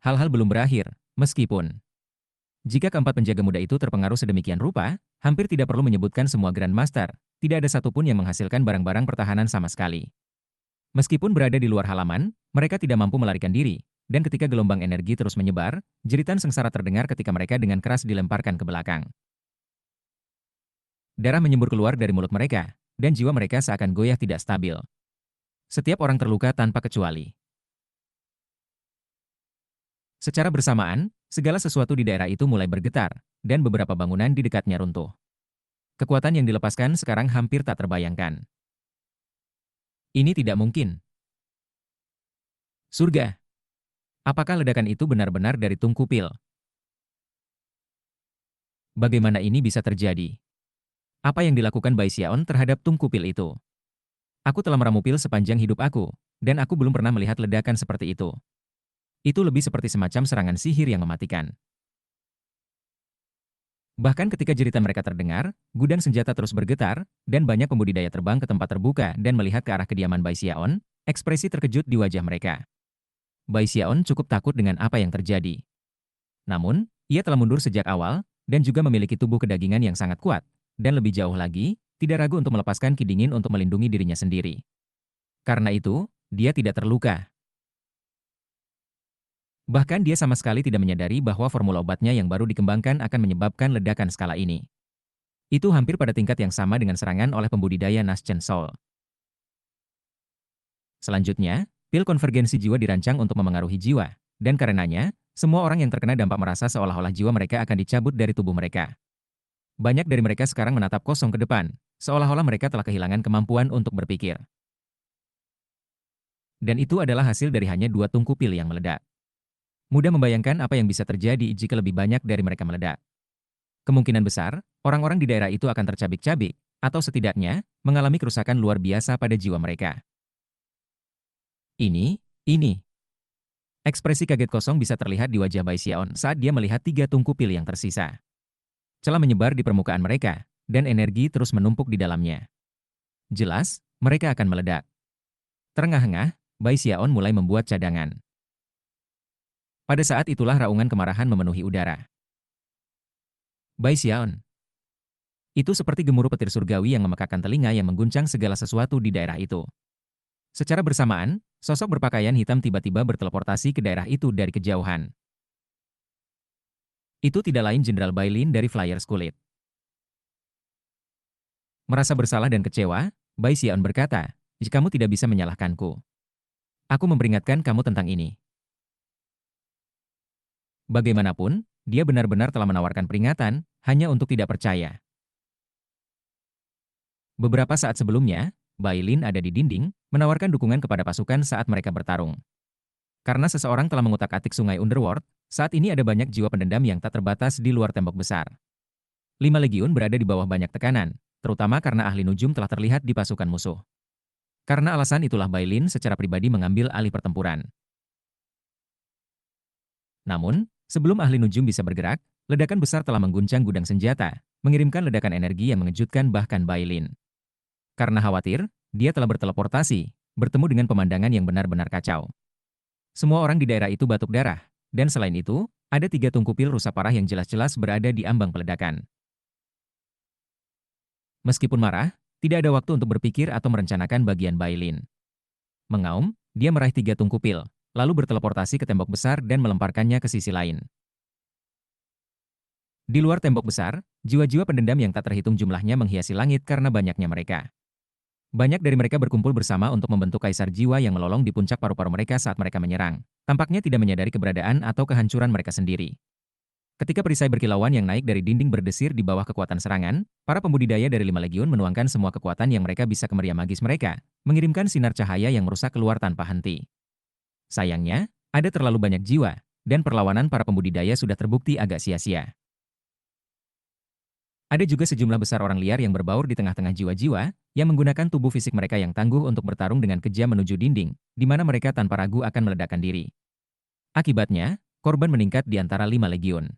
Hal-hal belum berakhir, meskipun jika keempat penjaga muda itu terpengaruh sedemikian rupa, hampir tidak perlu menyebutkan semua Grandmaster, tidak ada satupun yang menghasilkan barang-barang pertahanan sama sekali. Meskipun berada di luar halaman, mereka tidak mampu melarikan diri, dan ketika gelombang energi terus menyebar, jeritan sengsara terdengar ketika mereka dengan keras dilemparkan ke belakang. Darah menyembur keluar dari mulut mereka, dan jiwa mereka seakan goyah tidak stabil. Setiap orang terluka tanpa kecuali. Secara bersamaan, Segala sesuatu di daerah itu mulai bergetar, dan beberapa bangunan di dekatnya runtuh. Kekuatan yang dilepaskan sekarang hampir tak terbayangkan. Ini tidak mungkin. Surga. Apakah ledakan itu benar-benar dari Tungku Pil? Bagaimana ini bisa terjadi? Apa yang dilakukan Bai Xiaon terhadap Tungku Pil itu? Aku telah meramu pil sepanjang hidup aku, dan aku belum pernah melihat ledakan seperti itu. Itu lebih seperti semacam serangan sihir yang mematikan. Bahkan ketika jeritan mereka terdengar, gudang senjata terus bergetar, dan banyak pembudidaya terbang ke tempat terbuka dan melihat ke arah kediaman Bai Xiaon, ekspresi terkejut di wajah mereka. Bai Xiaon cukup takut dengan apa yang terjadi. Namun, ia telah mundur sejak awal, dan juga memiliki tubuh kedagingan yang sangat kuat, dan lebih jauh lagi, tidak ragu untuk melepaskan ki dingin untuk melindungi dirinya sendiri. Karena itu, dia tidak terluka. Bahkan dia sama sekali tidak menyadari bahwa formula obatnya yang baru dikembangkan akan menyebabkan ledakan skala ini. Itu hampir pada tingkat yang sama dengan serangan oleh pembudidaya Nas Chen Sol. Selanjutnya, pil konvergensi jiwa dirancang untuk memengaruhi jiwa, dan karenanya, semua orang yang terkena dampak merasa seolah-olah jiwa mereka akan dicabut dari tubuh mereka. Banyak dari mereka sekarang menatap kosong ke depan, seolah-olah mereka telah kehilangan kemampuan untuk berpikir. Dan itu adalah hasil dari hanya 2 tungku pil yang meledak. Mudah membayangkan apa yang bisa terjadi jika lebih banyak dari mereka meledak. Kemungkinan besar, orang-orang di daerah itu akan tercabik-cabik, atau setidaknya, mengalami kerusakan luar biasa pada jiwa mereka. Ini. Ekspresi kaget kosong bisa terlihat di wajah Bai Xiaon saat dia melihat 3 tungku pil yang tersisa. Celah menyebar di permukaan mereka, dan energi terus menumpuk di dalamnya. Jelas, mereka akan meledak. Terengah-engah, Bai Xiaon mulai membuat cadangan. Pada saat itulah raungan kemarahan memenuhi udara. Bai Xiaon. Itu seperti gemuruh petir surgawi yang memekakan telinga yang mengguncang segala sesuatu di daerah itu. Secara bersamaan, sosok berpakaian hitam tiba-tiba berteleportasi ke daerah itu dari kejauhan. Itu tidak lain Jenderal Bai Lin dari Flyers Kulit. Merasa bersalah dan kecewa, Bai Xiaon berkata, "Jika kamu tidak bisa menyalahkanku, aku memperingatkan kamu tentang ini." Bagaimanapun, dia benar-benar telah menawarkan peringatan, hanya untuk tidak percaya. Beberapa saat sebelumnya, Bai Lin ada di dinding, menawarkan dukungan kepada pasukan saat mereka bertarung. Karena seseorang telah mengutak-atik sungai Underworld, saat ini ada banyak jiwa pendendam yang tak terbatas di luar tembok besar. 5 legiun berada di bawah banyak tekanan, terutama karena ahli nujum telah terlihat di pasukan musuh. Karena alasan itulah Bai Lin secara pribadi mengambil alih pertempuran. Namun, sebelum ahli nujum bisa bergerak, ledakan besar telah mengguncang gudang senjata, mengirimkan ledakan energi yang mengejutkan bahkan Bai Lin. Karena khawatir, dia telah berteleportasi, bertemu dengan pemandangan yang benar-benar kacau. Semua orang di daerah itu batuk darah, dan selain itu, ada 3 tungku pil rusak parah yang jelas-jelas berada di ambang peledakan. Meskipun marah, tidak ada waktu untuk berpikir atau merencanakan bagian Bai Lin. Mengaum, dia meraih 3 tungku pil, lalu berteleportasi ke tembok besar dan melemparkannya ke sisi lain. Di luar tembok besar, jiwa-jiwa pendendam yang tak terhitung jumlahnya menghiasi langit karena banyaknya mereka. Banyak dari mereka berkumpul bersama untuk membentuk kaisar jiwa yang melolong di puncak paru-paru mereka saat mereka menyerang. Tampaknya tidak menyadari keberadaan atau kehancuran mereka sendiri. Ketika perisai berkilauan yang naik dari dinding berdesir di bawah kekuatan serangan, para pembudidaya dari 5 legiun menuangkan semua kekuatan yang mereka bisa ke meriam magis mereka, mengirimkan sinar cahaya yang merusak keluar tanpa henti. Sayangnya, ada terlalu banyak jiwa, dan perlawanan para pembudidaya sudah terbukti agak sia-sia. Ada juga sejumlah besar orang liar yang berbaur di tengah-tengah jiwa-jiwa, yang menggunakan tubuh fisik mereka yang tangguh untuk bertarung dengan kejam menuju dinding, di mana mereka tanpa ragu akan meledakkan diri. Akibatnya, korban meningkat di antara 5 legiun.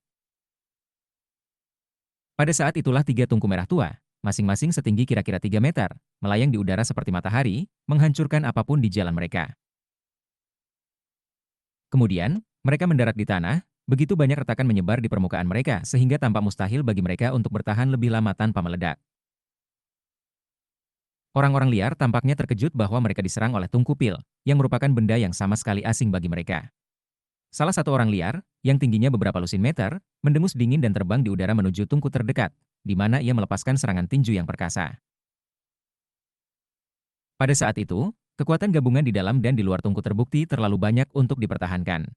Pada saat itulah 3 tungku merah tua, masing-masing setinggi kira-kira 3 meter, melayang di udara seperti matahari, menghancurkan apapun di jalan mereka. Kemudian, mereka mendarat di tanah, begitu banyak retakan menyebar di permukaan mereka sehingga tampak mustahil bagi mereka untuk bertahan lebih lama tanpa meledak. Orang-orang liar tampaknya terkejut bahwa mereka diserang oleh tungku pil, yang merupakan benda yang sama sekali asing bagi mereka. Salah satu orang liar, yang tingginya beberapa lusin meter, mendengus dingin dan terbang di udara menuju tungku terdekat, di mana ia melepaskan serangan tinju yang perkasa. Pada saat itu, kekuatan gabungan di dalam dan di luar tungku terbukti terlalu banyak untuk dipertahankan.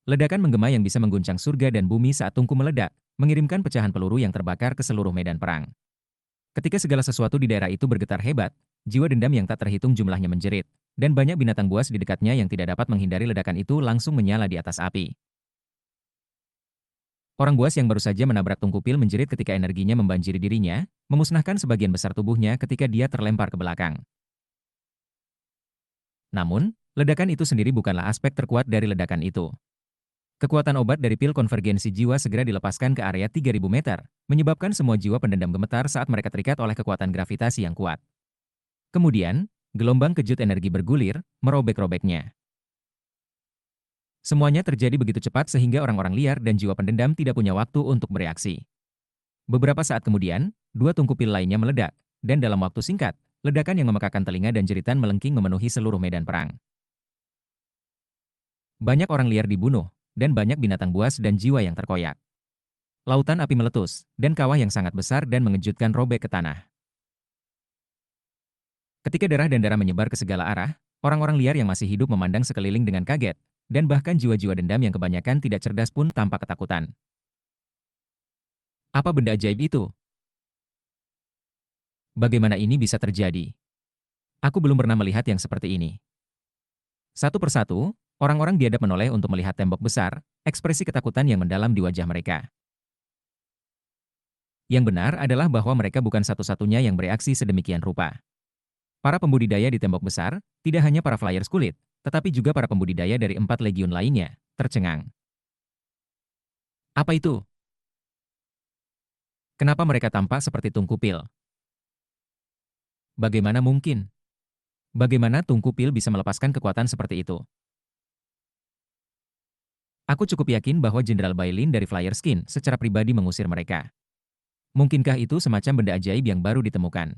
Ledakan menggema yang bisa mengguncang surga dan bumi saat tungku meledak, mengirimkan pecahan peluru yang terbakar ke seluruh medan perang. Ketika segala sesuatu di daerah itu bergetar hebat, jiwa dendam yang tak terhitung jumlahnya menjerit, dan banyak binatang buas di dekatnya yang tidak dapat menghindari ledakan itu langsung menyala di atas api. Orang buas yang baru saja menabrak tungku pil menjerit ketika energinya membanjiri dirinya, memusnahkan sebagian besar tubuhnya ketika dia terlempar ke belakang. Namun, ledakan itu sendiri bukanlah aspek terkuat dari ledakan itu. Kekuatan obat dari pil konvergensi jiwa segera dilepaskan ke area 3000 meter, menyebabkan semua jiwa pendendam gemetar saat mereka terikat oleh kekuatan gravitasi yang kuat. Kemudian, gelombang kejut energi bergulir, merobek-robeknya. Semuanya terjadi begitu cepat sehingga orang-orang liar dan jiwa pendendam tidak punya waktu untuk bereaksi. Beberapa saat kemudian, dua tungku pil lainnya meledak, dan dalam waktu singkat, ledakan yang memekakan telinga dan jeritan melengking memenuhi seluruh medan perang. Banyak orang liar dibunuh, dan banyak binatang buas dan jiwa yang terkoyak. Lautan api meletus, dan kawah yang sangat besar dan mengejutkan robek ke tanah. Ketika darah menyebar ke segala arah, orang-orang liar yang masih hidup memandang sekeliling dengan kaget, dan bahkan jiwa-jiwa dendam yang kebanyakan tidak cerdas pun tampak ketakutan. Apa benda ajaib itu? Bagaimana ini bisa terjadi? Aku belum pernah melihat yang seperti ini. Satu persatu, orang-orang biadab menoleh untuk melihat tembok besar, ekspresi ketakutan yang mendalam di wajah mereka. Yang benar adalah bahwa mereka bukan satu-satunya yang bereaksi sedemikian rupa. Para pembudidaya di tembok besar, tidak hanya para flyers kulit, tetapi juga para pembudidaya dari 4 legiun lainnya, tercengang. Apa itu? Kenapa mereka tampak seperti tungku pil? Bagaimana mungkin? Bagaimana tungku pil bisa melepaskan kekuatan seperti itu? Aku cukup yakin bahwa Jenderal Bailin dari Flyer Skin secara pribadi mengusir mereka. Mungkinkah itu semacam benda ajaib yang baru ditemukan?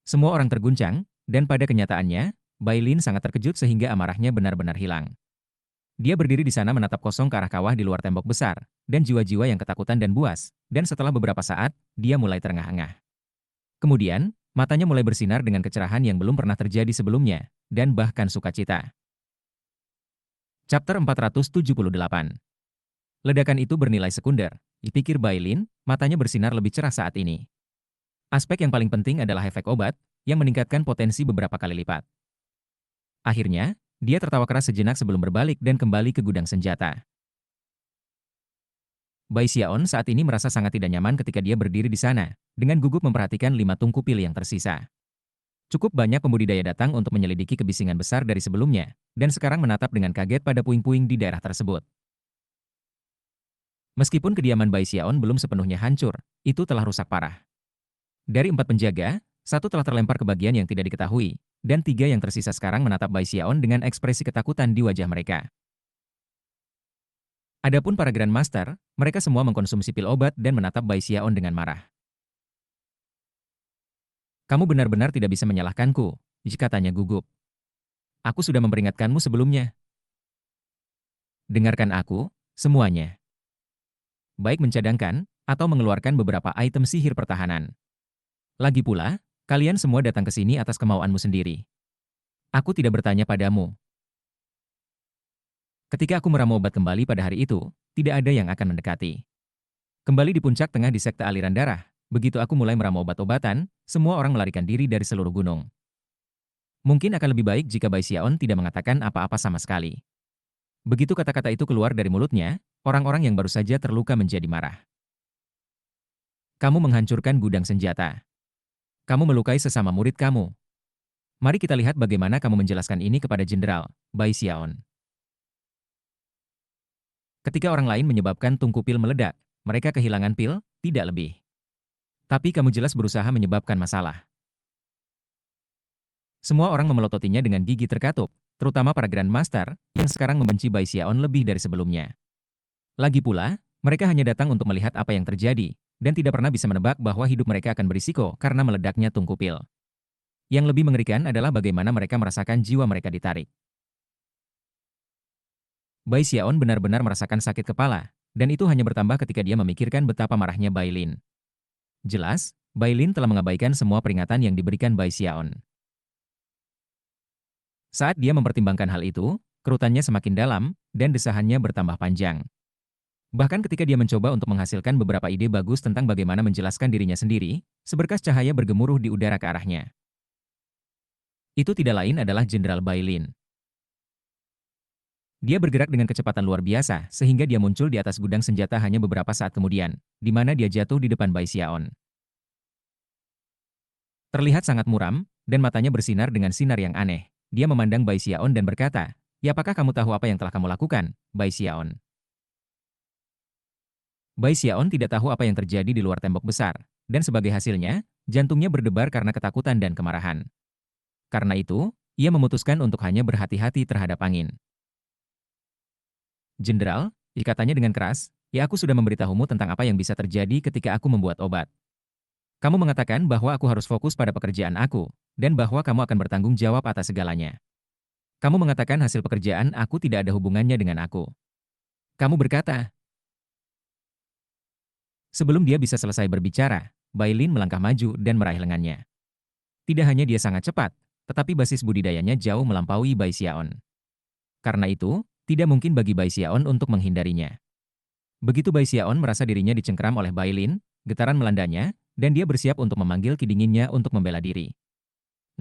Semua orang terguncang, dan pada kenyataannya, Bailin sangat terkejut sehingga amarahnya benar-benar hilang. Dia berdiri di sana menatap kosong ke arah kawah di luar tembok besar, dan jiwa-jiwa yang ketakutan dan buas, dan setelah beberapa saat, dia mulai terengah-engah. Kemudian, matanya mulai bersinar dengan kecerahan yang belum pernah terjadi sebelumnya, dan bahkan sukacita. Chapter 478. Ledakan itu bernilai sekunder, dipikir Bailin, matanya bersinar lebih cerah saat ini. Aspek yang paling penting adalah efek obat, yang meningkatkan potensi beberapa kali lipat. Akhirnya, dia tertawa keras sejenak sebelum berbalik dan kembali ke gudang senjata. Bai Xiaon saat ini merasa sangat tidak nyaman ketika dia berdiri di sana, dengan gugup memperhatikan 5 tungku pil yang tersisa. Cukup banyak pembudidaya datang untuk menyelidiki kebisingan besar dari sebelumnya, dan sekarang menatap dengan kaget pada puing-puing di daerah tersebut. Meskipun kediaman Bai Xiaon belum sepenuhnya hancur, itu telah rusak parah. Dari 4 penjaga, 1 telah terlempar ke bagian yang tidak diketahui, dan 3 yang tersisa sekarang menatap Bai Xiaon dengan ekspresi ketakutan di wajah mereka. Adapun para Grandmaster, mereka semua mengkonsumsi pil obat dan menatap Bai Xiaon dengan marah. Kamu benar-benar tidak bisa menyalahkanku, jika tanya gugup. Aku sudah memperingatkanmu sebelumnya. Dengarkan aku, semuanya. Baik mencadangkan, atau mengeluarkan beberapa item sihir pertahanan. Lagi pula, kalian semua datang ke sini atas kemauanmu sendiri. Aku tidak bertanya padamu. Ketika aku meramu obat kembali pada hari itu, tidak ada yang akan mendekati. Kembali di puncak tengah di sekte aliran darah, begitu aku mulai meramu obat-obatan, semua orang melarikan diri dari seluruh gunung. Mungkin akan lebih baik jika Bai Xiaon tidak mengatakan apa-apa sama sekali. Begitu kata-kata itu keluar dari mulutnya, orang-orang yang baru saja terluka menjadi marah. Kamu menghancurkan gudang senjata. Kamu melukai sesama murid kamu. Mari kita lihat bagaimana kamu menjelaskan ini kepada Jenderal Bai Xiaon. Ketika orang lain menyebabkan tungku pil meledak, mereka kehilangan pil, tidak lebih. Tapi kamu jelas berusaha menyebabkan masalah. Semua orang memelototinya dengan gigi terkatup, terutama para Grandmaster, yang sekarang membenci Bai Xiaon lebih dari sebelumnya. Lagi pula, mereka hanya datang untuk melihat apa yang terjadi, dan tidak pernah bisa menebak bahwa hidup mereka akan berisiko karena meledaknya tungku pil. Yang lebih mengerikan adalah bagaimana mereka merasakan jiwa mereka ditarik. Bai Xiaon benar-benar merasakan sakit kepala, dan itu hanya bertambah ketika dia memikirkan betapa marahnya Bai Lin. Jelas, Bai Lin telah mengabaikan semua peringatan yang diberikan Bai Xiaon. Saat dia mempertimbangkan hal itu, kerutannya semakin dalam, dan desahannya bertambah panjang. Bahkan ketika dia mencoba untuk menghasilkan beberapa ide bagus tentang bagaimana menjelaskan dirinya sendiri, seberkas cahaya bergemuruh di udara ke arahnya. Itu tidak lain adalah Jenderal Bailin. Dia bergerak dengan kecepatan luar biasa, sehingga dia muncul di atas gudang senjata hanya beberapa saat kemudian, di mana dia jatuh di depan Bai Xiaon. Terlihat sangat muram, dan matanya bersinar dengan sinar yang aneh. Dia memandang Bai Xiaon dan berkata, "Ya, apakah kamu tahu apa yang telah kamu lakukan, Bai Xiaon?" Bai Xiaon tidak tahu apa yang terjadi di luar tembok besar, dan sebagai hasilnya, jantungnya berdebar karena ketakutan dan kemarahan. Karena itu, ia memutuskan untuk hanya berhati-hati terhadap angin. "Jenderal," katanya dengan keras, "ya aku sudah memberitahumu tentang apa yang bisa terjadi ketika aku membuat obat. Kamu mengatakan bahwa aku harus fokus pada pekerjaan aku, dan bahwa kamu akan bertanggung jawab atas segalanya. Kamu mengatakan hasil pekerjaan aku tidak ada hubungannya dengan aku. Kamu berkata." Sebelum dia bisa selesai berbicara, Bailin melangkah maju dan meraih lengannya. Tidak hanya dia sangat cepat, tetapi basis budidayanya jauh melampaui Bai Xiaon. Karena itu, tidak mungkin bagi Bai Xiaon untuk menghindarinya. Begitu Bai Xiaon merasa dirinya dicengkeram oleh Bailin, getaran melandanya, dan dia bersiap untuk memanggil kidinginnya untuk membela diri.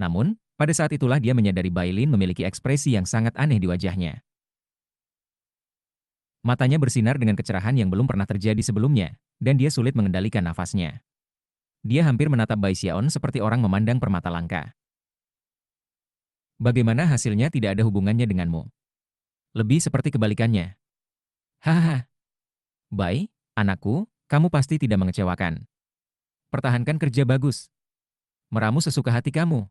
Namun, pada saat itulah dia menyadari Bailin memiliki ekspresi yang sangat aneh di wajahnya. Matanya bersinar dengan kecerahan yang belum pernah terjadi sebelumnya, dan dia sulit mengendalikan nafasnya. Dia hampir menatap Bai Xiaon seperti orang memandang permata langka. "Bagaimana hasilnya tidak ada hubungannya denganmu? Lebih seperti kebalikannya." "Hahaha. Bai, anakku, kamu pasti tidak mengecewakan. Pertahankan kerja bagus. Meramu sesuka hati kamu.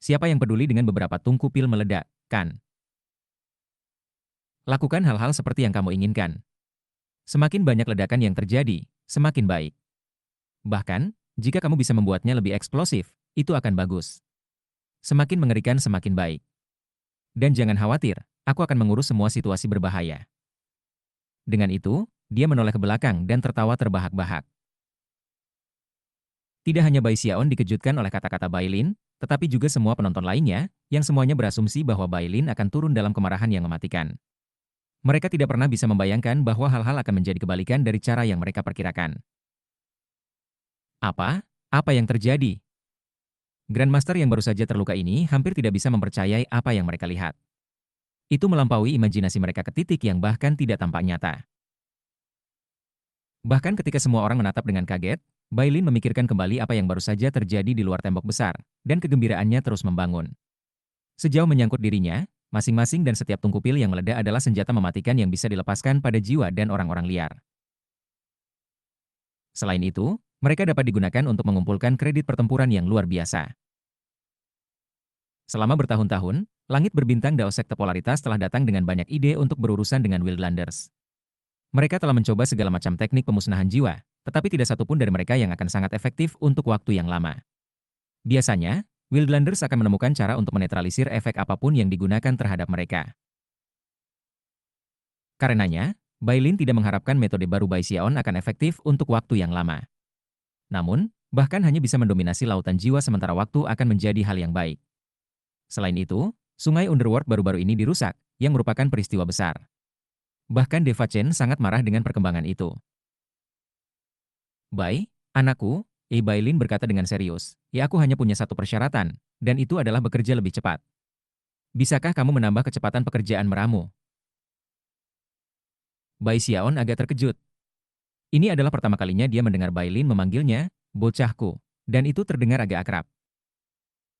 Siapa yang peduli dengan beberapa tungku pil meledak, kan? Lakukan hal-hal seperti yang kamu inginkan. Semakin banyak ledakan yang terjadi, semakin baik. Bahkan, jika kamu bisa membuatnya lebih eksplosif, itu akan bagus. Semakin mengerikan semakin baik. Dan jangan khawatir, aku akan mengurus semua situasi berbahaya." Dengan itu, dia menoleh ke belakang dan tertawa terbahak-bahak. Tidak hanya Bai Xiaon dikejutkan oleh kata-kata Bailin, tetapi juga semua penonton lainnya, yang semuanya berasumsi bahwa Bailin akan turun dalam kemarahan yang mematikan. Mereka tidak pernah bisa membayangkan bahwa hal-hal akan menjadi kebalikan dari cara yang mereka perkirakan. Apa? Apa yang terjadi? Grandmaster yang baru saja terluka ini hampir tidak bisa mempercayai apa yang mereka lihat. Itu melampaui imajinasi mereka ke titik yang bahkan tidak tampak nyata. Bahkan ketika semua orang menatap dengan kaget, Bailin memikirkan kembali apa yang baru saja terjadi di luar tembok besar, dan kegembiraannya terus membangun. Sejauh menyangkut dirinya, masing-masing dan setiap tungku pil yang meledak adalah senjata mematikan yang bisa dilepaskan pada jiwa dan orang-orang liar. Selain itu, mereka dapat digunakan untuk mengumpulkan kredit pertempuran yang luar biasa. Selama bertahun-tahun, langit berbintang Dao Sekte Polaritas telah datang dengan banyak ide untuk berurusan dengan Wildlanders. Mereka telah mencoba segala macam teknik pemusnahan jiwa, tetapi tidak satupun dari mereka yang akan sangat efektif untuk waktu yang lama. Biasanya, Wildlanders akan menemukan cara untuk menetralisir efek apapun yang digunakan terhadap mereka. Karenanya, Bailin tidak mengharapkan metode baru Bai Xiaon akan efektif untuk waktu yang lama. Namun, bahkan hanya bisa mendominasi lautan jiwa sementara waktu akan menjadi hal yang baik. Selain itu, sungai Underworld baru-baru ini dirusak, yang merupakan peristiwa besar. Bahkan Deva Chen sangat marah dengan perkembangan itu. "Bai, anakku," Bailin berkata dengan serius, "ya aku hanya punya satu persyaratan, dan itu adalah bekerja lebih cepat. Bisakah kamu menambah kecepatan pekerjaan meramu?" Bai Xiaon agak terkejut. Ini adalah pertama kalinya dia mendengar Bailin memanggilnya, "bocahku," dan itu terdengar agak akrab.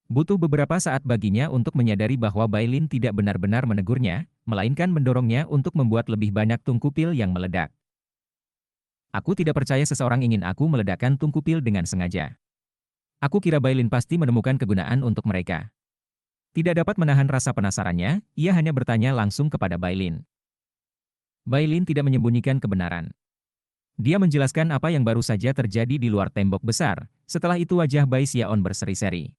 Butuh beberapa saat baginya untuk menyadari bahwa Bailin tidak benar-benar menegurnya, melainkan mendorongnya untuk membuat lebih banyak tungku pil yang meledak. "Aku tidak percaya seseorang ingin aku meledakkan tungku pil dengan sengaja. Aku kira Bailin pasti menemukan kegunaan untuk mereka." Tidak dapat menahan rasa penasarannya, ia hanya bertanya langsung kepada Bailin. Bailin tidak menyembunyikan kebenaran. Dia menjelaskan apa yang baru saja terjadi di luar tembok besar. Setelah itu wajah Bai Xiaon berseri-seri.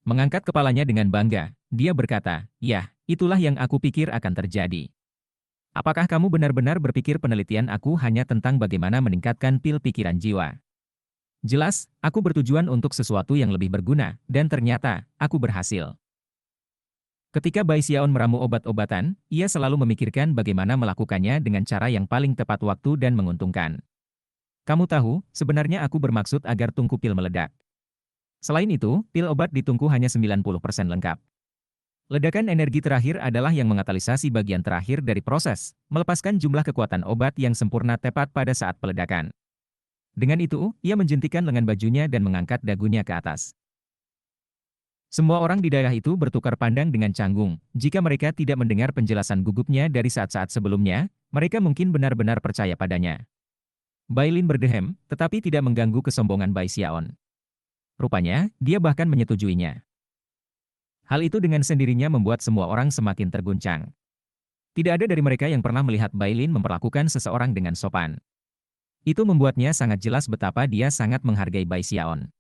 Mengangkat kepalanya dengan bangga, dia berkata, "Ya, itulah yang aku pikir akan terjadi. Apakah kamu benar-benar berpikir penelitian aku hanya tentang bagaimana meningkatkan pil pikiran jiwa? Jelas, aku bertujuan untuk sesuatu yang lebih berguna, dan ternyata, aku berhasil." Ketika Bai Xiaon meramu obat-obatan, ia selalu memikirkan bagaimana melakukannya dengan cara yang paling tepat waktu dan menguntungkan. Kamu tahu, sebenarnya aku bermaksud agar tungku pil meledak. Selain itu, pil obat di tungku hanya 90% lengkap. Ledakan energi terakhir adalah yang mengatalisasi bagian terakhir dari proses, melepaskan jumlah kekuatan obat yang sempurna tepat pada saat peledakan. Dengan itu, ia menjentikan lengan bajunya dan mengangkat dagunya ke atas. Semua orang di daerah itu bertukar pandang dengan canggung. Jika mereka tidak mendengar penjelasan gugupnya dari saat-saat sebelumnya, mereka mungkin benar-benar percaya padanya. Bai Lin berdehem, tetapi tidak mengganggu kesombongan Bai Xiaon. Rupanya, dia bahkan menyetujuinya. Hal itu dengan sendirinya membuat semua orang semakin terguncang. Tidak ada dari mereka yang pernah melihat Bai Lin memperlakukan seseorang dengan sopan. Itu membuatnya sangat jelas betapa dia sangat menghargai Bai Xiaon.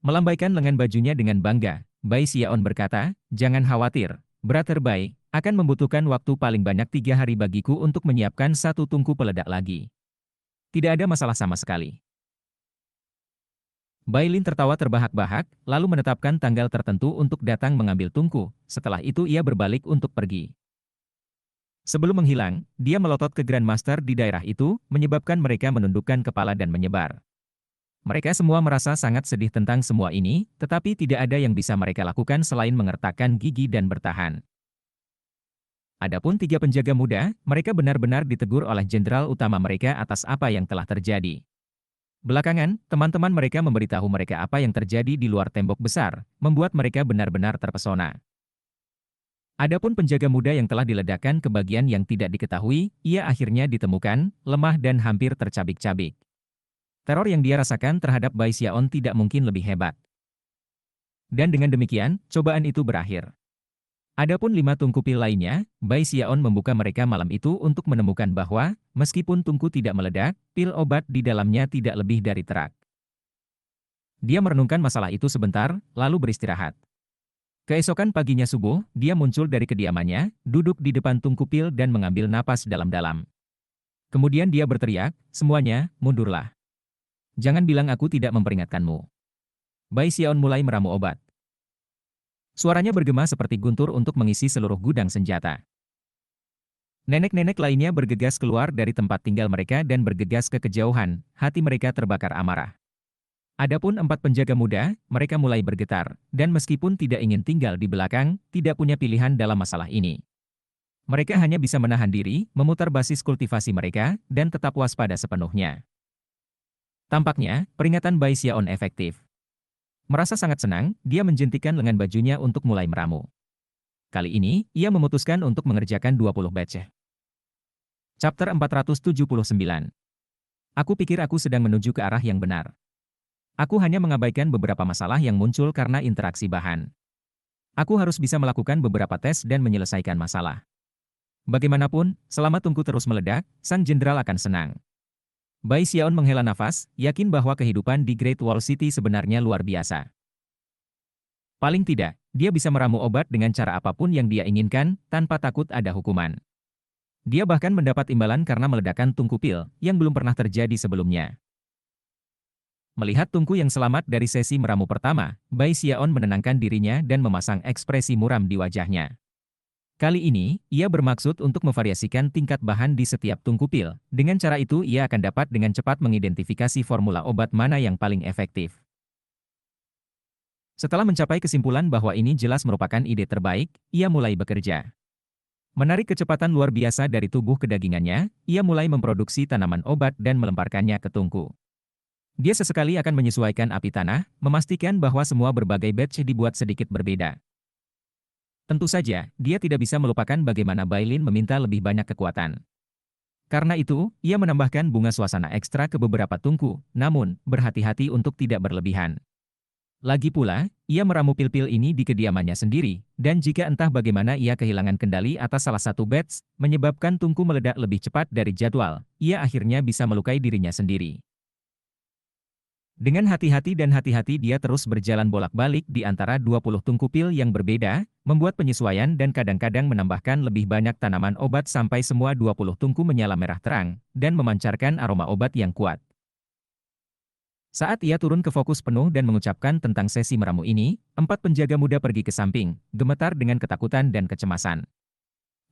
Melambaikan lengan bajunya dengan bangga, Bai Xiaon berkata, "Jangan khawatir, Brother Bai, akan membutuhkan waktu paling banyak 3 hari bagiku untuk menyiapkan satu tungku peledak lagi. Tidak ada masalah sama sekali." Bai Lin tertawa terbahak-bahak, lalu menetapkan tanggal tertentu untuk datang mengambil tungku. Setelah itu ia berbalik untuk pergi. Sebelum menghilang, dia melotot ke Grandmaster di daerah itu, menyebabkan mereka menundukkan kepala dan menyebar. Mereka semua merasa sangat sedih tentang semua ini, tetapi tidak ada yang bisa mereka lakukan selain mengertakkan gigi dan bertahan. Adapun 3 penjaga muda, mereka benar-benar ditegur oleh jenderal utama mereka atas apa yang telah terjadi. Belakangan, teman-teman mereka memberitahu mereka apa yang terjadi di luar tembok besar, membuat mereka benar-benar terpesona. Adapun penjaga muda yang telah diledakkan ke bagian yang tidak diketahui, ia akhirnya ditemukan, lemah dan hampir tercabik-cabik. Teror yang dia rasakan terhadap Bai Xiaon tidak mungkin lebih hebat. Dan dengan demikian, cobaan itu berakhir. Adapun 5 tungku pil lainnya, Bai Xiaon membuka mereka malam itu untuk menemukan bahwa, meskipun tungku tidak meledak, pil obat di dalamnya tidak lebih dari terak. Dia merenungkan masalah itu sebentar, lalu beristirahat. Keesokan paginya subuh, dia muncul dari kediamannya, duduk di depan tungku pil dan mengambil napas dalam-dalam. Kemudian dia berteriak, "Semuanya, mundurlah. Jangan bilang aku tidak memperingatkanmu." Bai Xiaon mulai meramu obat. Suaranya bergema seperti guntur untuk mengisi seluruh gudang senjata. Nenek-nenek lainnya bergegas keluar dari tempat tinggal mereka dan bergegas ke kejauhan, hati mereka terbakar amarah. Adapun 4 penjaga muda, mereka mulai bergetar, dan meskipun tidak ingin tinggal di belakang, tidak punya pilihan dalam masalah ini. Mereka hanya bisa menahan diri, memutar basis kultivasi mereka, dan tetap waspada sepenuhnya. Tampaknya, peringatan Bai Xiaon efektif. Merasa sangat senang, dia menjentikan lengan bajunya untuk mulai meramu. Kali ini, ia memutuskan untuk mengerjakan 20 batch. Chapter 479. Aku pikir aku sedang menuju ke arah yang benar. Aku hanya mengabaikan beberapa masalah yang muncul karena interaksi bahan. Aku harus bisa melakukan beberapa tes dan menyelesaikan masalah. Bagaimanapun, selama tungku terus meledak, sang jenderal akan senang. Bai Xiaon menghela nafas, yakin bahwa kehidupan di Great Wall City sebenarnya luar biasa. Paling tidak, dia bisa meramu obat dengan cara apapun yang dia inginkan, tanpa takut ada hukuman. Dia bahkan mendapat imbalan karena meledakkan tungku pil, yang belum pernah terjadi sebelumnya. Melihat tungku yang selamat dari sesi meramu pertama, Bai Xiaon menenangkan dirinya dan memasang ekspresi muram di wajahnya. Kali ini, ia bermaksud untuk memvariasikan tingkat bahan di setiap tungku pil. Dengan cara itu ia akan dapat dengan cepat mengidentifikasi formula obat mana yang paling efektif. Setelah mencapai kesimpulan bahwa ini jelas merupakan ide terbaik, ia mulai bekerja. Menarik kecepatan luar biasa dari tubuh kedagingannya, ia mulai memproduksi tanaman obat dan melemparkannya ke tungku. Dia sesekali akan menyesuaikan api tanah, memastikan bahwa semua berbagai batch dibuat sedikit berbeda. Tentu saja, dia tidak bisa melupakan bagaimana Bai Lin meminta lebih banyak kekuatan. Karena itu, ia menambahkan bunga suasana ekstra ke beberapa tungku, namun, berhati-hati untuk tidak berlebihan. Lagi pula, ia meramu pil-pil ini di kediamannya sendiri, dan jika entah bagaimana ia kehilangan kendali atas salah satu batch, menyebabkan tungku meledak lebih cepat dari jadwal, ia akhirnya bisa melukai dirinya sendiri. Dengan hati-hati dia terus berjalan bolak-balik di antara 20 tungku pil yang berbeda, membuat penyesuaian dan kadang-kadang menambahkan lebih banyak tanaman obat sampai semua 20 tungku menyala merah terang, dan memancarkan aroma obat yang kuat. Saat ia turun ke fokus penuh dan mengucapkan tentang sesi meramu ini, 4 penjaga muda pergi ke samping, gemetar dengan ketakutan dan kecemasan.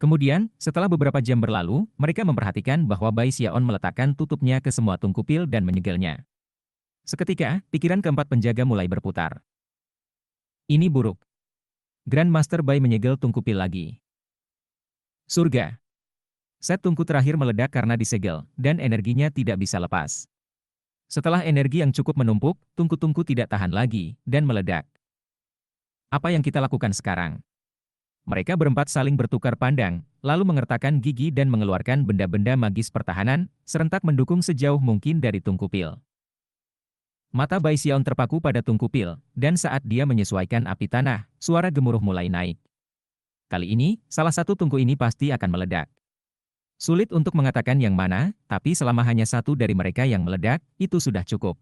Kemudian, setelah beberapa jam berlalu, mereka memperhatikan bahwa Bai Xiaon meletakkan tutupnya ke semua tungku pil dan menyegelnya. Seketika, pikiran ke 4 penjaga mulai berputar. Ini buruk. Grandmaster Bai menyegel tungku pil lagi. Surga. Set tungku terakhir meledak karena disegel, dan energinya tidak bisa lepas. Setelah energi yang cukup menumpuk, tungku-tungku tidak tahan lagi, dan meledak. Apa yang kita lakukan sekarang? Mereka berempat saling bertukar pandang, lalu mengertakkan gigi dan mengeluarkan benda-benda magis pertahanan, serentak mendukung sejauh mungkin dari tungku pil. Mata Bai Xiaon terpaku pada tungku pil, dan saat dia menyesuaikan api tanah, suara gemuruh mulai naik. Kali ini, salah satu tungku ini pasti akan meledak. Sulit untuk mengatakan yang mana, tapi selama hanya satu dari mereka yang meledak, itu sudah cukup.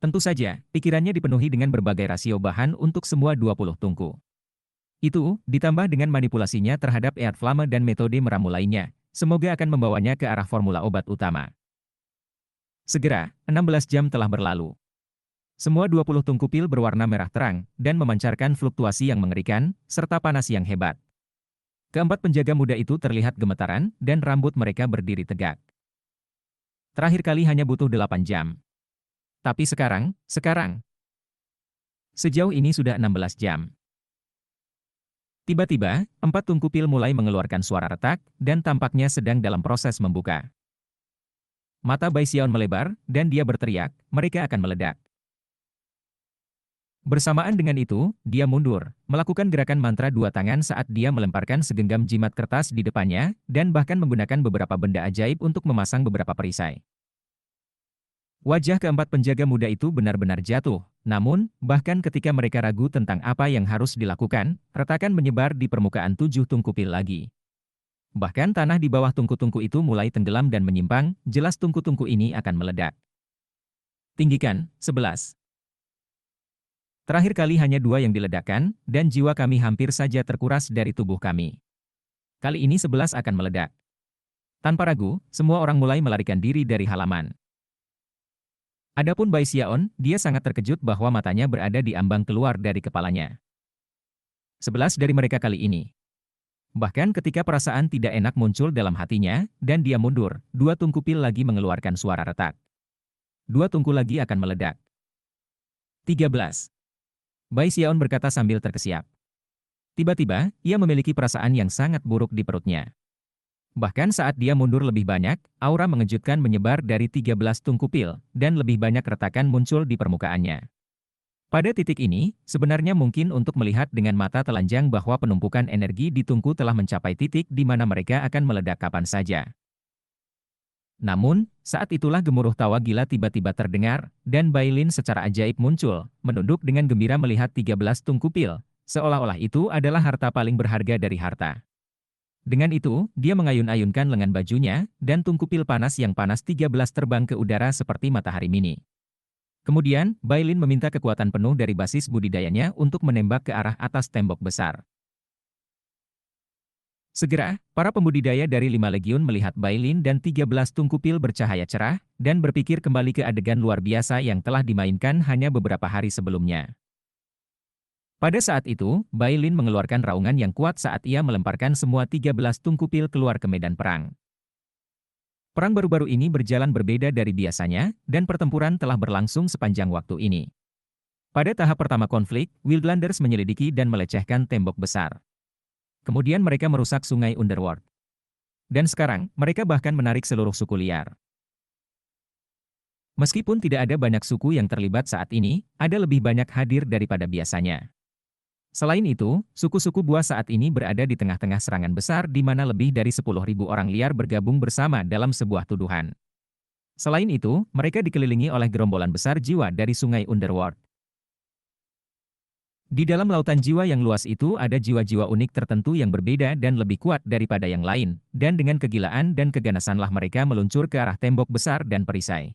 Tentu saja, pikirannya dipenuhi dengan berbagai rasio bahan untuk semua 20 tungku. Itu, ditambah dengan manipulasinya terhadap Earth Flame dan metode meramu lainnya, semoga akan membawanya ke arah formula obat utama. Segera, 16 jam telah berlalu. Semua 20 tungku pil berwarna merah terang, dan memancarkan fluktuasi yang mengerikan, serta panas yang hebat. Ke 4 penjaga muda itu terlihat gemetaran, dan rambut mereka berdiri tegak. Terakhir kali hanya butuh 8 jam. Tapi sekarang. Sejauh ini sudah 16 jam. Tiba-tiba, 4 tungku pil mulai mengeluarkan suara retak, dan tampaknya sedang dalam proses membuka. Mata Bai Xiaon melebar, dan dia berteriak, mereka akan meledak. Bersamaan dengan itu, dia mundur, melakukan gerakan mantra 2 tangan saat dia melemparkan segenggam jimat kertas di depannya, dan bahkan menggunakan beberapa benda ajaib untuk memasang beberapa perisai. Wajah ke 4 penjaga muda itu benar-benar jatuh, namun, bahkan ketika mereka ragu tentang apa yang harus dilakukan, retakan menyebar di permukaan 7 tungku pil lagi. Bahkan tanah di bawah tungku-tungku itu mulai tenggelam dan menyimpang, jelas tungku-tungku ini akan meledak. Tinggikan, 11. Terakhir kali hanya 2 yang diledakkan, dan jiwa kami hampir saja terkuras dari tubuh kami. Kali ini 11 akan meledak. Tanpa ragu, semua orang mulai melarikan diri dari halaman. Adapun Bai Xiaon, dia sangat terkejut bahwa matanya berada di ambang keluar dari kepalanya. 11 dari mereka kali ini. Bahkan ketika perasaan tidak enak muncul dalam hatinya, dan dia mundur, 2 tungku pil lagi mengeluarkan suara retak. 2 tungku lagi akan meledak. 13. Bai Xiaon berkata sambil terkesiap. Tiba-tiba, ia memiliki perasaan yang sangat buruk di perutnya. Bahkan saat dia mundur lebih banyak, aura mengejutkan menyebar dari 13 tungku pil, dan lebih banyak retakan muncul di permukaannya. Pada titik ini, sebenarnya mungkin untuk melihat dengan mata telanjang bahwa penumpukan energi di tungku telah mencapai titik di mana mereka akan meledak kapan saja. Namun, saat itulah gemuruh tawa gila tiba-tiba terdengar, dan Bai Lin secara ajaib muncul, menunduk dengan gembira melihat 13 tungku pil, seolah-olah itu adalah harta paling berharga dari harta. Dengan itu, dia mengayun-ayunkan lengan bajunya, dan tungku pil panas yang panas 13 terbang ke udara seperti matahari mini. Kemudian, Bai Lin meminta kekuatan penuh dari basis budidayanya untuk menembak ke arah atas tembok besar. Segera, para pembudidaya dari 5 legiun melihat Bai Lin dan 13 tungku pil bercahaya cerah, dan berpikir kembali ke adegan luar biasa yang telah dimainkan hanya beberapa hari sebelumnya. Pada saat itu, Bai Lin mengeluarkan raungan yang kuat saat ia melemparkan semua 13 tungku pil keluar ke medan perang. Perang baru-baru ini berjalan berbeda dari biasanya, dan pertempuran telah berlangsung sepanjang waktu ini. Pada tahap pertama konflik, Wildlanders menyelidiki dan melecehkan tembok besar. Kemudian mereka merusak sungai Underworld. Dan sekarang, mereka bahkan menarik seluruh suku liar. Meskipun tidak ada banyak suku yang terlibat saat ini, ada lebih banyak hadir daripada biasanya. Selain itu, suku-suku buah saat ini berada di tengah-tengah serangan besar di mana lebih dari 10.000 orang liar bergabung bersama dalam sebuah tuduhan. Selain itu, mereka dikelilingi oleh gerombolan besar jiwa dari sungai Underworld. Di dalam lautan jiwa yang luas itu ada jiwa-jiwa unik tertentu yang berbeda dan lebih kuat daripada yang lain, dan dengan kegilaan dan keganasanlah mereka meluncur ke arah tembok besar dan perisai.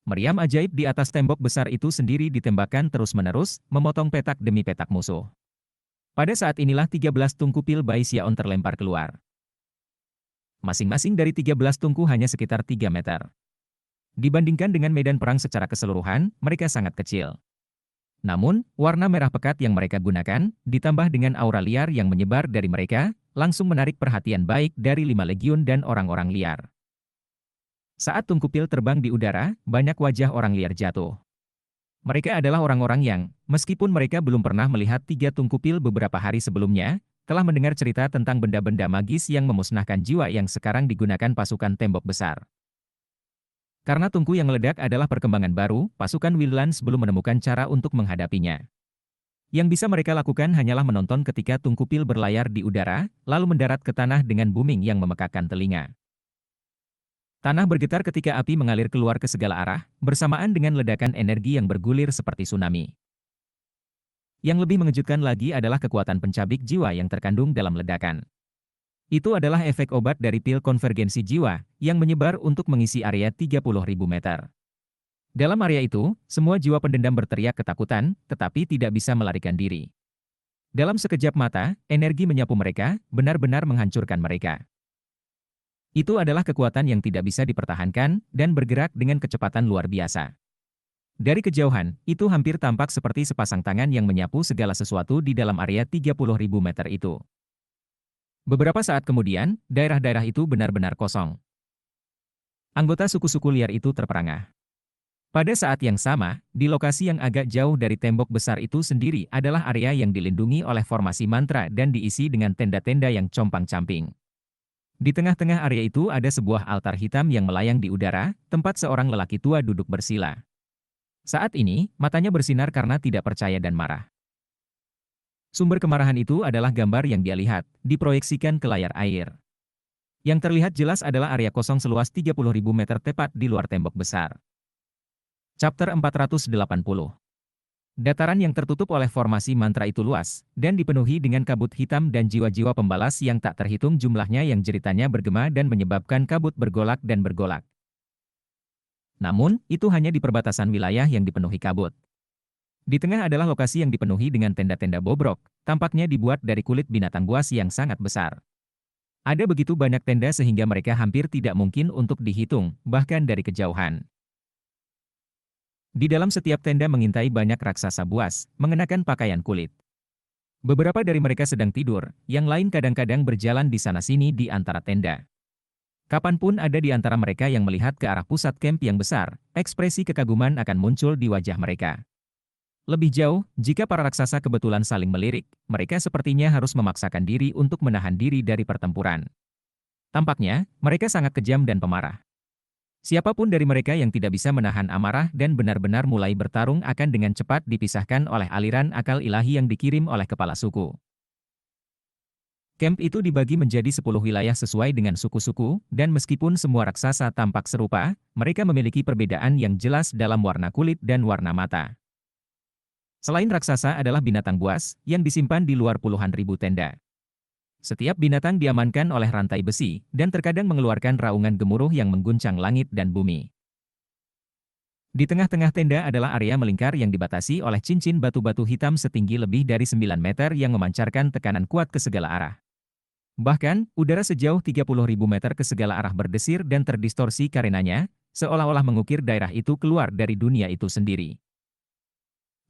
Meriam ajaib di atas tembok besar itu sendiri ditembakkan terus-menerus, memotong petak demi petak musuh. Pada saat inilah 13 tungku pil Bai Xiaon terlempar keluar. Masing-masing dari 13 tungku hanya sekitar 3 meter. Dibandingkan dengan medan perang secara keseluruhan, mereka sangat kecil. Namun, warna merah pekat yang mereka gunakan, ditambah dengan aura liar yang menyebar dari mereka, langsung menarik perhatian baik dari 5 legiun dan orang-orang liar. Saat tungkupil terbang di udara, banyak wajah orang liar jatuh. Mereka adalah orang-orang yang, meskipun mereka belum pernah melihat 3 tungkupil beberapa hari sebelumnya, telah mendengar cerita tentang benda-benda magis yang memusnahkan jiwa yang sekarang digunakan pasukan tembok besar. Karena tungku yang meledak adalah perkembangan baru, pasukan Wildlands belum menemukan cara untuk menghadapinya. Yang bisa mereka lakukan hanyalah menonton ketika tungkupil berlayar di udara, lalu mendarat ke tanah dengan booming yang memekakkan telinga. Tanah bergetar ketika api mengalir keluar ke segala arah, bersamaan dengan ledakan energi yang bergulir seperti tsunami. Yang lebih mengejutkan lagi adalah kekuatan pencabik jiwa yang terkandung dalam ledakan. Itu adalah efek obat dari pil konvergensi jiwa, yang menyebar untuk mengisi area 30.000 meter. Dalam area itu, semua jiwa pendendam berteriak ketakutan, tetapi tidak bisa melarikan diri. Dalam sekejap mata, energi menyapu mereka, benar-benar menghancurkan mereka. Itu adalah kekuatan yang tidak bisa dipertahankan, dan bergerak dengan kecepatan luar biasa. Dari kejauhan, itu hampir tampak seperti sepasang tangan yang menyapu segala sesuatu di dalam area 30.000 meter itu. Beberapa saat kemudian, daerah-daerah itu benar-benar kosong. Anggota suku-suku liar itu terperangah. Pada saat yang sama, di lokasi yang agak jauh dari tembok besar itu sendiri adalah area yang dilindungi oleh formasi mantra dan diisi dengan tenda-tenda yang compang-camping. Di tengah-tengah area itu ada sebuah altar hitam yang melayang di udara, tempat seorang lelaki tua duduk bersila. Saat ini, matanya bersinar karena tidak percaya dan marah. Sumber kemarahan itu adalah gambar yang dia lihat, diproyeksikan ke layar air. Yang terlihat jelas adalah area kosong seluas 30.000 meter tepat di luar tembok besar. Chapter 480. Dataran yang tertutup oleh formasi mantra itu luas, dan dipenuhi dengan kabut hitam dan jiwa-jiwa pembalas yang tak terhitung jumlahnya yang jeritanya bergema dan menyebabkan kabut bergolak dan bergolak. Namun, itu hanya di perbatasan wilayah yang dipenuhi kabut. Di tengah adalah lokasi yang dipenuhi dengan tenda-tenda bobrok, tampaknya dibuat dari kulit binatang buas yang sangat besar. Ada begitu banyak tenda sehingga mereka hampir tidak mungkin untuk dihitung, bahkan dari kejauhan. Di dalam setiap tenda mengintai banyak raksasa buas, mengenakan pakaian kulit. Beberapa dari mereka sedang tidur, yang lain kadang-kadang berjalan di sana-sini di antara tenda. Kapanpun ada di antara mereka yang melihat ke arah pusat camp yang besar, ekspresi kekaguman akan muncul di wajah mereka. Lebih jauh, jika para raksasa kebetulan saling melirik, mereka sepertinya harus memaksakan diri untuk menahan diri dari pertempuran. Tampaknya, mereka sangat kejam dan pemarah. Siapapun dari mereka yang tidak bisa menahan amarah dan benar-benar mulai bertarung akan dengan cepat dipisahkan oleh aliran akal ilahi yang dikirim oleh kepala suku. Camp itu dibagi menjadi 10 wilayah sesuai dengan suku-suku, dan meskipun semua raksasa tampak serupa, mereka memiliki perbedaan yang jelas dalam warna kulit dan warna mata. Selain raksasa adalah binatang buas, yang disimpan di luar puluhan ribu tenda. Setiap binatang diamankan oleh rantai besi, dan terkadang mengeluarkan raungan gemuruh yang mengguncang langit dan bumi. Di tengah-tengah tenda adalah area melingkar yang dibatasi oleh cincin batu-batu hitam setinggi lebih dari 9 meter yang memancarkan tekanan kuat ke segala arah. Bahkan, udara sejauh 30.000 meter ke segala arah berdesir dan terdistorsi karenanya, seolah-olah mengukir daerah itu keluar dari dunia itu sendiri.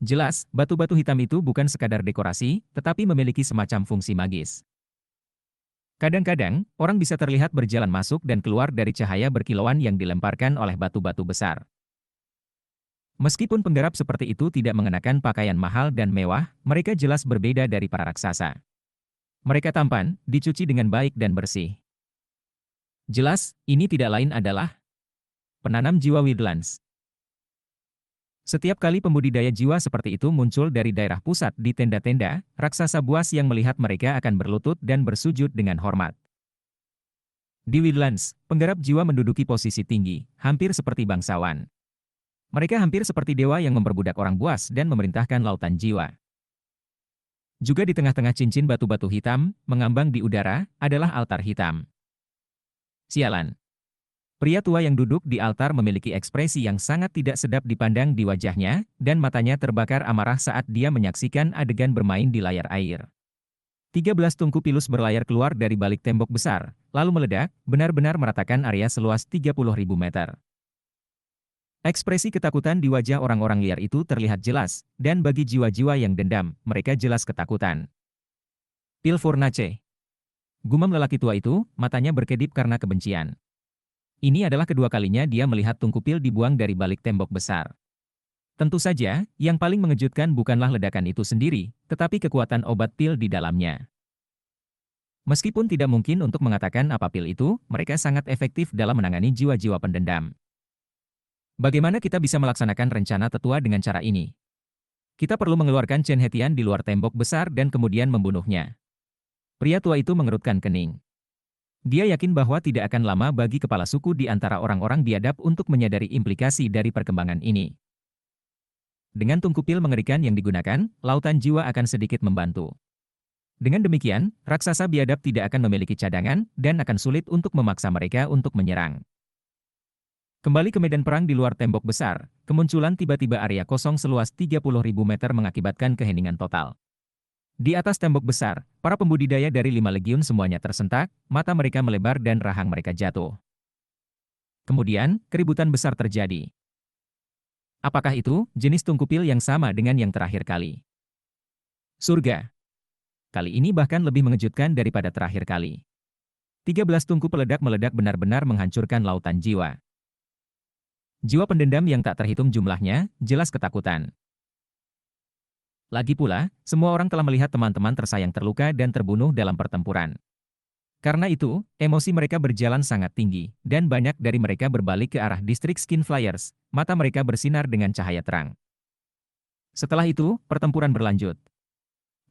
Jelas, batu-batu hitam itu bukan sekadar dekorasi, tetapi memiliki semacam fungsi magis. Kadang-kadang, orang bisa terlihat berjalan masuk dan keluar dari cahaya berkilauan yang dilemparkan oleh batu-batu besar. Meskipun penggarap seperti itu tidak mengenakan pakaian mahal dan mewah, mereka jelas berbeda dari para raksasa. Mereka tampan, dicuci dengan baik dan bersih. Jelas, ini tidak lain adalah penanam jiwa Wildlands. Setiap kali pembudidaya jiwa seperti itu muncul dari daerah pusat di tenda-tenda, raksasa buas yang melihat mereka akan berlutut dan bersujud dengan hormat. Di Wildlands, penggarap jiwa menduduki posisi tinggi, hampir seperti bangsawan. Mereka hampir seperti dewa yang memperbudak orang buas dan memerintahkan lautan jiwa. Juga di tengah-tengah cincin batu-batu hitam, mengambang di udara, adalah altar hitam. Sialan. Pria tua yang duduk di altar memiliki ekspresi yang sangat tidak sedap dipandang di wajahnya, dan matanya terbakar amarah saat dia menyaksikan adegan bermain di layar air. 13 tungku pilus berlayar keluar dari balik tembok besar, lalu meledak, benar-benar meratakan area seluas 30.000 meter. Ekspresi ketakutan di wajah orang-orang liar itu terlihat jelas, dan bagi jiwa-jiwa yang dendam, mereka jelas ketakutan. Pilfurnace. Gumam lelaki tua itu, matanya berkedip karena kebencian. Ini adalah kedua kalinya dia melihat tungku pil dibuang dari balik tembok besar. Tentu saja, yang paling mengejutkan bukanlah ledakan itu sendiri, tetapi kekuatan obat pil di dalamnya. Meskipun tidak mungkin untuk mengatakan apa pil itu, mereka sangat efektif dalam menangani jiwa-jiwa pendendam. Bagaimana kita bisa melaksanakan rencana tetua dengan cara ini? Kita perlu mengeluarkan Chen Hetian di luar tembok besar dan kemudian membunuhnya. Pria tua itu mengerutkan kening. Dia yakin bahwa tidak akan lama bagi kepala suku di antara orang-orang biadab untuk menyadari implikasi dari perkembangan ini. Dengan tungku pil mengerikan yang digunakan, lautan jiwa akan sedikit membantu. Dengan demikian, raksasa biadab tidak akan memiliki cadangan dan akan sulit untuk memaksa mereka untuk menyerang. Kembali ke medan perang di luar tembok besar, kemunculan tiba-tiba area kosong seluas 30.000 meter mengakibatkan keheningan total. Di atas tembok besar, para pembudidaya dari 5 legiun semuanya tersentak, mata mereka melebar dan rahang mereka jatuh. Kemudian, keributan besar terjadi. Apakah itu jenis tungku pil yang sama dengan yang terakhir kali? Surga. Kali ini bahkan lebih mengejutkan daripada terakhir kali. 13 tungku peledak meledak benar-benar menghancurkan lautan jiwa. Jiwa pendendam yang tak terhitung jumlahnya, jelas ketakutan. Lagi pula, semua orang telah melihat teman-teman tersayang terluka dan terbunuh dalam pertempuran. Karena itu, emosi mereka berjalan sangat tinggi, dan banyak dari mereka berbalik ke arah distrik Skin Flyers, mata mereka bersinar dengan cahaya terang. Setelah itu, pertempuran berlanjut.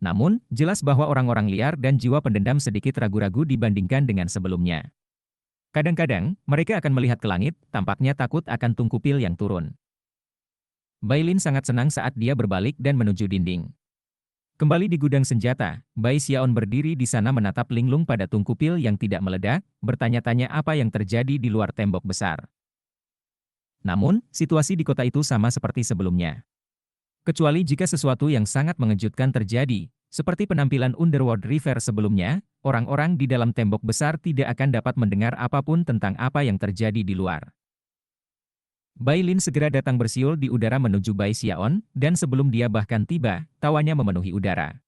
Namun, jelas bahwa orang-orang liar dan jiwa pendendam sedikit ragu-ragu dibandingkan dengan sebelumnya. Kadang-kadang, mereka akan melihat ke langit, tampaknya takut akan tungku pil yang turun. Bailin sangat senang saat dia berbalik dan menuju dinding. Kembali di gudang senjata, Bai Xiaon berdiri di sana menatap linglung pada tungku pil yang tidak meledak, bertanya-tanya apa yang terjadi di luar tembok besar. Namun, situasi di kota itu sama seperti sebelumnya. Kecuali jika sesuatu yang sangat mengejutkan terjadi, seperti penampilan Underworld River sebelumnya, orang-orang di dalam tembok besar tidak akan dapat mendengar apapun tentang apa yang terjadi di luar. Bai Lin segera datang bersiul di udara menuju Bai Xiaon, dan sebelum dia bahkan tiba, tawanya memenuhi udara.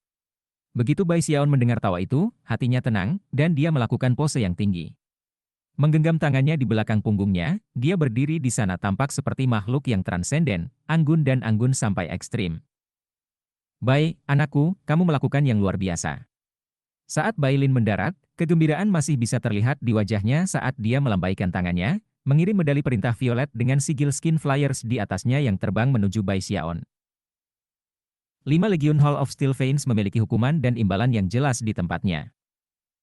Begitu Bai Xiaon mendengar tawa itu, hatinya tenang, dan dia melakukan pose yang tinggi. Menggenggam tangannya di belakang punggungnya, dia berdiri di sana tampak seperti makhluk yang transenden, anggun dan anggun sampai ekstrim. Bai, anakku, kamu melakukan yang luar biasa. Saat Bai Lin mendarat, kegembiraan masih bisa terlihat di wajahnya saat dia melambaikan tangannya, mengirim medali perintah violet dengan sigil Skin Flyers di atasnya yang terbang menuju Bai Xiaon. 5 Legion Hall of Steel Veins memiliki hukuman dan imbalan yang jelas di tempatnya.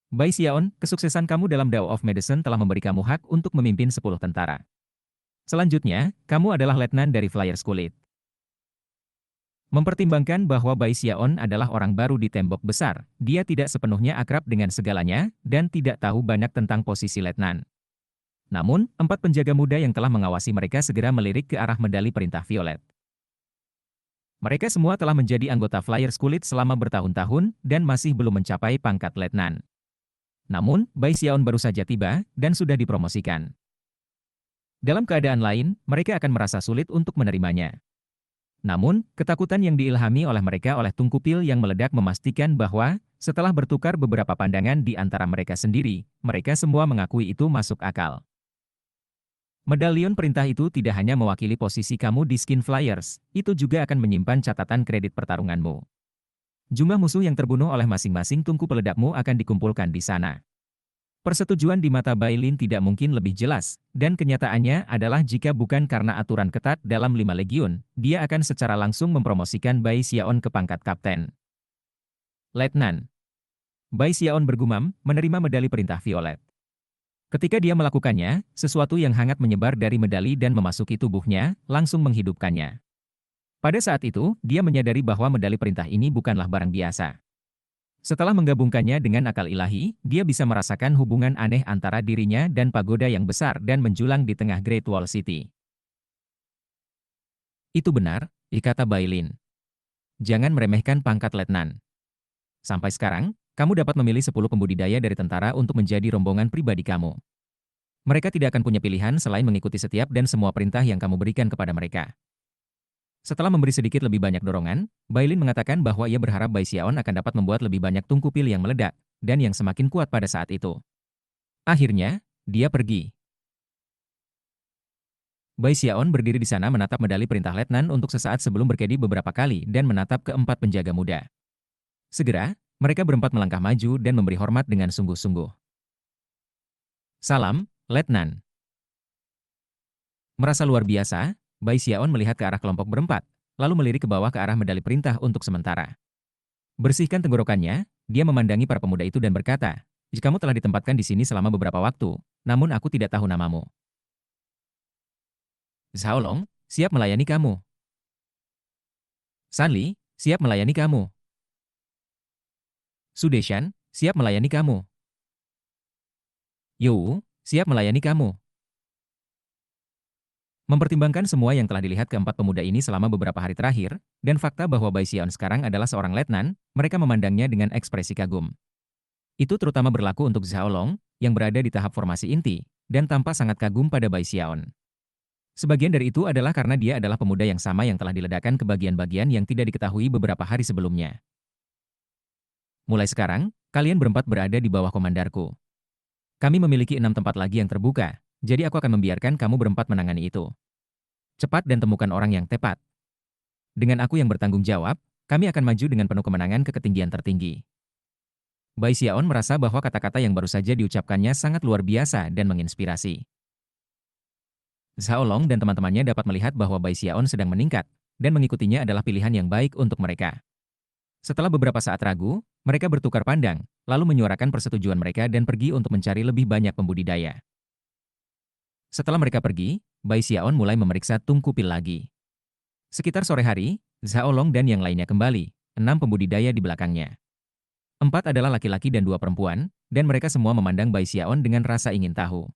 Bai Xiaon, kesuksesan kamu dalam Dao of Medicine telah memberi kamu hak untuk memimpin 10 tentara. Selanjutnya, kamu adalah letnan dari Flyers Kulit. Mempertimbangkan bahwa Bai Xiaon adalah orang baru di tembok besar, dia tidak sepenuhnya akrab dengan segalanya, dan tidak tahu banyak tentang posisi letnan. Namun, 4 penjaga muda yang telah mengawasi mereka segera melirik ke arah medali perintah violet. Mereka semua telah menjadi anggota Flyers Kulit selama bertahun-tahun, dan masih belum mencapai pangkat letnan. Namun, Bai Xiaon baru saja tiba, dan sudah dipromosikan. Dalam keadaan lain, mereka akan merasa sulit untuk menerimanya. Namun, ketakutan yang diilhami oleh mereka oleh tungku pil yang meledak memastikan bahwa, setelah bertukar beberapa pandangan di antara mereka sendiri, mereka semua mengakui itu masuk akal. Medalion perintah itu tidak hanya mewakili posisi kamu di Skin Flyers, itu juga akan menyimpan catatan kredit pertarunganmu. Jumlah musuh yang terbunuh oleh masing-masing tungku peledakmu akan dikumpulkan di sana. Persetujuan di mata Bai Lin tidak mungkin lebih jelas, dan kenyataannya adalah jika bukan karena aturan ketat dalam 5 legiun, dia akan secara langsung mempromosikan Bai Xiaon ke pangkat kapten. Letnan. Bai Xiaon bergumam, menerima medali perintah violet. Ketika dia melakukannya, sesuatu yang hangat menyebar dari medali dan memasuki tubuhnya, langsung menghidupkannya. Pada saat itu, dia menyadari bahwa medali perintah ini bukanlah barang biasa. Setelah menggabungkannya dengan akal ilahi, dia bisa merasakan hubungan aneh antara dirinya dan pagoda yang besar dan menjulang di tengah Great Wall City. Itu benar, kata Bai Lin. Jangan meremehkan pangkat letnan. Sampai sekarang, kamu dapat memilih 10 pembudidaya dari tentara untuk menjadi rombongan pribadi kamu. Mereka tidak akan punya pilihan selain mengikuti setiap dan semua perintah yang kamu berikan kepada mereka. Setelah memberi sedikit lebih banyak dorongan, Bailin mengatakan bahwa ia berharap Bai Xiaon akan dapat membuat lebih banyak tungku pil yang meledak, dan yang semakin kuat pada saat itu. Akhirnya, dia pergi. Bai Xiaon berdiri di sana menatap medali perintah letnan untuk sesaat sebelum berkedi beberapa kali dan menatap keempat penjaga muda. Segera, mereka berempat melangkah maju dan memberi hormat dengan sungguh-sungguh. Salam, Letnan. Merasa luar biasa, Bai Xiaon melihat ke arah kelompok berempat, lalu melirik ke bawah ke arah medali perintah untuk sementara. Bersihkan tenggorokannya, dia memandangi para pemuda itu dan berkata, "Jika kamu telah ditempatkan di sini selama beberapa waktu, namun aku tidak tahu namamu. Zhaolong, siap melayani kamu. Sanli, siap melayani kamu. Su Deshan, siap melayani kamu. You, siap melayani kamu." Mempertimbangkan semua yang telah dilihat keempat pemuda ini selama beberapa hari terakhir, dan fakta bahwa Bai Xiaon sekarang adalah seorang letnan, mereka memandangnya dengan ekspresi kagum. Itu terutama berlaku untuk Zhao Long, yang berada di tahap formasi inti, dan tampak sangat kagum pada Bai Xiaon. Sebagian dari itu adalah karena dia adalah pemuda yang sama yang telah diledakkan ke bagian-bagian yang tidak diketahui beberapa hari sebelumnya. Mulai sekarang, kalian berempat berada di bawah komandarku. Kami memiliki 6 tempat lagi yang terbuka, jadi aku akan membiarkan kamu berempat menangani itu. Cepat dan temukan orang yang tepat. Dengan aku yang bertanggung jawab, kami akan maju dengan penuh kemenangan ke ketinggian tertinggi. Bai Xiaon merasa bahwa kata-kata yang baru saja diucapkannya sangat luar biasa dan menginspirasi. Zhao Long dan teman-temannya dapat melihat bahwa Bai Xiaon sedang meningkat, dan mengikutinya adalah pilihan yang baik untuk mereka. Setelah beberapa saat ragu, mereka bertukar pandang, lalu menyuarakan persetujuan mereka dan pergi untuk mencari lebih banyak pembudidaya. Setelah mereka pergi, Bai Xiaon mulai memeriksa tungku pil lagi. Sekitar sore hari, Zhao Long dan yang lainnya kembali, 6 pembudidaya di belakangnya. 4 adalah laki-laki dan 2 perempuan, dan mereka semua memandang Bai Xiaon dengan rasa ingin tahu.